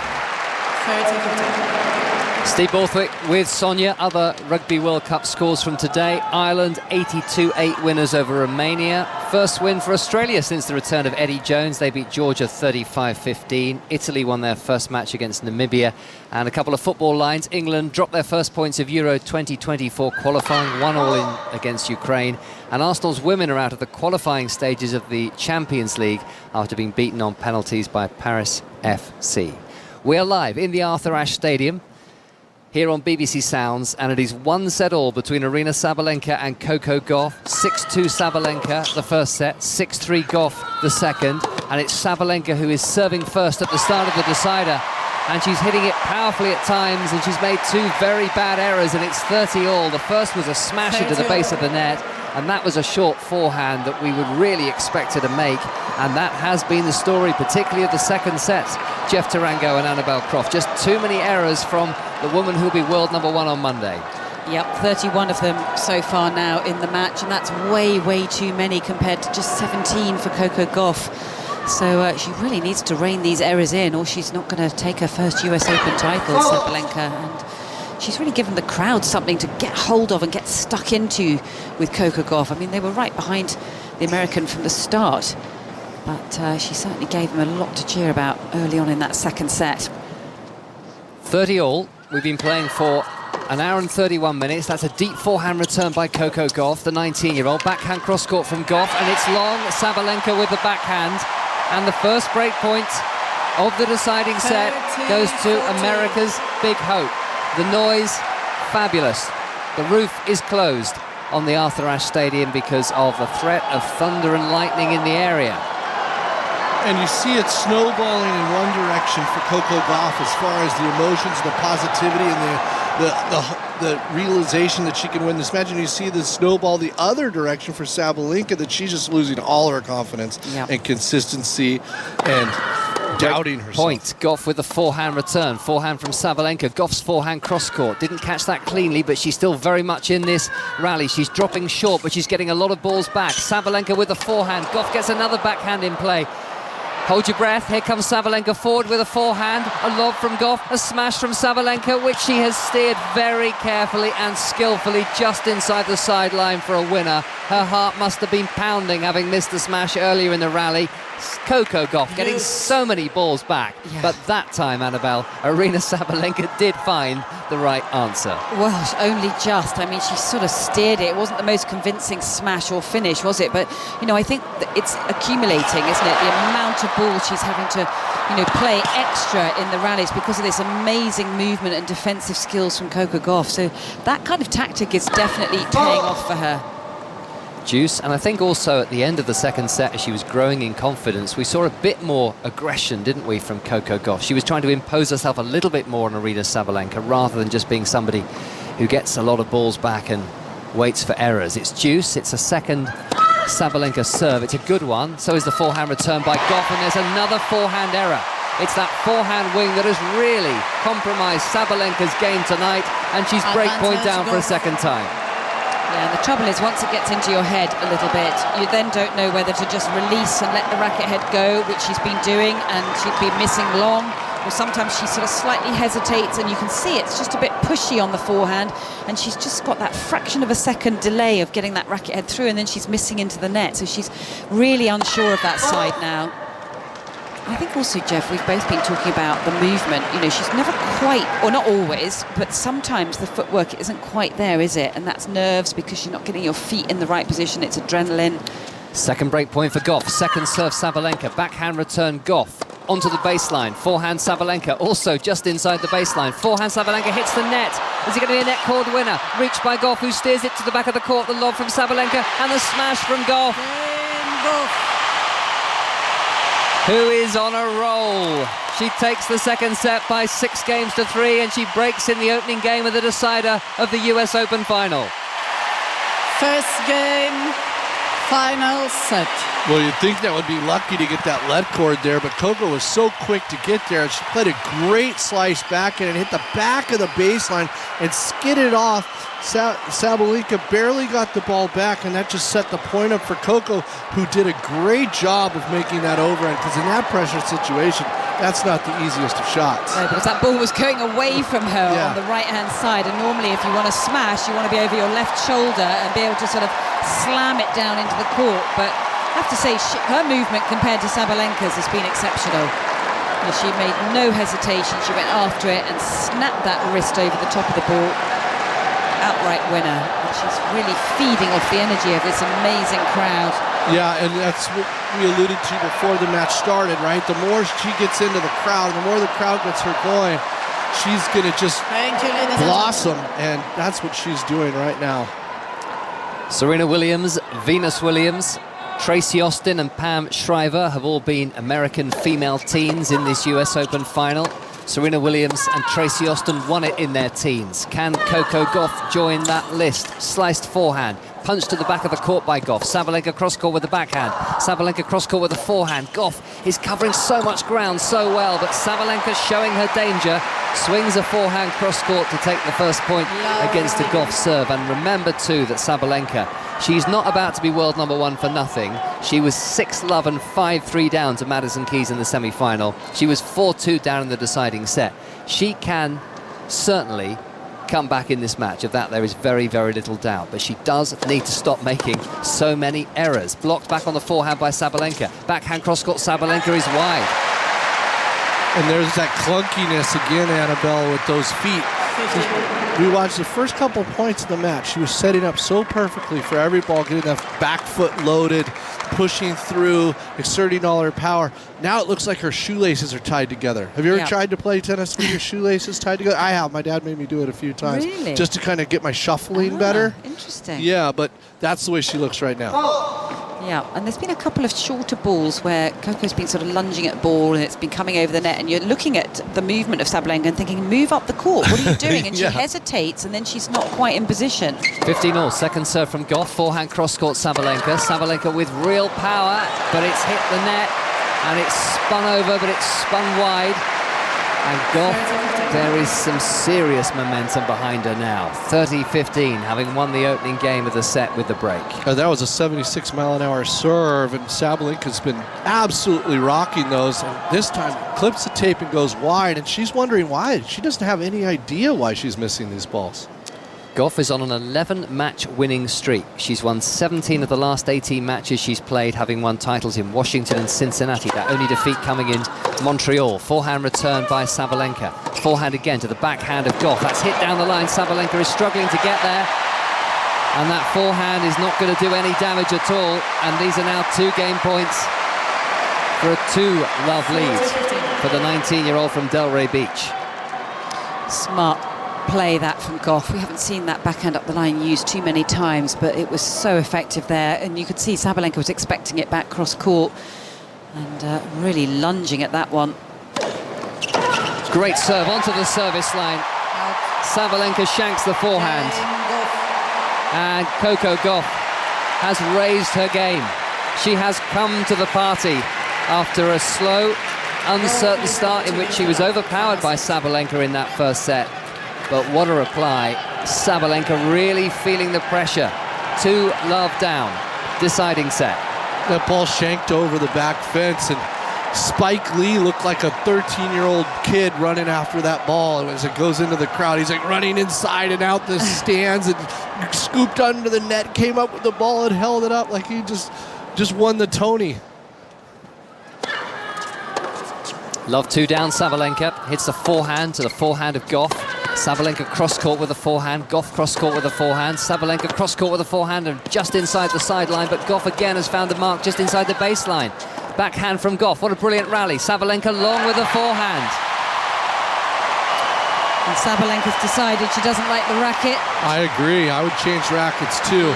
Steve Borthwick with Sonia. Other Rugby World Cup scores from today. Ireland 82-8 winners over Romania. First win for Australia since the return of Eddie Jones. They beat Georgia 35-15. Italy won their first match against Namibia. And a couple of football lines. England dropped their first points of Euro 2024 qualifying, 1-1 against Ukraine. And Arsenal's women are out of the qualifying stages of the Champions League after being beaten on penalties by Paris FC. We are live in the Arthur Ashe Stadium here on BBC Sounds, and it is 1-all between Aryna Sabalenka and Coco Gauff. 6-2 Sabalenka the first set, 6-3 Gauff the second, and it's Sabalenka who is serving first at the start of the decider, and she's hitting it powerfully at times, and she's made 2 very bad errors, and it's 30-all. The first was a smash into the base of the net, and that was a short forehand that we would really expect her to make, and that has been the story, particularly of the second set. Jeff Tarango and Annabelle Croft, just too many errors from the woman who'll be world number 1 on Monday. Yep, 31 of them so far now in the match, and that's way too many compared to just 17 for Coco Gauff. So she really needs to rein these errors in, or she's not going to take her first US Open title, Sabalenka. And she's really given the crowd something to get hold of and get stuck into with Coco Gauff. I mean, they were right behind the American from the start, but she certainly gave them a lot to cheer about early on in that second set. 30-all We've been playing for an hour and 31 minutes. That's a deep forehand return by Coco Gauff, the 19-year-old. Backhand cross-court from Gauff, and it's long. Sabalenka with the backhand. And the first break point of the deciding set goes to America's big hope. The noise, fabulous. The roof is closed on the Arthur Ashe Stadium because of the threat of thunder and lightning in the area. And you see it snowballing in one direction for Coco Gauff as far as the emotions, the positivity, and the realization that she can win this match. And you see the snowball the other direction for Sabalenka, that she's just losing all her confidence and consistency and doubting herself. Point. Gauff with the forehand return. Forehand from Sabalenka. Gauff's forehand cross-court. Didn't catch that cleanly, but she's still very much in this rally. She's dropping short, but she's getting a lot of balls back. Sabalenka with the forehand. Gauff gets another backhand in play. Hold your breath. Here comes Sabalenka forward with a forehand. A lob from Gauff. A smash from Sabalenka, which she has steered very carefully and skillfully just inside the sideline for a winner. Her heart must have been pounding having missed the smash earlier in the rally. Coco Gauff getting so many balls back. But that time, Annabelle, Aryna Sabalenka did find the right answer. Well, only just. I mean, she sort of steered it. It wasn't the most convincing smash or finish, was it? But, you know, I think that it's accumulating, isn't it? The amount of balls she's having to, you know, play extra in the rallies because of this amazing movement and defensive skills from Coco Gauff. So that kind of tactic is definitely paying off for her. Juice, and I think also at the end of the second set, as she was growing in confidence, we saw a bit more aggression, didn't we, from Coco Gauff? She was trying to impose herself a little bit more on Aryna Sabalenka rather than just being somebody who gets a lot of balls back and waits for errors. It's juice. It's a second Sabalenka serve. It's a good one. So is the forehand return by Gauff, and there's another forehand error. It's that forehand wing that has really compromised Sabalenka's game tonight, and she's break point down for a second time. Yeah, and the trouble is, once it gets into your head a little bit, you then don't know whether to just release and let the racket head go, which she's been doing, and she'd been missing long, or sometimes she sort of slightly hesitates, and you can see it's just a bit pushy on the forehand, and she's just got that fraction of a second delay of getting that racket head through, and then she's missing into the net, so she's really unsure of that side now. I think also, Jeff, we've both been talking about the movement. You know, she's never quite, or not always, but sometimes the footwork isn't quite there, is it? And that's nerves because you're not getting your feet in the right position. It's adrenaline. Second break point for Gauff. Second serve Sabalenka. Backhand return Gauff. Onto the baseline. Forehand Sabalenka. Also just inside the baseline. Forehand Sabalenka hits the net. Is it going to be a net cord winner? Reached by Gauff, who steers it to the back of the court. The lob from Sabalenka and the smash from Gauff. Who is on a roll. She takes the second set by 6 games to 3, and she breaks in the opening game of the decider of the US Open final. First game, final set. Well, you'd think that would be lucky to get that lead cord there, but Coco was so quick to get there. She played a great slice back and hit the back of the baseline and skidded off. Sabalenka barely got the ball back, and that just set the point up for Coco, who did a great job of making that overhand, because in that pressure situation, that's not the easiest of shots. No, because that ball was going away from her on the right-hand side, and normally if you want to smash, you want to be over your left shoulder and be able to sort of slam it down into the court. But I have to say, her movement compared to Sabalenka's has been exceptional. She made no hesitation. She went after it and snapped that wrist over the top of the ball. Outright winner. And she's really feeding off the energy of this amazing crowd. Yeah, and that's what we alluded to before the match started, right? The more she gets into the crowd, the more the crowd gets her going, she's going to just blossom, and that's what she's doing right now. Serena Williams, Venus Williams, Tracy Austin and Pam Shriver have all been American female teens in this US Open final. Serena Williams and Tracy Austin won it in their teens. Can Coco Gauff join that list? Sliced forehand. Punch to the back of the court by Gauff. Sabalenka cross-court with the backhand. Sabalenka cross-court with the forehand. Gauff is covering so much ground so well, but Sabalenka showing her danger. Swings a forehand cross-court to take the first point against the Gauff serve. And remember, too, that Sabalenka, she's not about to be world number 1 for nothing. She was 6-love and 5-3 down to Madison Keys in the semi-final. She was 4-2 down in the deciding set. She can certainly come back in this match. Of that there is very, very little doubt, but she does need to stop making so many errors. Blocked back on the forehand by Sabalenka. Backhand cross-court Sabalenka is wide. And there's that clunkiness again, Annabelle, with those feet. 15. We watched the first couple points of the match. She was setting up so perfectly for every ball, getting that back foot loaded, pushing through, exerting all her power. Now it looks like her shoelaces are tied together. Have you ever tried to play tennis with your shoelaces tied together? I have. My dad made me do it a few times. Really? Just to kind of get my shuffling better. Interesting. Yeah, but that's the way she looks right now. Yeah, and there's been a couple of shorter balls where Coco's been sort of lunging at the ball and it's been coming over the net, and you're looking at the movement of Sabalenka and thinking, move up the court, what are you doing? And she hesitates, and then she's not quite in position. 15-all, second serve from Gauff, forehand cross-court Sabalenka. Sabalenka with real power, but it's hit the net, and it's spun over, but it's spun wide. And Gauff, there is some serious momentum behind her now. 30-15, having won the opening game of the set with the break. That was a 76-mile-an-hour serve, and Sabalenka's been absolutely rocking those. And this time, clips the tape and goes wide, and she's wondering why. She doesn't have any idea why she's missing these balls. Gauff is on an 11-match winning streak. She's won 17 of the last 18 matches she's played, having won titles in Washington and Cincinnati. That only defeat coming in Montreal. Forehand return by Sabalenka. Forehand again to the backhand of Gauff. That's hit down the line. Sabalenka is struggling to get there. And that forehand is not going to do any damage at all. And these are now 2 game points for a 2-love lead for the 19-year-old from Delray Beach. Smart play that from Gauff. We haven't seen that backhand up the line used too many times, but it was so effective there, and you could see Sabalenka was expecting it back cross court and really lunging at that one. Great serve onto the service line. Sabalenka shanks the forehand, and Coco Gauff has raised her game. She has come to the party after a slow, uncertain start in which she was overpowered by Sabalenka in that first set. But what a reply. Sabalenka really feeling the pressure. 2-love down. Deciding set. That ball shanked over the back fence, and Spike Lee looked like a 13-year-old kid running after that ball. And as it goes into the crowd, he's like running inside and out the stands and scooped under the net, came up with the ball and held it up like he just won the Tony. Love 2 down. Sabalenka hits the forehand to the forehand of Gauff. Sabalenka cross-court with a forehand, Gauff cross-court with a forehand, Sabalenka cross-court with a forehand and just inside the sideline, but Gauff again has found the mark just inside the baseline. Backhand from Gauff, what a brilliant rally. Sabalenka long with a forehand. And Sabalenka's decided she doesn't like the racket. I agree, I would change rackets too.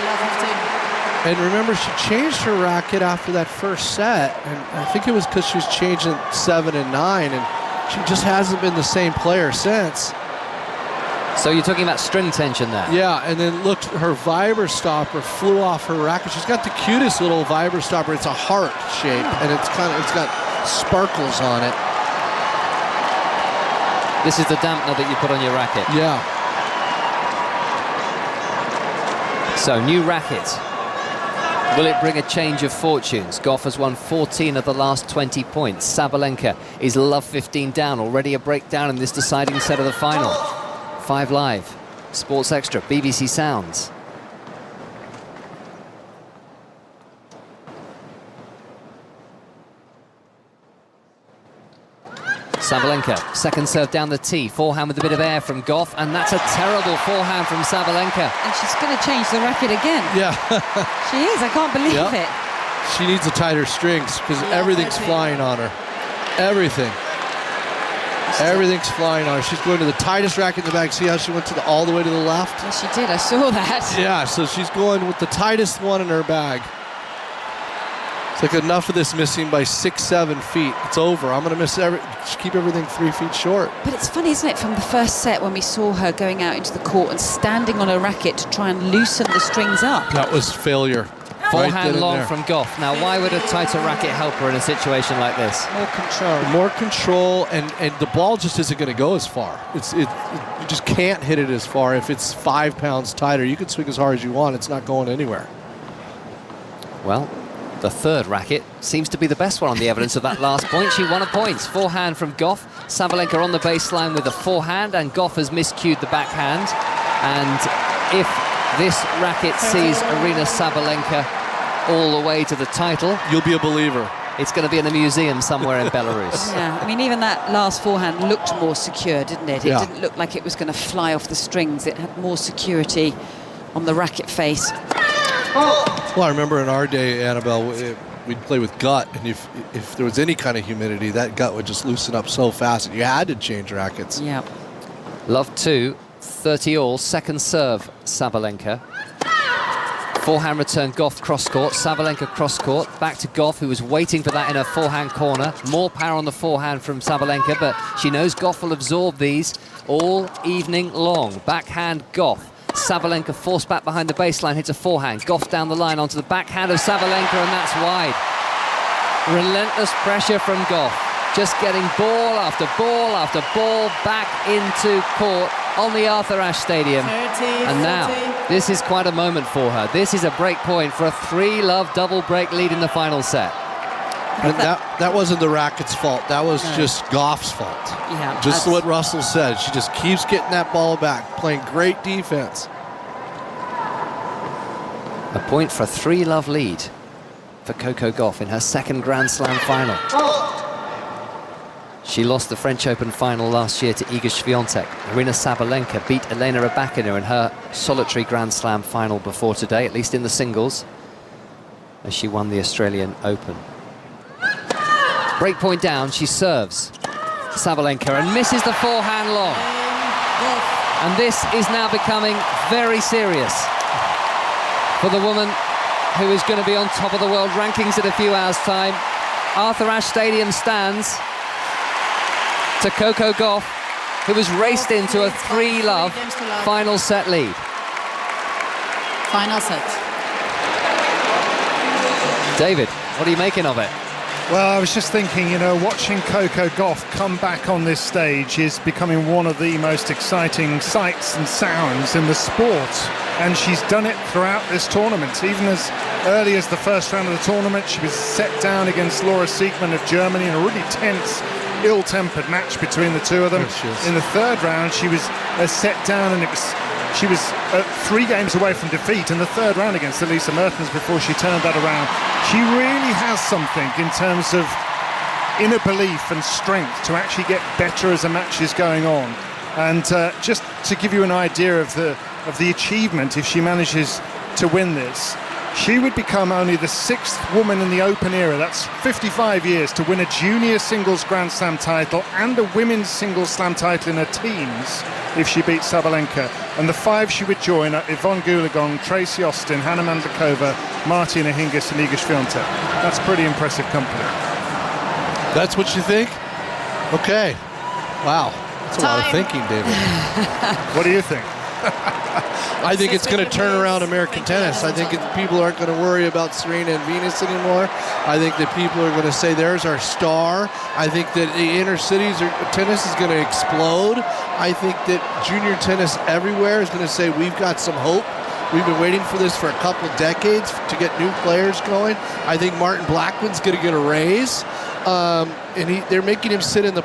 And remember, she changed her racket after that first set, and I think it was because she was changing 7 and 9, and she just hasn't been the same player since. So you're talking about string tension there? Yeah, and then look, her vibra stopper flew off her racket. She's got the cutest little vibra stopper. It's a heart shape, and it's got sparkles on it. This is the dampener that you put on your racket? Yeah. So, new racket. Will it bring a change of fortunes? Gauff has won 14 of the last 20 points. Sabalenka is love 15 down, already a breakdown in this deciding set of the final. 5 Live, Sports Extra, BBC Sounds. Sabalenka, second serve down the tee, forehand with a bit of air from Gauff, and that's a terrible forehand from Sabalenka. And she's going to change the racket again. Yeah. She is, I can't believe it. She needs the tighter strings because everything's flying on her. Everything. Everything's flying on her. She's going to the tightest racket in the bag. See how she went all the way to the left? Yes, she did. I saw that. Yeah, so she's going with the tightest one in her bag. It's like enough of this missing by 6-7 feet. It's over. I'm going to keep everything 3 feet short. But it's funny, isn't it, from the first set when we saw her going out into the court and standing on a racket to try and loosen the strings up. That was failure. Forehand long from Gauff. Now, why would a tighter racket help her in a situation like this? More control. More control, and the ball just isn't going to go as far. You just can't hit it as far if it's 5 pounds tighter. You can swing as hard as you want. It's not going anywhere. Well, the third racket seems to be the best one on the evidence of that last point. She won a point. Forehand from Gauff. Sabalenka on the baseline with a forehand, and Gauff has miscued the backhand. And if this racket sees Aryna Sabalenka all the way to the title, you'll be a believer. it's going to be in a museum somewhere in Belarus. Yeah, I mean, even that last forehand looked more secure, didn't it? It didn't look like it was going to fly off the strings. It had more security on the racket face. Well, I remember in our day, Annabelle, we'd play with gut, and if there was any kind of humidity, that gut would just loosen up so fast, and you had to change rackets. Yeah. Love 2, 30 all, second serve, Sabalenka. Forehand return, Gauff cross-court, Sabalenka cross-court, back to Gauff, who was waiting for that in her forehand corner. More power on the forehand from Sabalenka, but she knows Gauff will absorb these all evening long. Backhand, Gauff. Sabalenka forced back behind the baseline, hits a forehand. Gauff down the line onto the backhand of Sabalenka, and that's wide. Relentless pressure from Gauff. Just getting ball after ball after ball back into court on the Arthur Ashe Stadium. 30, and now, this is quite a moment for her. This is a break point for a 3-love double break lead in the final set. And that wasn't the racket's fault. That was just Gauff's fault. Yeah, just what Russell said. She just keeps getting that ball back, playing great defense. A point for a 3-love lead for Coco Gauff in her second Grand Slam final. She lost the French Open final last year to Iga Swiatek. Aryna Sabalenka beat Elena Rybakina in her solitary Grand Slam final before today, at least in the singles, as she won the Australian Open. Break point down, she serves Sabalenka and misses the forehand long. And this is now becoming very serious for the woman who is going to be on top of the world rankings in a few hours' time. Arthur Ashe Stadium stands to Coco Gauff, who has raced into a 3-love final set lead. Final set. David, what are you making of it? Well, I was just thinking, you know, watching Coco Gauff come back on this stage is becoming one of the most exciting sights and sounds in the sport. And she's done it throughout this tournament. Even as early as the first round of the tournament, she was set down against Laura Siegmann of Germany in a really tense, ill-tempered match between the two of them. In the third round, she was set down, and she was 3 games away from defeat in the third round against Elisa Mertens before she turned that around. She really has something in terms of inner belief and strength to actually get better as a match is going on. And just to give you an idea of the achievement, if she manages to win this, she would become only the 6th woman in the Open era, that's 55 years, to win a junior singles Grand Slam title and a women's singles Slam title in her teens if she beats Sabalenka. And the 5 she would join are Yvonne Goolagong, Tracy Austin, Hannah Mandlikova, Martina Hingis and Iga Swiatek. That's pretty impressive company. That's what you think? Okay. Wow. That's a lot of thinking, David. What do you think? I think it's going to turn around American tennis. I think people aren't going to worry about Serena and Venus anymore. I think that people are going to say, there's our star. I think that the inner cities tennis is going to explode. I think that junior tennis everywhere is going to say, we've got some hope. We've been waiting for this for a couple decades to get new players going. I think Martin Blackman's going to get a raise. And they're making him sit in the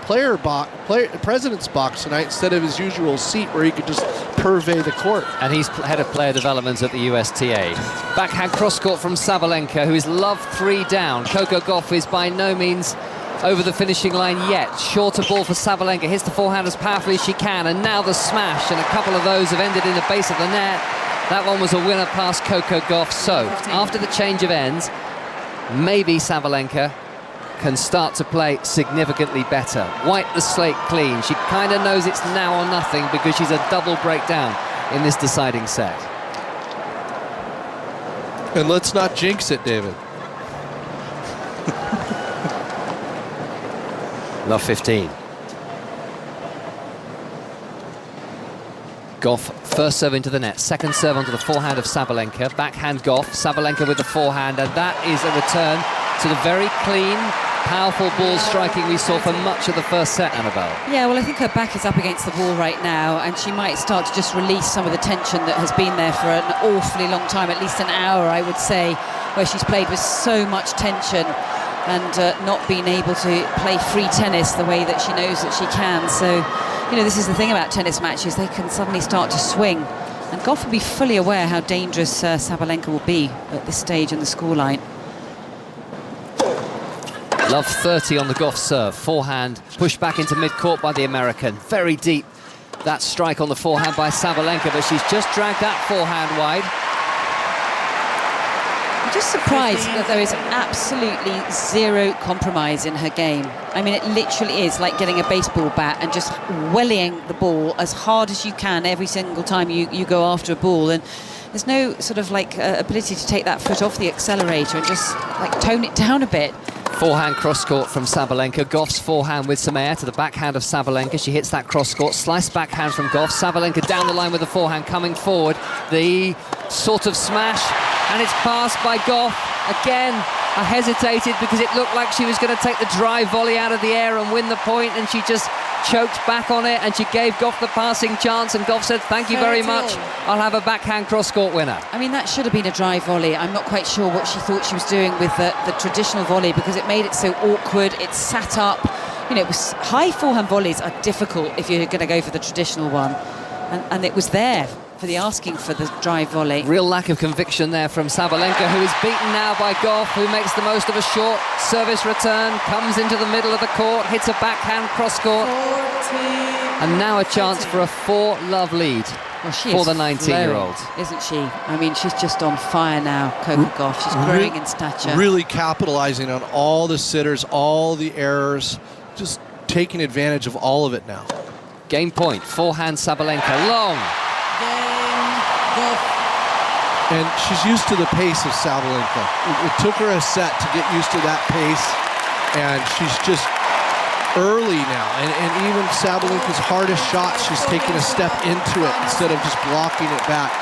president's box tonight instead of his usual seat where he could just purvey the court. And he's head of player development at the USTA. Backhand cross-court from Sabalenka, who is love 3 down. Coco Gauff is by no means over the finishing line yet. Shorter ball for Sabalenka, hits the forehand as powerfully as she can, and now the smash, and a couple of those have ended in the base of the net. That one was a winner past Coco Gauff. So, after the change of ends, maybe Sabalenka can start to play significantly better. Wipe the slate clean. She kind of knows it's now or nothing because she's a double breakdown in this deciding set. And let's not jinx it, David. Love 15. Gauff, first serve into the net, second serve onto the forehand of Sabalenka, backhand Gauff, Sabalenka with the forehand, and that is a return to the very clean, powerful ball striking we saw for much of the first set, Annabelle. Yeah, well, I think her back is up against the wall right now, and she might start to just release some of the tension that has been there for an awfully long time, at least an hour, I would say, where she's played with so much tension and not been able to play free tennis the way that she knows that she can. So, you know, this is the thing about tennis matches, they can suddenly start to swing. And Gauff will be fully aware how dangerous Sabalenka will be at this stage in the scoreline. Love 30 on the Gauff serve. Forehand pushed back into mid-court by the American. Very deep, that strike on the forehand by Sabalenka, but she's just dragged that forehand wide. I'm just surprised that there is absolutely zero compromise in her game. I mean, it literally is like getting a baseball bat and just wellying the ball as hard as you can every single time you go after a ball. And there's no sort of like ability to take that foot off the accelerator and just like tone it down a bit. Forehand cross-court from Sabalenka. Gauff's forehand with some air to the backhand of Sabalenka. She hits that cross-court. Slice backhand from Gauff. Sabalenka down the line with the forehand coming forward. The sort of smash, and it's passed by Gauff. Again, I hesitated because it looked like she was going to take the drive volley out of the air and win the point, and she just choked back on it, and she gave Gauff the passing chance, and Gauff said, thank you very much, I'll have a backhand cross-court winner. I mean, that should have been a drive volley. I'm not quite sure what she thought she was doing with the traditional volley, because it made it so awkward. It sat up. You know, it was high forehand volleys are difficult if you're going to go for the traditional one, and it was there for the asking for the drive volley. Real lack of conviction there from Sabalenka, who is beaten now by Gauff, who makes the most of a short service return, comes into the middle of the court, hits a backhand cross-court, and now a chance for a 4-love lead for the 19-year-old. Isn't she? I mean, she's just on fire now, Coco Gauff. She's growing in stature. Really capitalizing on all the sitters, all the errors, just taking advantage of all of it now. Game point, forehand Sabalenka, long. And she's used to the pace of Sabalenka. It took her a set to get used to that pace, and she's just early now. And even Sabalenka's hardest shot, she's taking a step into it instead of just blocking it back.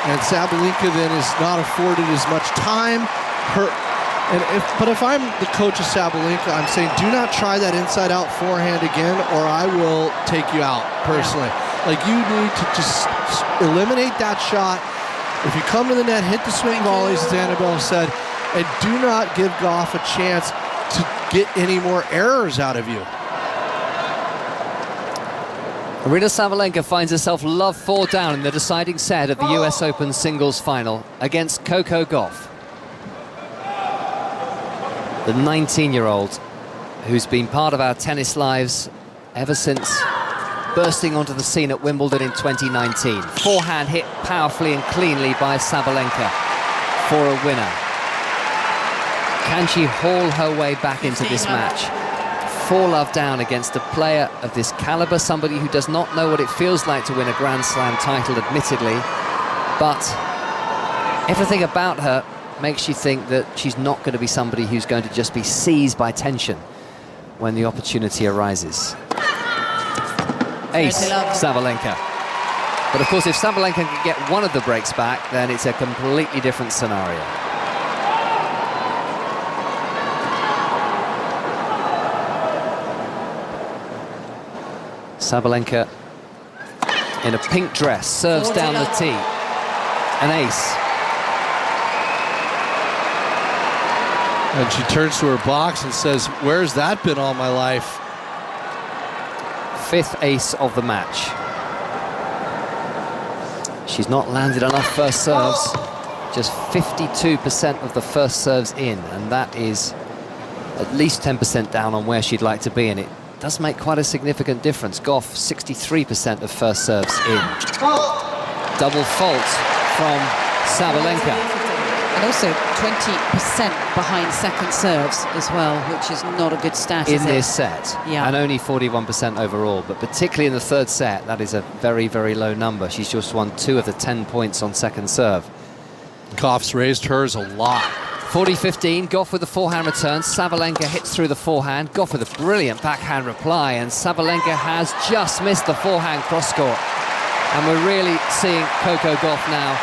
And Sabalenka then is not afforded as much time. But if I'm the coach of Sabalenka, I'm saying, do not try that inside-out forehand again, or I will take you out personally. Like, you need to just eliminate that shot. If you come to the net, hit the swing volleys, as Annabelle said, and do not give Gauff a chance to get any more errors out of you. Aryna Sabalenka finds herself love 4 down in the deciding set of the US Open singles final against Coco Gauff. The 19-year-old who's been part of our tennis lives ever since bursting onto the scene at Wimbledon in 2019. Forehand hit powerfully and cleanly by Sabalenka for a winner. Can she haul her way back into this match? 4-love down against a player of this caliber, somebody who does not know what it feels like to win a Grand Slam title, admittedly, but everything about her makes you think that she's not going to be somebody who's going to just be seized by tension when the opportunity arises. Ace Sabalenka. But of course, if Sabalenka can get one of the breaks back, then it's a completely different scenario. Sabalenka in a pink dress serves down the tee. An ace. And she turns to her box and says, where's that been all my life? 5th ace of the match. She's not landed enough first serves. Just 52% of the first serves in, and that is at least 10% down on where she'd like to be, and it does make quite a significant difference. Gauff, 63% of first serves in. Double fault from Sabalenka. And also 20% behind second serves as well, which is not a good stat, in this set. Yeah. And only 41% overall, but particularly in the third set, that is a very, very low number. She's just won 2 of the 10 points on second serve. Gauff's raised hers a lot. 40-15, Gauff with the forehand return. Sabalenka hits through the forehand. Gauff with a brilliant backhand reply, and Sabalenka has just missed the forehand cross-court. And we're really seeing Coco Gauff now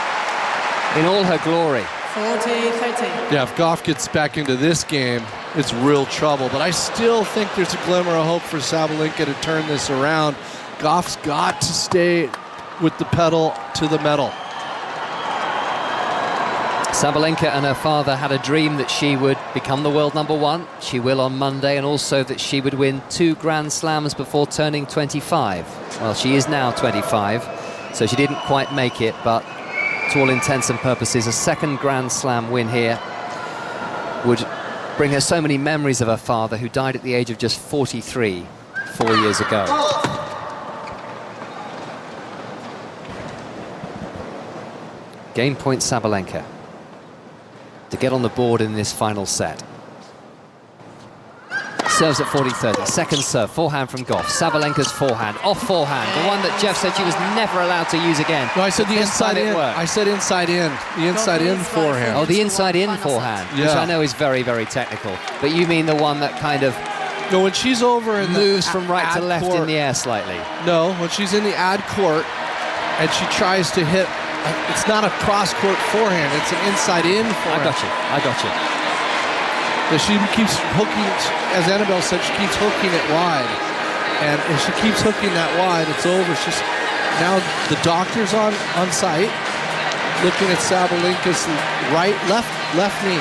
in all her glory. 40-30. Yeah, if Gauff gets back into this game, it's real trouble. But I still think there's a glimmer of hope for Sabalenka to turn this around. Gauff's got to stay with the pedal to the metal. Sabalenka and her father had a dream that she would become the world #1. She will on Monday, and also that she would win 2 Grand Slams before turning 25. Well, she is now 25, so she didn't quite make it, but to all intents and purposes, a second Grand Slam win here would bring her so many memories of her father, who died at the age of just 43 4 years ago. Game point Sabalenka to get on the board in this final set. Serves at 40-30. Second serve, forehand from Gauff. Sabalenka's forehand, off forehand. The one that Jeff said she was never allowed to use again. No, I said the inside in. I said inside in. The inside in forehand. Oh, the inside in forehand, which I know is very, very technical. But you mean the one that kind of... No, when she's over and moves from right to left in the air slightly. No, when she's in the ad court and she tries to hit, it's not a cross-court forehand, it's an inside-in forehand. I got you. So she keeps hooking, as Annabelle said, she keeps hooking it wide. And if she keeps hooking that wide, it's over. She's now the doctor's on site, looking at Sabalenka's left knee.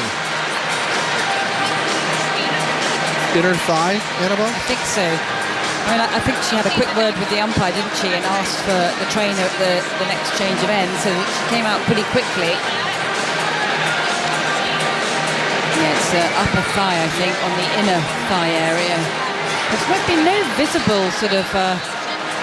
Inner thigh, Annabelle? I think so. I mean, I think she had a quick word with the umpire, didn't she, and asked for the trainer at the next change of ends, so she came out pretty quickly. Yeah, it's upper thigh, I think, on the inner thigh area. There's been no visible sort of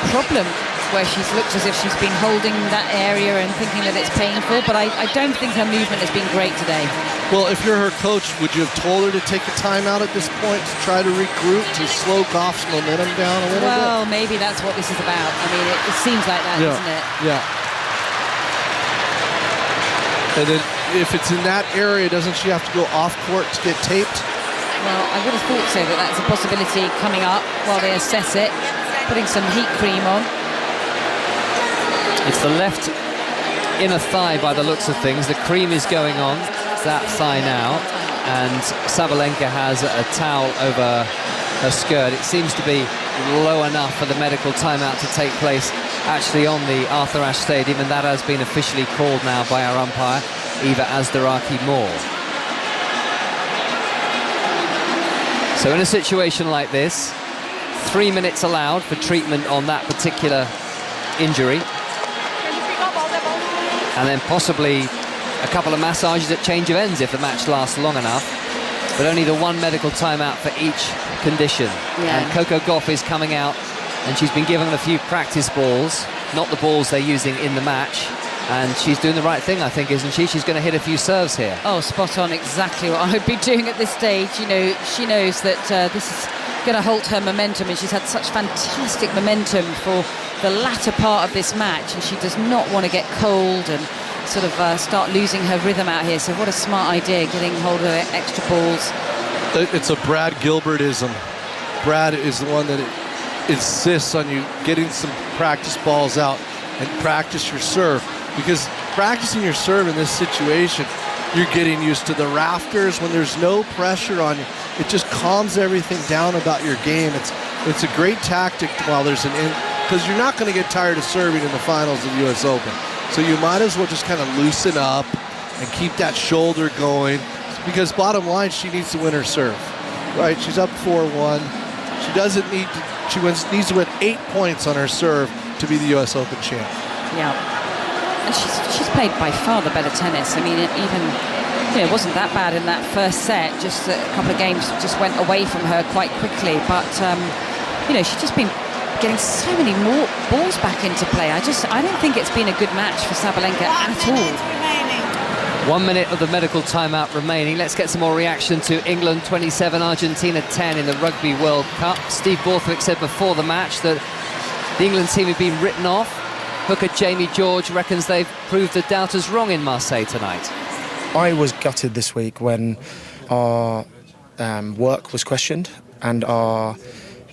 problem where she's looked as if she's been holding that area and thinking that it's painful, but I don't think her movement has been great today. Well, if you're her coach, would you have told her to take a timeout at this point to try to regroup, to slow Gauff's momentum down a little bit? Well, maybe that's what this is about. I mean, it seems like that, doesn't it? Yeah. And then if it's in that area, doesn't she have to go off court to get taped? Well, I would have thought so, that that's a possibility coming up while they assess it. Putting some heat cream on. It's the left inner thigh by the looks of things. The cream is going on that thigh now, and Sabalenka has a towel over her skirt. It seems to be low enough for the medical timeout to take place actually on the Arthur Ashe Stadium, and that has been officially called now by our umpire, Eva Azdaraki Moore. So in a situation like this, 3 minutes allowed for treatment on that particular injury, and then possibly a couple of massages at change of ends if the match lasts long enough, but only the one medical timeout for each condition. Yeah. And Coco Gauff is coming out, and she's been given a few practice balls, not the balls they're using in the match, and she's doing the right thing, I think, isn't she? She's going to hit a few serves here. Oh, spot on, exactly what I'd be doing at this stage. You know, she knows that this is going to halt her momentum, and she's had such fantastic momentum for the latter part of this match, and she does not want to get cold and sort of start losing her rhythm out here. So what a smart idea, getting hold of the extra balls. It's a Brad Gilbertism. Brad is the one that insists on you getting some practice balls out and practice your serve, because practicing your serve in this situation, you're getting used to the rafters when there's no pressure on you. It just calms everything down about your game. It's a great tactic while there's because you're not going to get tired of serving in the finals of the U.S. Open. So you might as well just kind of loosen up and keep that shoulder going, because bottom line, she needs to win her serve, right? She's up 4-1. She doesn't need to, needs to win 8 points on her serve to be the U.S. Open champ. Yeah. And she's played by far the better tennis. I mean, it wasn't that bad in that first set. Just a couple of games just went away from her quite quickly. But, she's just been getting so many more balls back into play. I don't think it's been a good match for Sabalenka at all. 1 minute of the medical timeout remaining. Let's get some more reaction to England 27, Argentina 10 in the Rugby World Cup. Steve Borthwick said before the match that the England team had been written off. Hooker Jamie George reckons they've proved the doubters wrong in Marseille tonight. I was gutted this week when our work was questioned and our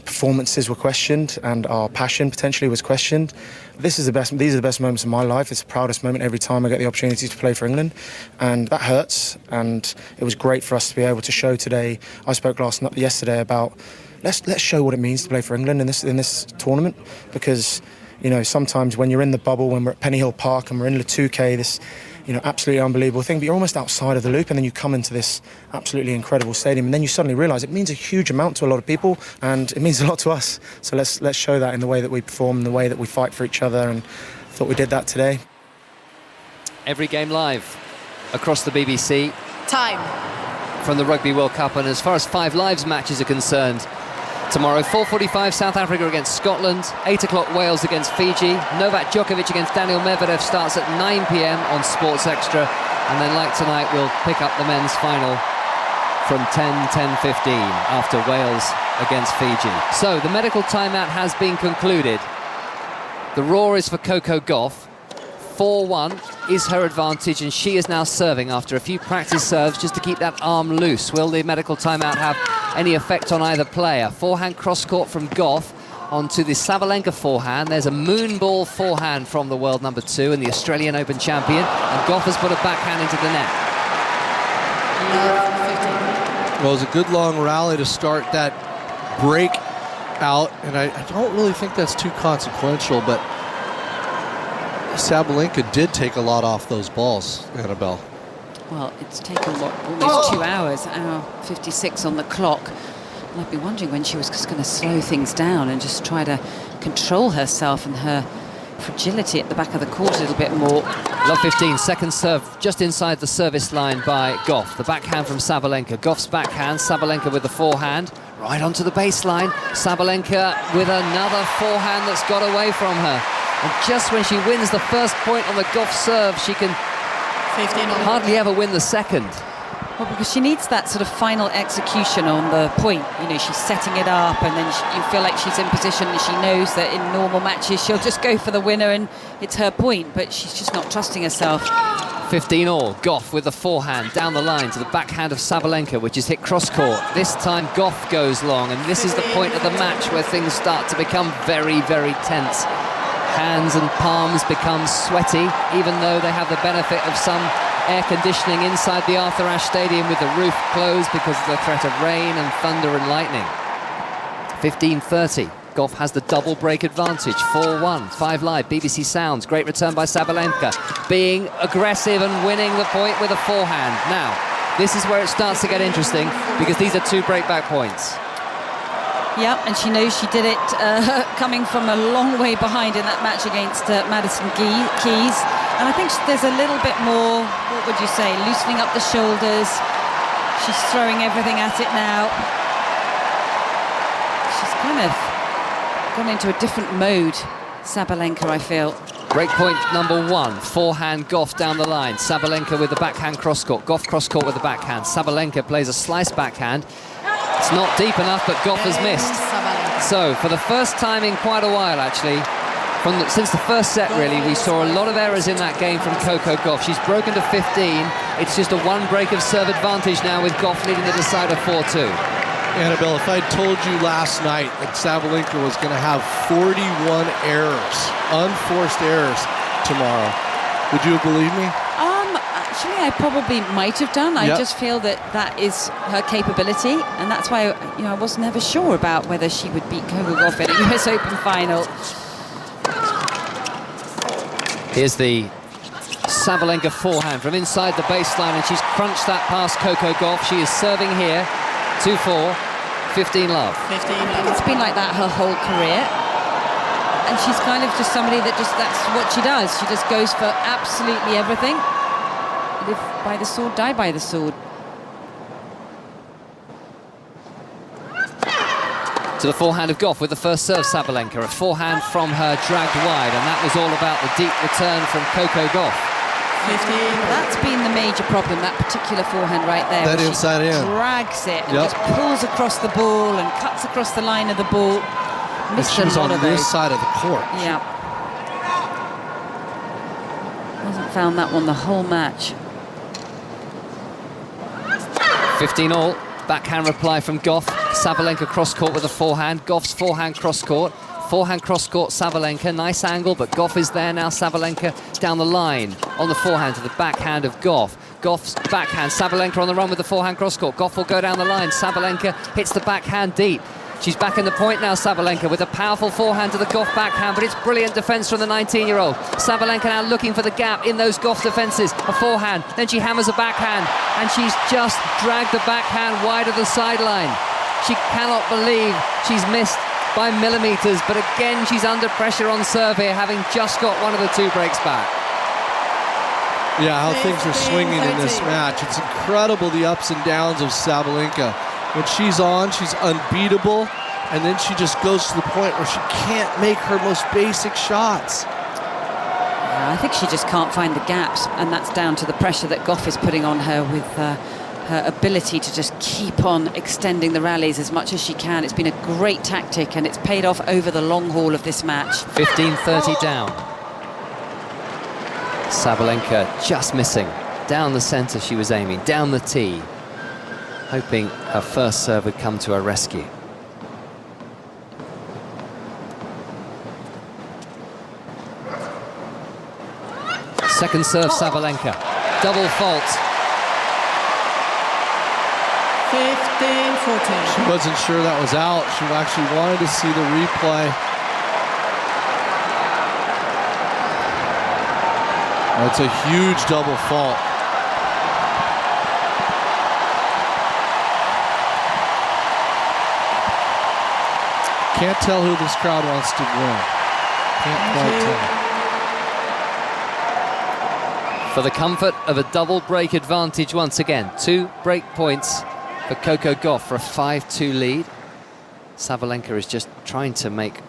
performances were questioned and our passion potentially was questioned. These are the best moments of my life. It's the proudest moment every time I get the opportunity to play for England, and that hurts. And it was great for us to be able to show today. I spoke yesterday about let's show what it means to play for England in this tournament, because sometimes when you're in the bubble, when we're at Penny Hill Park and we're in Le Touquet, this absolutely unbelievable thing, but you're almost outside of the loop, and then you come into this absolutely incredible stadium, and then you suddenly realise it means a huge amount to a lot of people, and it means a lot to us. So let's show that in the way that we perform, in the way that we fight for each other, and I thought we did that today. Every game live across the BBC. Time. from the Rugby World Cup. And as far as Five Lives matches are concerned, tomorrow 4:45 South Africa against Scotland, 8 o'clock Wales against Fiji, Novak Djokovic against Daniel Medvedev starts at 9 p.m. on Sports Extra, and then like tonight we'll pick up the men's final from 10:15 after Wales against Fiji. So the medical timeout has been concluded. The roar is for Coco Gauff. 4-1 is her advantage, and she is now serving after a few practice serves just to keep that arm loose. Will the medical timeout have any effect on either player? Forehand cross-court from Gauff onto the Sabalenka forehand. There's a moonball forehand from the world number 2 and the Australian Open champion, and Gauff has put a backhand into the net. Well, it was a good long rally to start that break out, and I don't really think that's too consequential, but Sabalenka did take a lot off those balls, Annabelle. Well, it's taken almost 2 hours, hour 56 on the clock. And I'd be wondering when she was just going to slow things down and just try to control herself and her fragility at the back of the court a little bit more. Love 15, second serve just inside the service line by Gauff. The backhand from Sabalenka. Gauff's backhand, Sabalenka with the forehand. Right onto the baseline. Sabalenka with another forehand that's got away from her. And just when she wins the first point on the Gauff serve, she can hardly ever win the second. Well, because she needs that sort of final execution on the point. You know, she's setting it up, and then you feel like she's in position, and she knows that in normal matches she'll just go for the winner and it's her point, but she's just not trusting herself. 15 all. Gauff with the forehand down the line to the backhand of Sabalenka, which is hit cross-court. This time Gauff goes long, and this is the point of the match where things start to become very, very tense. Hands and palms become sweaty, even though they have the benefit of some air conditioning inside the Arthur Ashe Stadium with the roof closed because of the threat of rain and thunder and lightning. 15:30. Gauff has the double break advantage. 4-1. 5 Live, BBC Sounds. Great return by Sabalenka, being aggressive and winning the point with a forehand. Now, this is where it starts to get interesting, because these are 2 breakback points. Yeah, and she knows she did it coming from a long way behind in that match against Madison Keys. And I think there's a little bit more, what would you say, loosening up the shoulders. She's throwing everything at it now. She's kind of gone into a different mode, Sabalenka, I feel. Breakpoint number 1, forehand Gauff down the line. Sabalenka with the backhand cross-court. Gauff cross-court with the backhand. Sabalenka plays a slice backhand. It's not deep enough, but Gauff has missed. So, for the first time in quite a while, actually, since the first set, really, we saw a lot of errors in that game from Coco Gauff. She's broken to 15. It's just a 1 break of serve advantage now, with Gauff leading the decider 4-2. Annabelle, if I'd told you last night that Sabalenka was going to have 41 errors, unforced errors tomorrow, would you have believed me? Actually, I probably might have done. I just feel that is her capability, and that's why I wasn't ever sure about whether she would beat Coco Gauff in a US Open final. Here's the Sabalenka forehand from inside the baseline, and she's crunched that past Coco Gauff. She is serving here. 2-4, 15 love. It's been like that her whole career, and she's kind of just somebody that's what she does. She just goes for absolutely everything. Live by the sword, die by the sword. To the forehand of Gauff with the first serve, Sabalenka. A forehand from her dragged wide, and that was all about the deep return from Coco Gauff. That's been the major problem, that particular forehand right there. That inside in. Drags it and just pulls across the ball and cuts across the line of the ball. Missed a lot of this side of the court. Yeah. Hasn't found that one the whole match. 15 all. Backhand reply from Gauff. Sabalenka cross-court with a forehand. Gauff's forehand cross-court. Forehand cross-court Sabalenka. Nice angle, but Gauff is there now. Sabalenka down the line on the forehand to the backhand of Gauff. Gauff's backhand. Sabalenka on the run with the forehand cross-court. Gauff will go down the line. Sabalenka hits the backhand deep. She's back in the point now, Sabalenka, with a powerful forehand to the Gauff backhand, but it's brilliant defence from the 19-year-old. Sabalenka now looking for the gap in those Gauff defences. A forehand, then she hammers a backhand, and she's just dragged the backhand wide of the sideline. She cannot believe she's missed by millimetres, but again she's under pressure on serve here, having just got one of the 2 breaks back. Yeah, how things are swinging in this match. It's incredible, the ups and downs of Sabalenka. When she's on, she's unbeatable, and then she just goes to the point where she can't make her most basic shots. I think she just can't find the gaps, and that's down to the pressure that Gauff is putting on her with her ability to just keep on extending the rallies as much as she can. It's been a great tactic, and it's paid off over the long haul of this match. 15-30 down. Sabalenka just missing. Down the centre she was aiming, down the tee, hoping her first serve would come to her rescue. Second serve, Sabalenka. Double fault. 15-14. She wasn't sure that was out. She actually wanted to see the replay. That's a huge double fault. Can't tell who this crowd wants to win. Can't quite tell. For the comfort of a double break advantage once again. 2 break points for Coco Gauff for a 5-2 lead. Sabalenka is just trying to make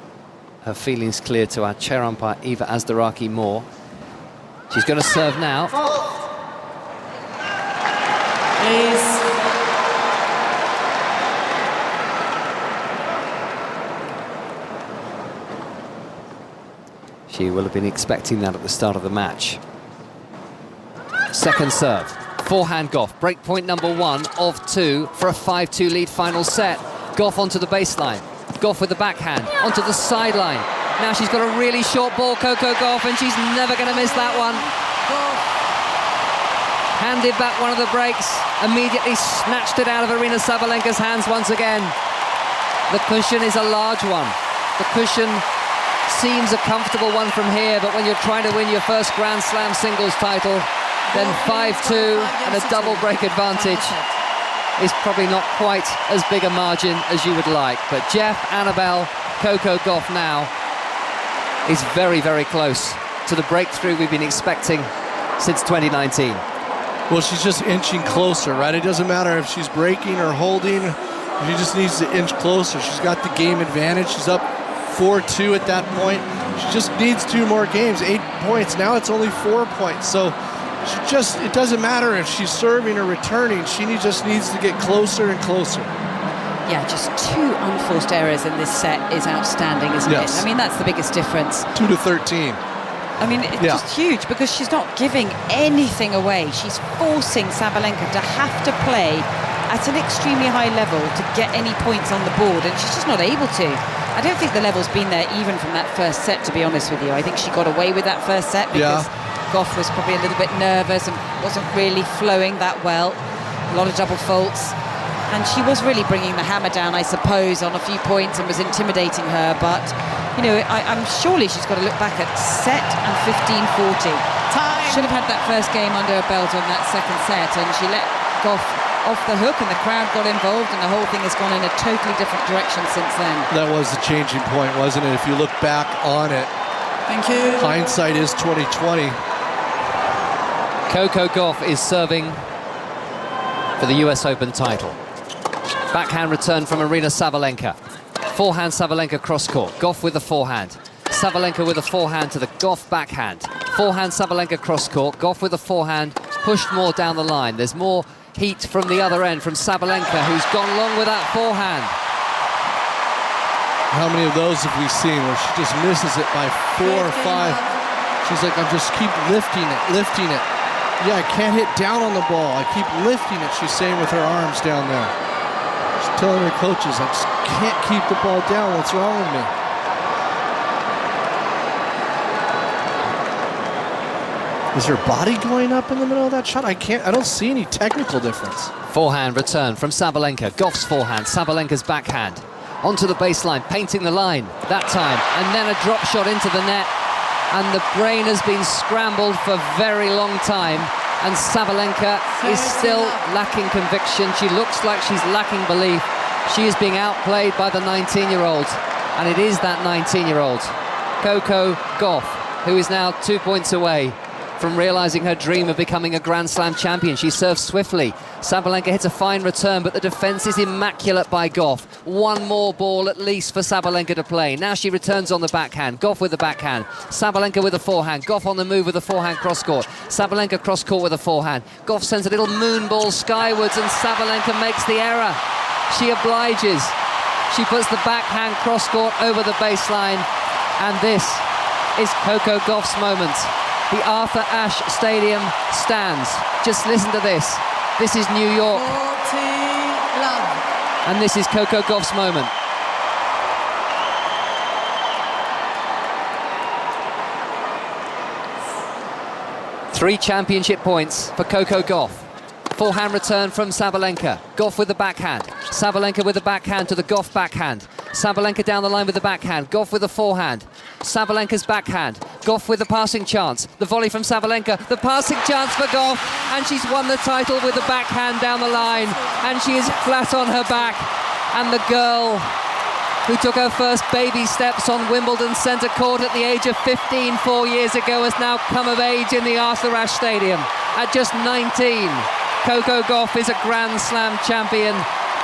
her feelings clear to our chair umpire Eva Azdaraki Moore. She's going to serve now. She will have been expecting that at the start of the match. Second serve, forehand Gauff, break point number 1 of 2 for a 5-2 lead final set. Gauff onto the baseline, Gauff with the backhand, onto the sideline. Now she's got a really short ball, Coco Gauff, and she's never going to miss that one. Handed back one of the breaks, immediately snatched it out of Aryna Sabalenka's hands once again. The cushion is a large one. The cushion seems a comfortable one from here, but when you're trying to win your first Grand Slam singles title, then 5-2 and a double break advantage is probably not quite as big a margin as you would like. But Jeff, Annabelle, Coco Gauff now is very, very close to the breakthrough we've been expecting since 2019. Well, she's just inching closer, right? It doesn't matter if she's breaking or holding. She just needs to inch closer. She's got the game advantage. She's up 4-2 at that point. She just needs 2 more games, 8 points. Now it's only 4 points. So it doesn't matter if she's serving or returning. She just needs to get closer and closer. Yeah, just 2 unforced errors in this set is outstanding, isn't it? I mean, that's the biggest difference. 2-13. I mean, it's just huge because she's not giving anything away. She's forcing Sabalenka to have to play at an extremely high level to get any points on the board, and she's just not able to. I don't think the level's been there even from that first set, to be honest with you. I think she got away with that first set because Gauff was probably a little bit nervous and wasn't really flowing that well. A lot of double faults. And she was really bringing the hammer down, I suppose, on a few points and was intimidating her. But, you know, I'm surely she's got to look back at set and 15-40. Should have had that first game under her belt on that second set, and she let Gauff off the hook and the crowd got involved and the whole thing has gone in a totally different direction since then. That was the changing point, wasn't it? If you look back on it. Thank you. Hindsight is 2020. Coco Gauff is serving for the US Open title. Backhand return from Aryna Sabalenka. Forehand Sabalenka cross court. Gauff with the forehand. Sabalenka with a forehand to the Gauff backhand. Forehand Sabalenka cross court. Gauff with a forehand, pushed more down the line. There's more heat from the other end from Sabalenka, who's gone long with that forehand. How many of those have we seen where she just misses it by 4 or 5? She's like, I just keep lifting it. Yeah, I can't hit down on the ball. I keep lifting it, she's saying with her arms down there. She's telling her coaches, I just can't keep the ball down. What's wrong with me? Is her body going up in the middle of that shot? I don't see any technical difference. Forehand return from Sabalenka. Gauff's forehand, Sabalenka's backhand. Onto the baseline, painting the line that time. And then a drop shot into the net. And the brain has been scrambled for a very long time. And Sabalenka is still lacking conviction. She looks like she's lacking belief. She is being outplayed by the 19-year-old. And it is that 19-year-old, Coco Gauff, who is now 2 points away from realising her dream of becoming a Grand Slam champion. She serves swiftly. Sabalenka hits a fine return, but the defence is immaculate by Gauff. One more ball at least for Sabalenka to play. Now she returns on the backhand. Gauff with the backhand. Sabalenka with a forehand. Gauff on the move with a forehand cross-court. Sabalenka cross-court with a forehand. Gauff sends a little moon ball skywards and Sabalenka makes the error. She obliges. She puts the backhand cross-court over the baseline. And this is Coco Gauff's moment. The Arthur Ashe Stadium stands. Just listen to this. This is New York. And this is Coco Gauff's moment. Three championship points for Coco Gauff. Forehand return from Sabalenka. Gauff with the backhand. Sabalenka with the backhand to the Gauff backhand. Sabalenka down the line with the backhand. Gauff with the forehand. Sabalenka's backhand. Gauff with the passing chance. The volley from Sabalenka. The passing chance for Gauff. And she's won the title with the backhand down the line. And she is flat on her back. And the girl who took her first baby steps on Wimbledon centre court at the age of 15 4 years ago has now come of age in the Arthur Ashe Stadium at just 19. Coco Gauff is a Grand Slam champion.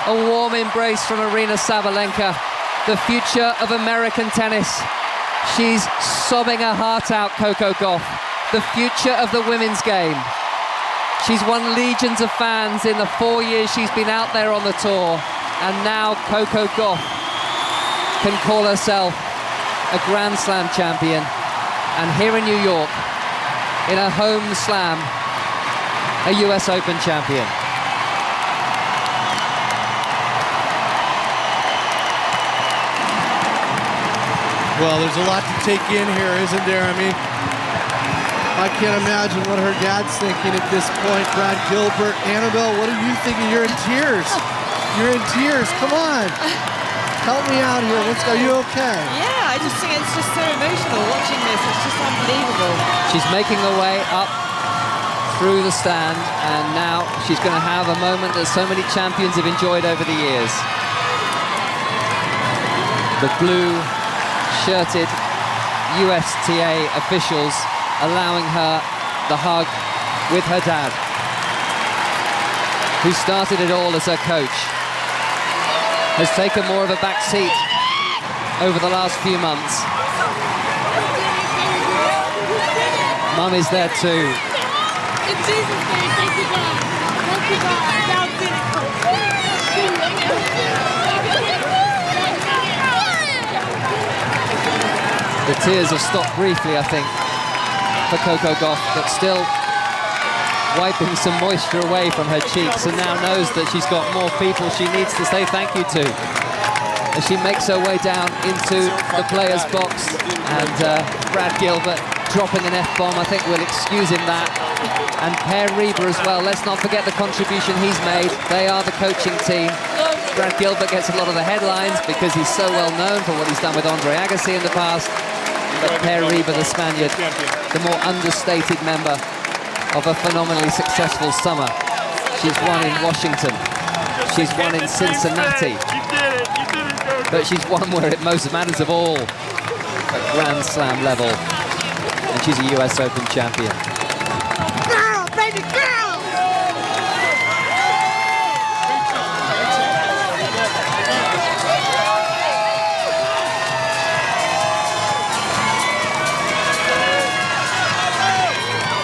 A warm embrace from Aryna Sabalenka, the future of American tennis. She's sobbing her heart out, Coco Gauff, the future of the women's game. She's won legions of fans in the 4 years she's been out there on the tour, and now Coco Gauff can call herself a Grand Slam champion. And here in New York, in a home slam, a US Open champion. Well, there's a lot to take in here, isn't there? I mean, I can't imagine what her dad's thinking at this point. Brad Gilbert, Annabelle, what are you thinking? You're in tears. You're in tears. Come on. Help me out here. Are you okay? Yeah, I just think it's just so emotional watching this. It's just unbelievable. She's making her way up through the stand, and now she's going to have a moment that so many champions have enjoyed over the years. The blue-shirted USTA officials allowing her the hug with her dad, who started it all as her coach, has taken more of a back seat over the last few months. Mum is there too. In Jesus' name, thank you, God. Thank you, God. Now did it, The tears have stopped briefly, I think, for Coco Gauff, but still wiping some moisture away from her cheeks, and now knows that she's got more people she needs to say thank you to as she makes her way down into the players' box. And Brad Gilbert dropping an F-bomb, I think we'll excuse him that. And Per Rieber as well, let's not forget the contribution he's made. They are the coaching team. Brad Gilbert gets a lot of the headlines because he's so well known for what he's done with Andre Agassi in the past. But Per Rieber, the Spaniard, the more understated member of a phenomenally successful summer. She's won in Washington. She's won in Cincinnati. But she's won where it most matters of all, at Grand Slam level. And she's a US Open champion. Girl, baby, girl!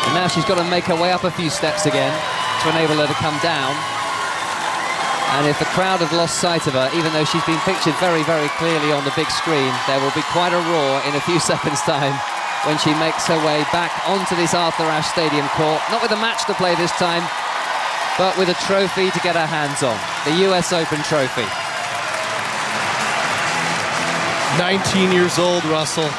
And now she's got to make her way up a few steps again to enable her to come down. And if the crowd have lost sight of her, even though she's been pictured very, very clearly on the big screen, there will be quite a roar in a few seconds' time when she makes her way back onto this Arthur Ashe Stadium court. Not with a match to play this time, but with a trophy to get her hands on. The US Open trophy. 19 years old, Russell.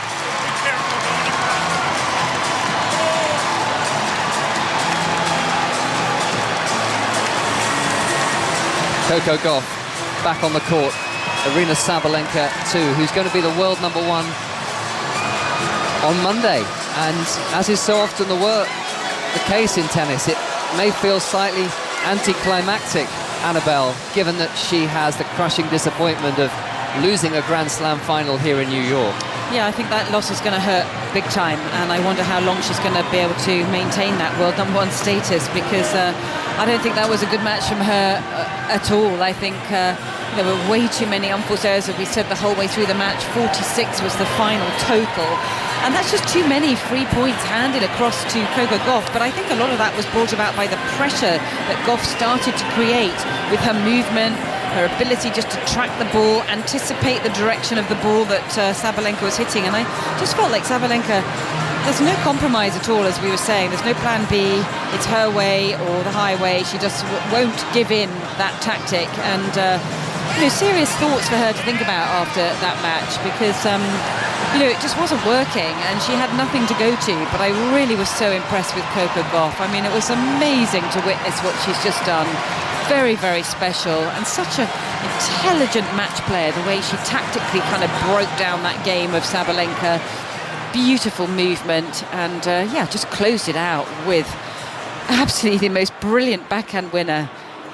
Coco Gauff back on the court. Aryna Sabalenka too, who's going to be the world #1 on Monday. And as is so often the case in tennis, it may feel slightly anticlimactic, Annabelle, given that she has the crushing disappointment of losing a Grand Slam final here in New York. Yeah, I think that loss is going to hurt big time, and I wonder how long she's going to be able to maintain that world number one status, because I don't think that was a good match from her at all. I think there were way too many unforced errors, as we said the whole way through the match. 46 was the final total, and that's just too many free points handed across to Coco Gauff. But I think a lot of that was brought about by the pressure that Gauff started to create with her movement, her ability just to track the ball, anticipate the direction of the ball that Sabalenka was hitting. And I just felt like Sabalenka, there's no compromise at all, as we were saying. There's no plan B. It's her way or the highway. She just won't give in that tactic. And serious thoughts for her to think about after that match, because it just wasn't working and she had nothing to go to. But I really was so impressed with Coco Gauff. I mean, it was amazing to witness what she's just done. Very, very special, and such an intelligent match player, the way she tactically kind of broke down that game of Sabalenka. Beautiful movement, and just closed it out with absolutely the most brilliant backhand winner.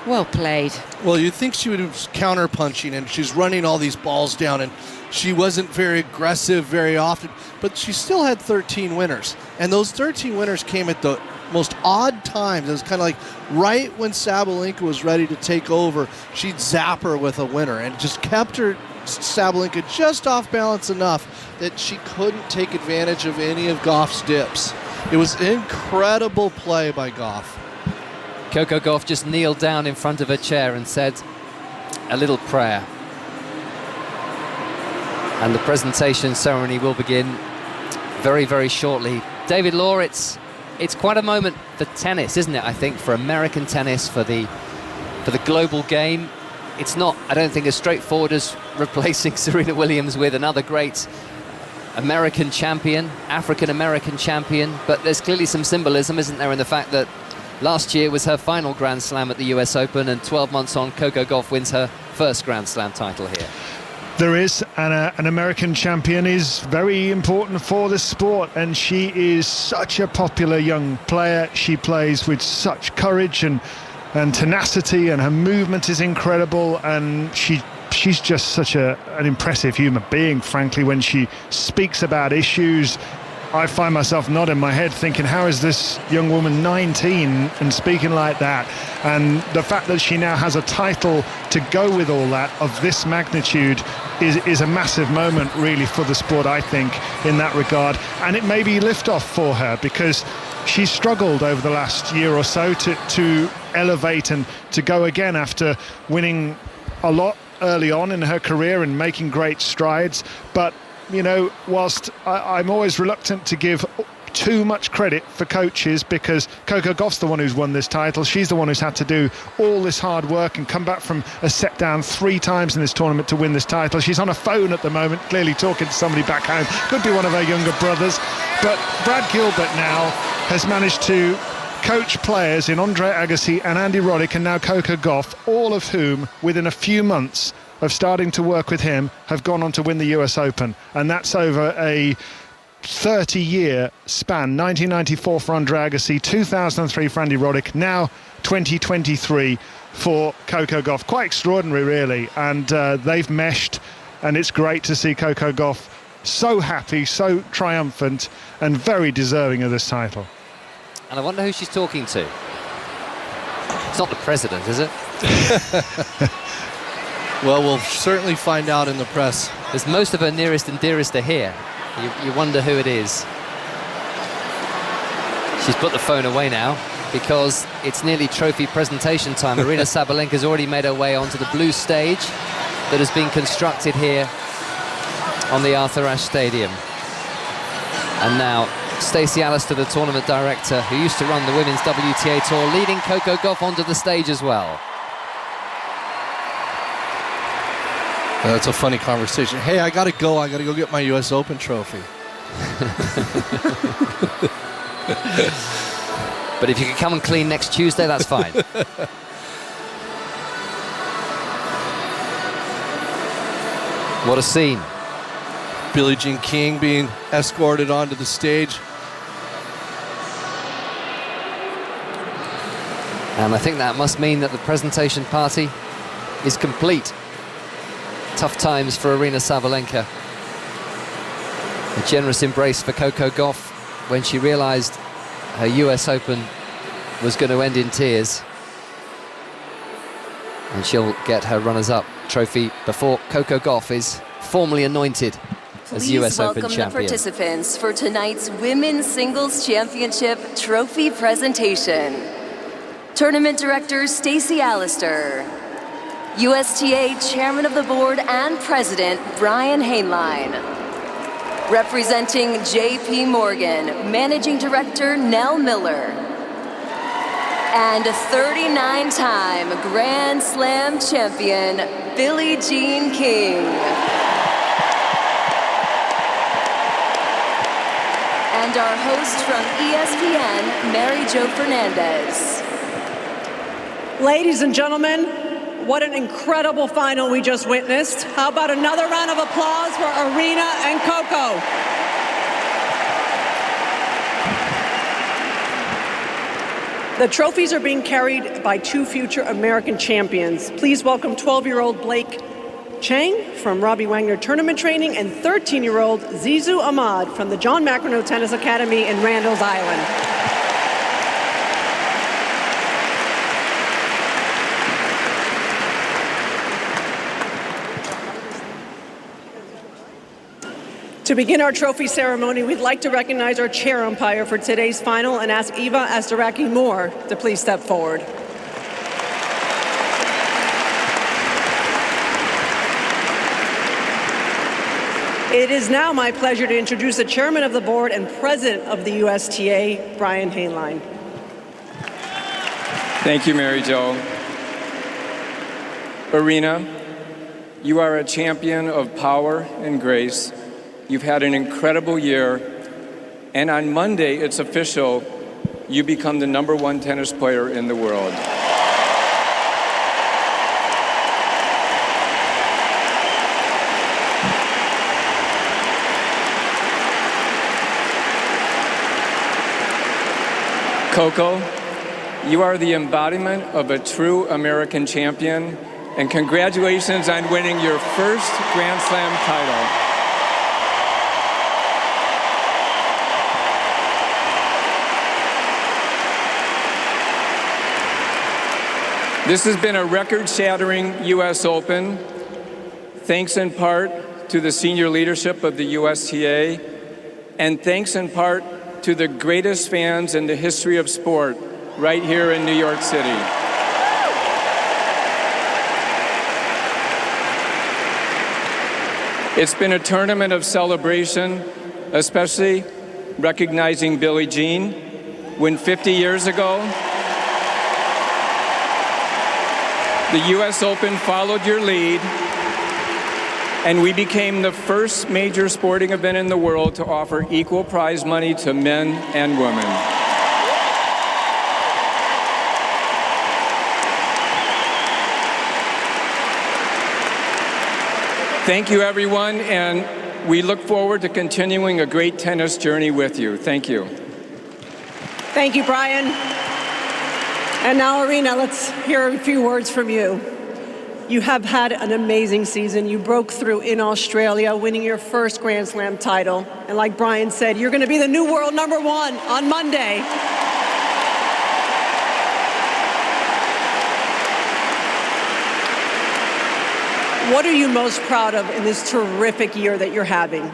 Well played. Well, you'd think she was counter-punching, and she's running all these balls down, and she wasn't very aggressive very often, but she still had 13 winners, and those 13 winners came at the most odd times. It was kind of like right when Sabalenka was ready to take over, she'd zap her with a winner, and just kept her, Sabalenka, just off balance enough that she couldn't take advantage of any of Gauff's dips. It was incredible play by Gauff. Coco Gauff just kneeled down in front of her chair and said a little prayer. And the presentation ceremony will begin very, very shortly. David Law, it's quite a moment for tennis, isn't it? I think for American tennis, for the global game. It's not, I don't think, as straightforward as replacing Serena Williams with another great American champion, African-American champion. But there's clearly some symbolism, isn't there, in the fact that last year was her final Grand Slam at the US Open, and 12 months on, Coco Gauff wins her first Grand Slam title here. There is, and an American champion is very important for the sport, and she is such a popular young player. She plays with such courage and tenacity, and her movement is incredible, and she's just such an impressive human being, frankly. When she speaks about issues, I find myself nodding my head thinking, how is this young woman 19 and speaking like that? And the fact that she now has a title to go with all that of this magnitude is a massive moment really for the sport, I think, in that regard. And it may be liftoff for her, because she's struggled over the last year or so to elevate and to go again after winning a lot early on in her career and making great strides. But whilst I'm always reluctant to give too much credit for coaches, because Coco Gauff's the one who's won this title. She's the one who's had to do all this hard work and come back from a set down 3 times in this tournament to win this title. She's on a phone at the moment, clearly talking to somebody back home. Could be one of her younger brothers. But Brad Gilbert now has managed to coach players in Andre Agassi and Andy Roddick, and now Coco Gauff, all of whom, within a few months of starting to work with him, have gone on to win the US Open. And that's over a 30-year span. 1994 for Andre Agassi, 2003 for Andy Roddick, now 2023 for Coco Gauff. Quite extraordinary, really. And they've meshed, and it's great to see Coco Gauff so happy, so triumphant, and very deserving of this title. And I wonder who she's talking to. It's not the president, is it? Well, we'll certainly find out in the press. As most of her nearest and dearest are here, you wonder who it is. She's put the phone away now, because it's nearly trophy presentation time. Aryna Sabalenka's already made her way onto the blue stage that has been constructed here on the Arthur Ashe Stadium. And now Stacey Alister, the tournament director, who used to run the Women's WTA Tour, leading Coco Gauff onto the stage as well. That's a funny conversation. Hey, I gotta go get my US Open trophy. But if you can come and clean next Tuesday, that's fine. What a scene. Billie Jean King being escorted onto the stage. And I think that must mean that the presentation party is complete. Tough times for Aryna Sabalenka. A generous embrace for Coco Gauff when she realised her US Open was going to end in tears. And she'll get her runners-up trophy before Coco Gauff is formally anointed as US Open Please welcome the champion. participants for tonight's Women's Singles Championship trophy presentation. Tournament Director Stacey Allister, USTA Chairman of the Board and President Brian Hainline, representing JP Morgan, Managing Director Nell Miller, and 39-time Grand Slam champion Billie Jean King. And our host from ESPN, Mary Jo Fernandez. Ladies and gentlemen, what an incredible final we just witnessed. How about another round of applause for Aryna and Coco? The trophies are being carried by two future American champions. Please welcome 12-year-old Blake Chang from Robbie Wagner Tournament Training and 13-year-old Zizou Ahmad from the John McEnroe Tennis Academy in Randall's Island. To begin our trophy ceremony, we'd like to recognize our chair umpire for today's final and ask Eva Astaraki-Moore to please step forward. It is now my pleasure to introduce the chairman of the board and president of the USTA, Brian Hainline. Thank you, Mary Jo. Aryna, you are a champion of power and grace. You've had an incredible year, and on Monday, it's official, you become the #1 tennis player in the world. Coco, you are the embodiment of a true American champion, and congratulations on winning your first Grand Slam title. This has been a record-shattering U.S. Open, thanks in part to the senior leadership of the USTA, and thanks in part to the greatest fans in the history of sport right here in New York City. It's been a tournament of celebration, especially recognizing Billie Jean, when 50 years ago, the U.S. Open followed your lead, and we became the first major sporting event in the world to offer equal prize money to men and women. Thank you, everyone, and we look forward to continuing a great tennis journey with you. Thank you. Thank you, Brian. And now, Aryna, let's hear a few words from you. You have had an amazing season. You broke through in Australia, winning your first Grand Slam title. And like Brian said, you're going to be the new world #1 on Monday. What are you most proud of in this terrific year that you're having? I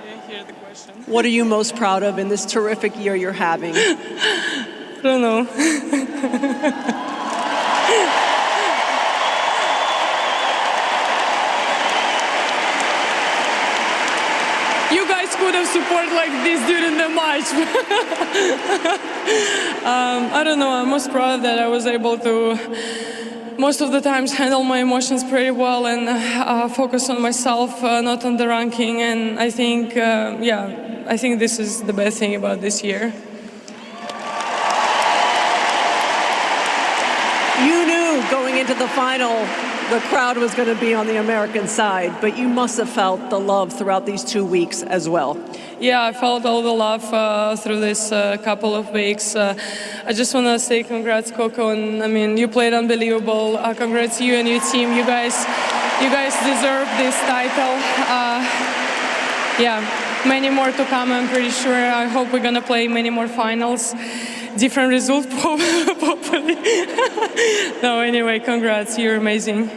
didn't hear the question. What are you most proud of in this terrific year you're having? I don't know. You guys could have supported like this during the match. I don't know. I'm most proud that I was able to, most of the times, handle my emotions pretty well and focus on myself, not on the ranking. And I think, I think this is the best thing about this year. You knew going into the final the crowd was going to be on the American side, but you must have felt the love throughout these 2 weeks as well. Yeah, I felt all the love through this couple of weeks. I just want to say congrats, Coco, and I mean, you played unbelievable. Congrats to you and your team. You guys deserve this title. Yeah. many more to come, I'm pretty sure. I hope we're going to play many more finals. Different result, probably. No, anyway, congrats. You're amazing.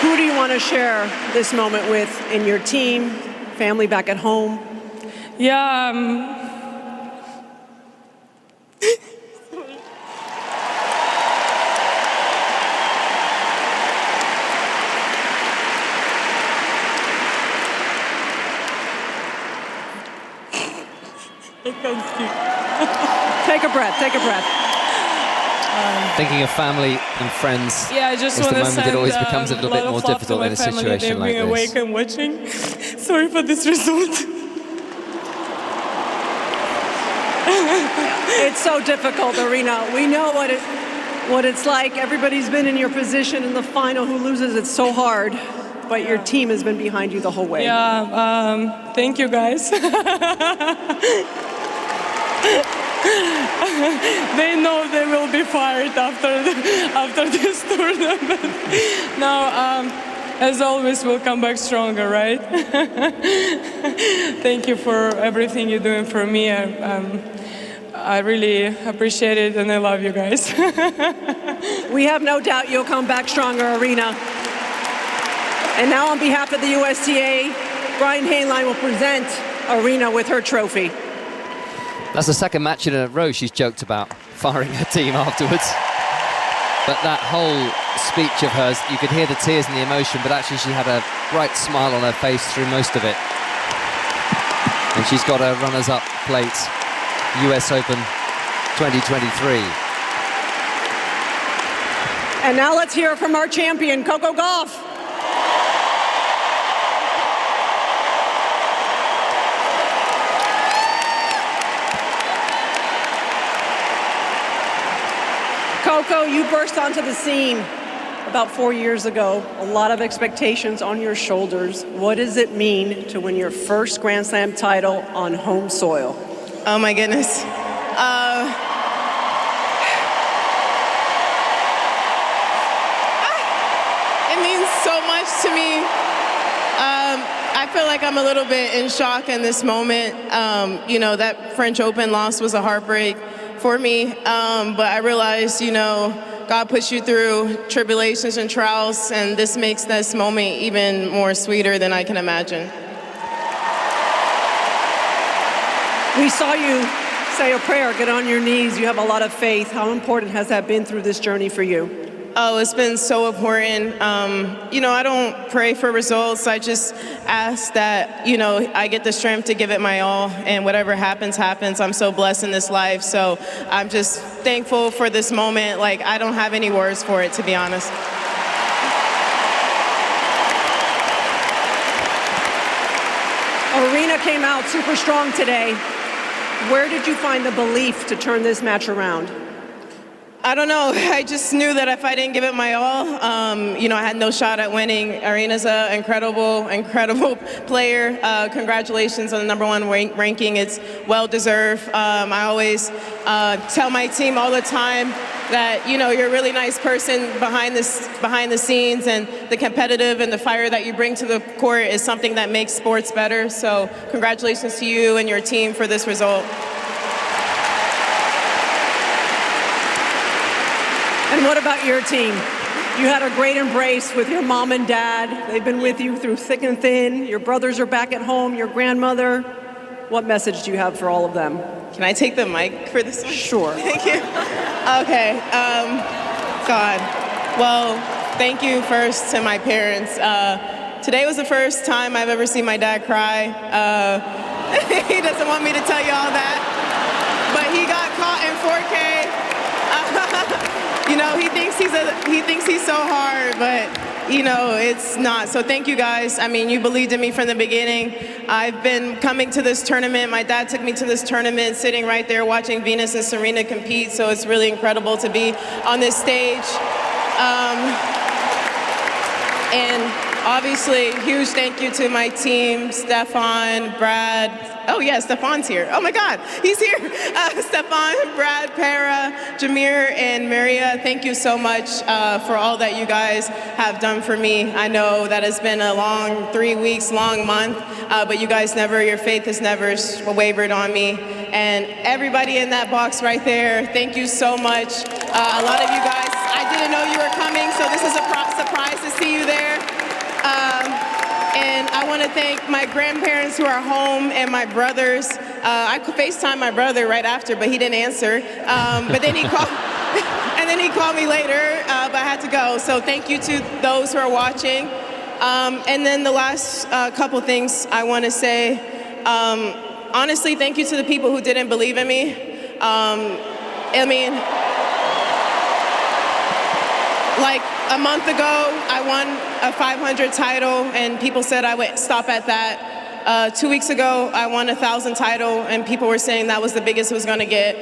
Who do you want to share this moment with in your team, family back at home? Yeah, Take a breath, take a breath. Thinking of family and friends. Yeah, I just is want the to moment send that always becomes a little bit lot more of love difficult to in a my family. situation They've like been awake this. and watching. Sorry for this result. It's so difficult, Aryna. We know what it's like. Everybody's been in your position in the final. Who loses? It's so hard. But your team has been behind you the whole way. Yeah, thank you guys. They know they will be fired after this tournament. Now, as always, we'll come back stronger, right? Thank you for everything you're doing for me. I really appreciate it, and I love you guys. We have no doubt you'll come back stronger, Aryna. And now on behalf of the USTA, Brian Hainline will present Aryna with her trophy. That's the second match in a row she's joked about firing her team afterwards. But that whole speech of hers, you could hear the tears and the emotion, but actually she had a bright smile on her face through most of it. And she's got her runners-up plate, US Open 2023. And now let's hear from our champion, Coco Gauff. Coco, you burst onto the scene about 4 years ago. A lot of expectations on your shoulders. What does it mean to win your first Grand Slam title on home soil? Oh my goodness. It means so much to me. I feel like I'm a little bit in shock in this moment. You know, that French Open loss was a heartbreak for me, but I realized, you know, God puts you through tribulations and trials, and this makes this moment even more sweeter than I can imagine. We saw you say a prayer, get on your knees. You have a lot of faith. How important has that been through this journey for you? Oh, it's been so important. You know, I don't pray for results. I just ask that, you know, I get the strength to give it my all, and whatever happens, happens. I'm so blessed in this life, so I'm just thankful for this moment. Like, I don't have any words for it, to be honest. Aryna came out super strong today. Where did you find the belief to turn this match around? I don't know. I just knew that if I didn't give it my all, you know, I had no shot at winning. Aryna's an incredible player. Congratulations on the #1 ranking. It's well-deserved. I always tell my team all the time that, you know, you're a really nice person behind the scenes, and the competitive and the fire that you bring to the court is something that makes sports better. So congratulations to you and your team for this result. And what about your team? You had a great embrace with your mom and dad. They've been with you through thick and thin. Your brothers are back at home, your grandmother. What message do you have for all of them? Can I take the mic for this one? Sure. Thank you. Okay. God. Well, thank you first to my parents. Today was the first time I've ever seen my dad cry. He doesn't want me to tell you all that, but he got caught in 4K. You know, he thinks he's so hard, but you know, it's not. So thank you guys. I mean, you believed in me from the beginning. I've been coming to this tournament. My dad took me to this tournament, sitting right there watching Venus and Serena compete. So it's really incredible to be on this stage. And obviously, huge thank you to my team, Stefan, Brad. Oh yeah, Stefan's here. Oh my God, he's here. Stefan, Brad, Para, Jameer and Maria, thank you so much for all that you guys have done for me. I know that it's been a long 3 weeks, long month, but you guys your faith has never wavered on me. And everybody in that box right there, thank you so much. A lot of you guys, I didn't know you were coming, so this is a surprise to see you there. And I want to thank my grandparents who are home and my brothers. I FaceTimed my brother right after, but he didn't answer. But then he called, and then he called me later, but I had to go. So thank you to those who are watching. And then the last couple things I want to say, honestly, thank you to the people who didn't believe in me. I mean, like a month ago, I won a 500 title, and people said I would stop at that. 2 weeks ago, I won a 1,000 title, and people were saying that was the biggest it was going to get.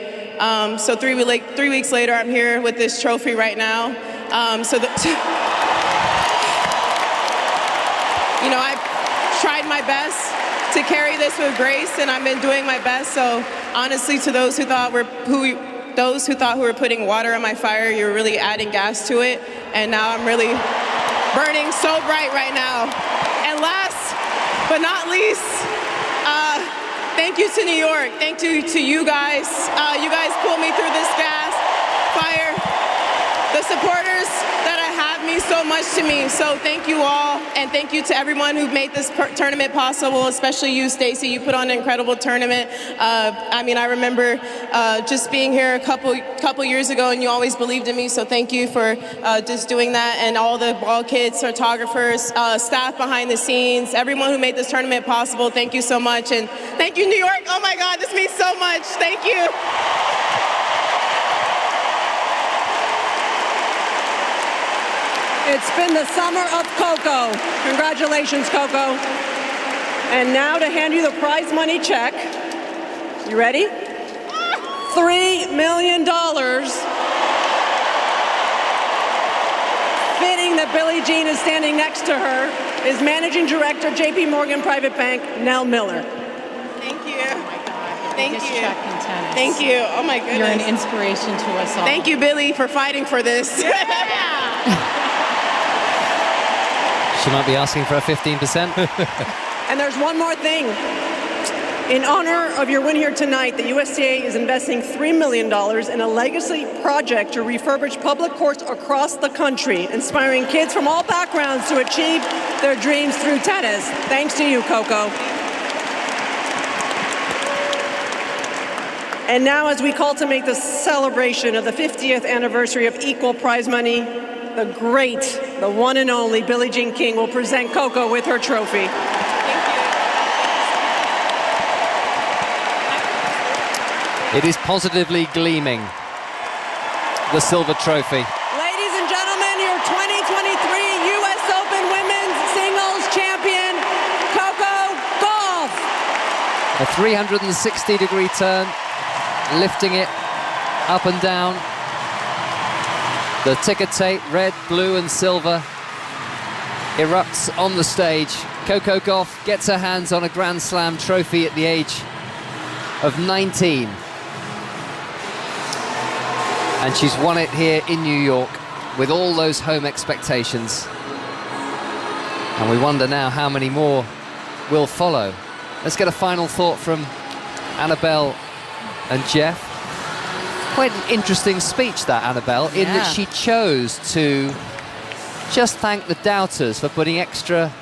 So 3 weeks later, I'm here with this trophy right now. You know, I've tried my best to carry this with grace, and I've been doing my best. So honestly, to those who thought who were putting water on my fire, you're really adding gas to it. And now I'm really burning so bright right now. And last but not least, thank you to New York. Thank you to you guys. You guys pulled me through this fire. The supporters that have me so much to me. So thank you all, and thank you to everyone who made this tournament possible, especially you, Stacey. You put on an incredible tournament. I mean, I remember just being here a couple years ago, and you always believed in me. So thank you for just doing that, and all the ball kids, photographers, staff behind the scenes, everyone who made this tournament possible. Thank you so much, and thank you, New York. Oh my God, this means so much. Thank you. It's been the summer of Coco. Congratulations, Coco. And now to hand you the prize money check. You ready? $3 million. Fitting that Billie Jean is standing next to her is Managing Director, JP Morgan Private Bank, Nell Miller. Thank you. Oh my God, Thank you. Check in tennis. Thank you. Oh my goodness. You're an inspiration to us all. Thank you, Billie, for fighting for this. She might be asking for a 15%. And there's one more thing. In honor of your win here tonight, the USTA is investing $3 million in a legacy project to refurbish public courts across the country, inspiring kids from all backgrounds to achieve their dreams through tennis. Thanks to you, Coco. And now, as we cultivate the celebration of the 50th anniversary of equal prize money, the great, the one and only Billie Jean King will present Coco with her trophy. It is positively gleaming, the silver trophy. Ladies and gentlemen, your 2023 U.S. Open Women's Singles Champion, Coco Gauff. A 360-degree turn, lifting it up and down. The ticker tape, red, blue and silver, erupts on the stage. Coco Gauff gets her hands on a Grand Slam trophy at the age of 19. And she's won it here in New York with all those home expectations. And we wonder now how many more will follow. Let's get a final thought from Annabelle and Jeff. Quite an interesting speech, that, Annabelle, in that she chose to just thank the doubters for putting extra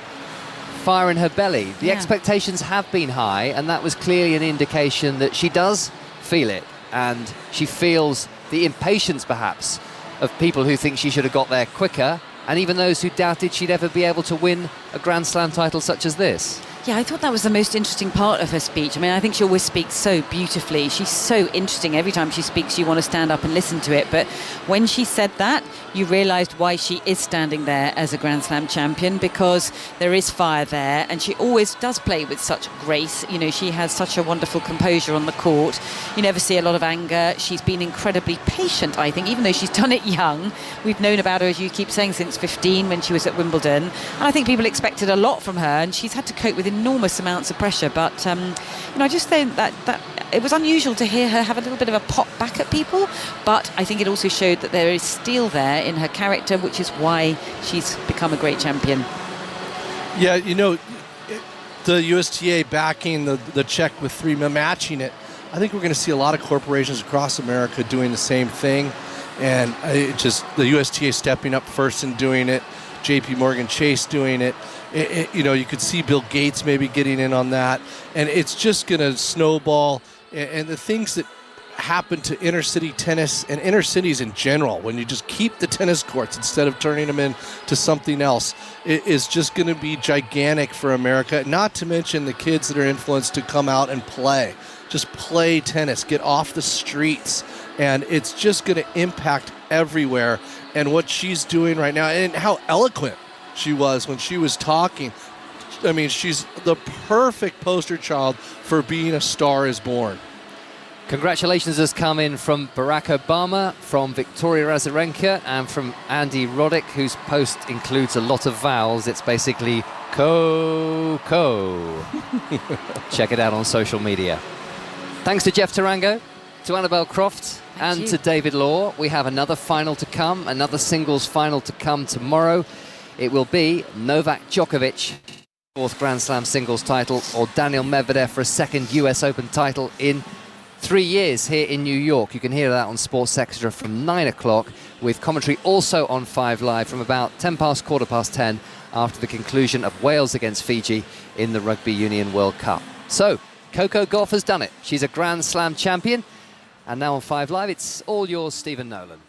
fire in her belly. The expectations have been high, and that was clearly an indication that she does feel it, and she feels the impatience, perhaps, of people who think she should have got there quicker, and even those who doubted she'd ever be able to win a Grand Slam title such as this. Yeah, I thought that was the most interesting part of her speech. I mean, I think she always speaks so beautifully. She's so interesting. Every time she speaks, you want to stand up and listen to it. But when she said that, you realised why she is standing there as a Grand Slam champion, because there is fire there, and she always does play with such grace. You know, she has such a wonderful composure on the court. You never see a lot of anger. She's been incredibly patient, I think, even though she's done it young. We've known about her, as you keep saying, since 15 when she was at Wimbledon. And I think people expected a lot from her, and she's had to cope with enormous amounts of pressure. But, you know, I just think that it was unusual to hear her have a little bit of a pop back at people, but I think it also showed that there is steel there in her character, which is why she's become a great champion. Yeah, you know, the USTA backing the Czech with 3 matching it. I think we're going to see a lot of corporations across America doing the same thing, and the USTA stepping up first and doing it, JP Morgan Chase doing it. You know, you could see Bill Gates maybe getting in on that, and it's just going to snowball. And the things that happen to inner city tennis and inner cities in general, when you just keep the tennis courts instead of turning them into something else, it is just going to be gigantic for America. Not to mention the kids that are influenced to come out and play. Just play tennis, get off the streets, and it's just going to impact everywhere. And what she's doing right now, and how eloquent she was when she was talking. I mean, she's the perfect poster child for being a star is born. Congratulations has come in from Barack Obama, from Victoria Azarenka, and from Andy Roddick, whose post includes a lot of vowels. It's basically Coco. Check it out on social media. Thanks to Jeff Tarango, to Annabelle Croft, and to David Law. We have another final to come, another singles final to come tomorrow. It will be Novak Djokovic, 4th Grand Slam singles title, or Daniel Medvedev for a 2nd US Open title in 3 years here in New York. You can hear that on Sports Extra from 9 o'clock, with commentary also on 5 Live from about 10 past, 10:15 after the conclusion of Wales against Fiji in the Rugby Union World Cup. So, Coco Gauff has done it. She's a Grand Slam champion. And now on 5 Live, it's all yours, Stephen Nolan.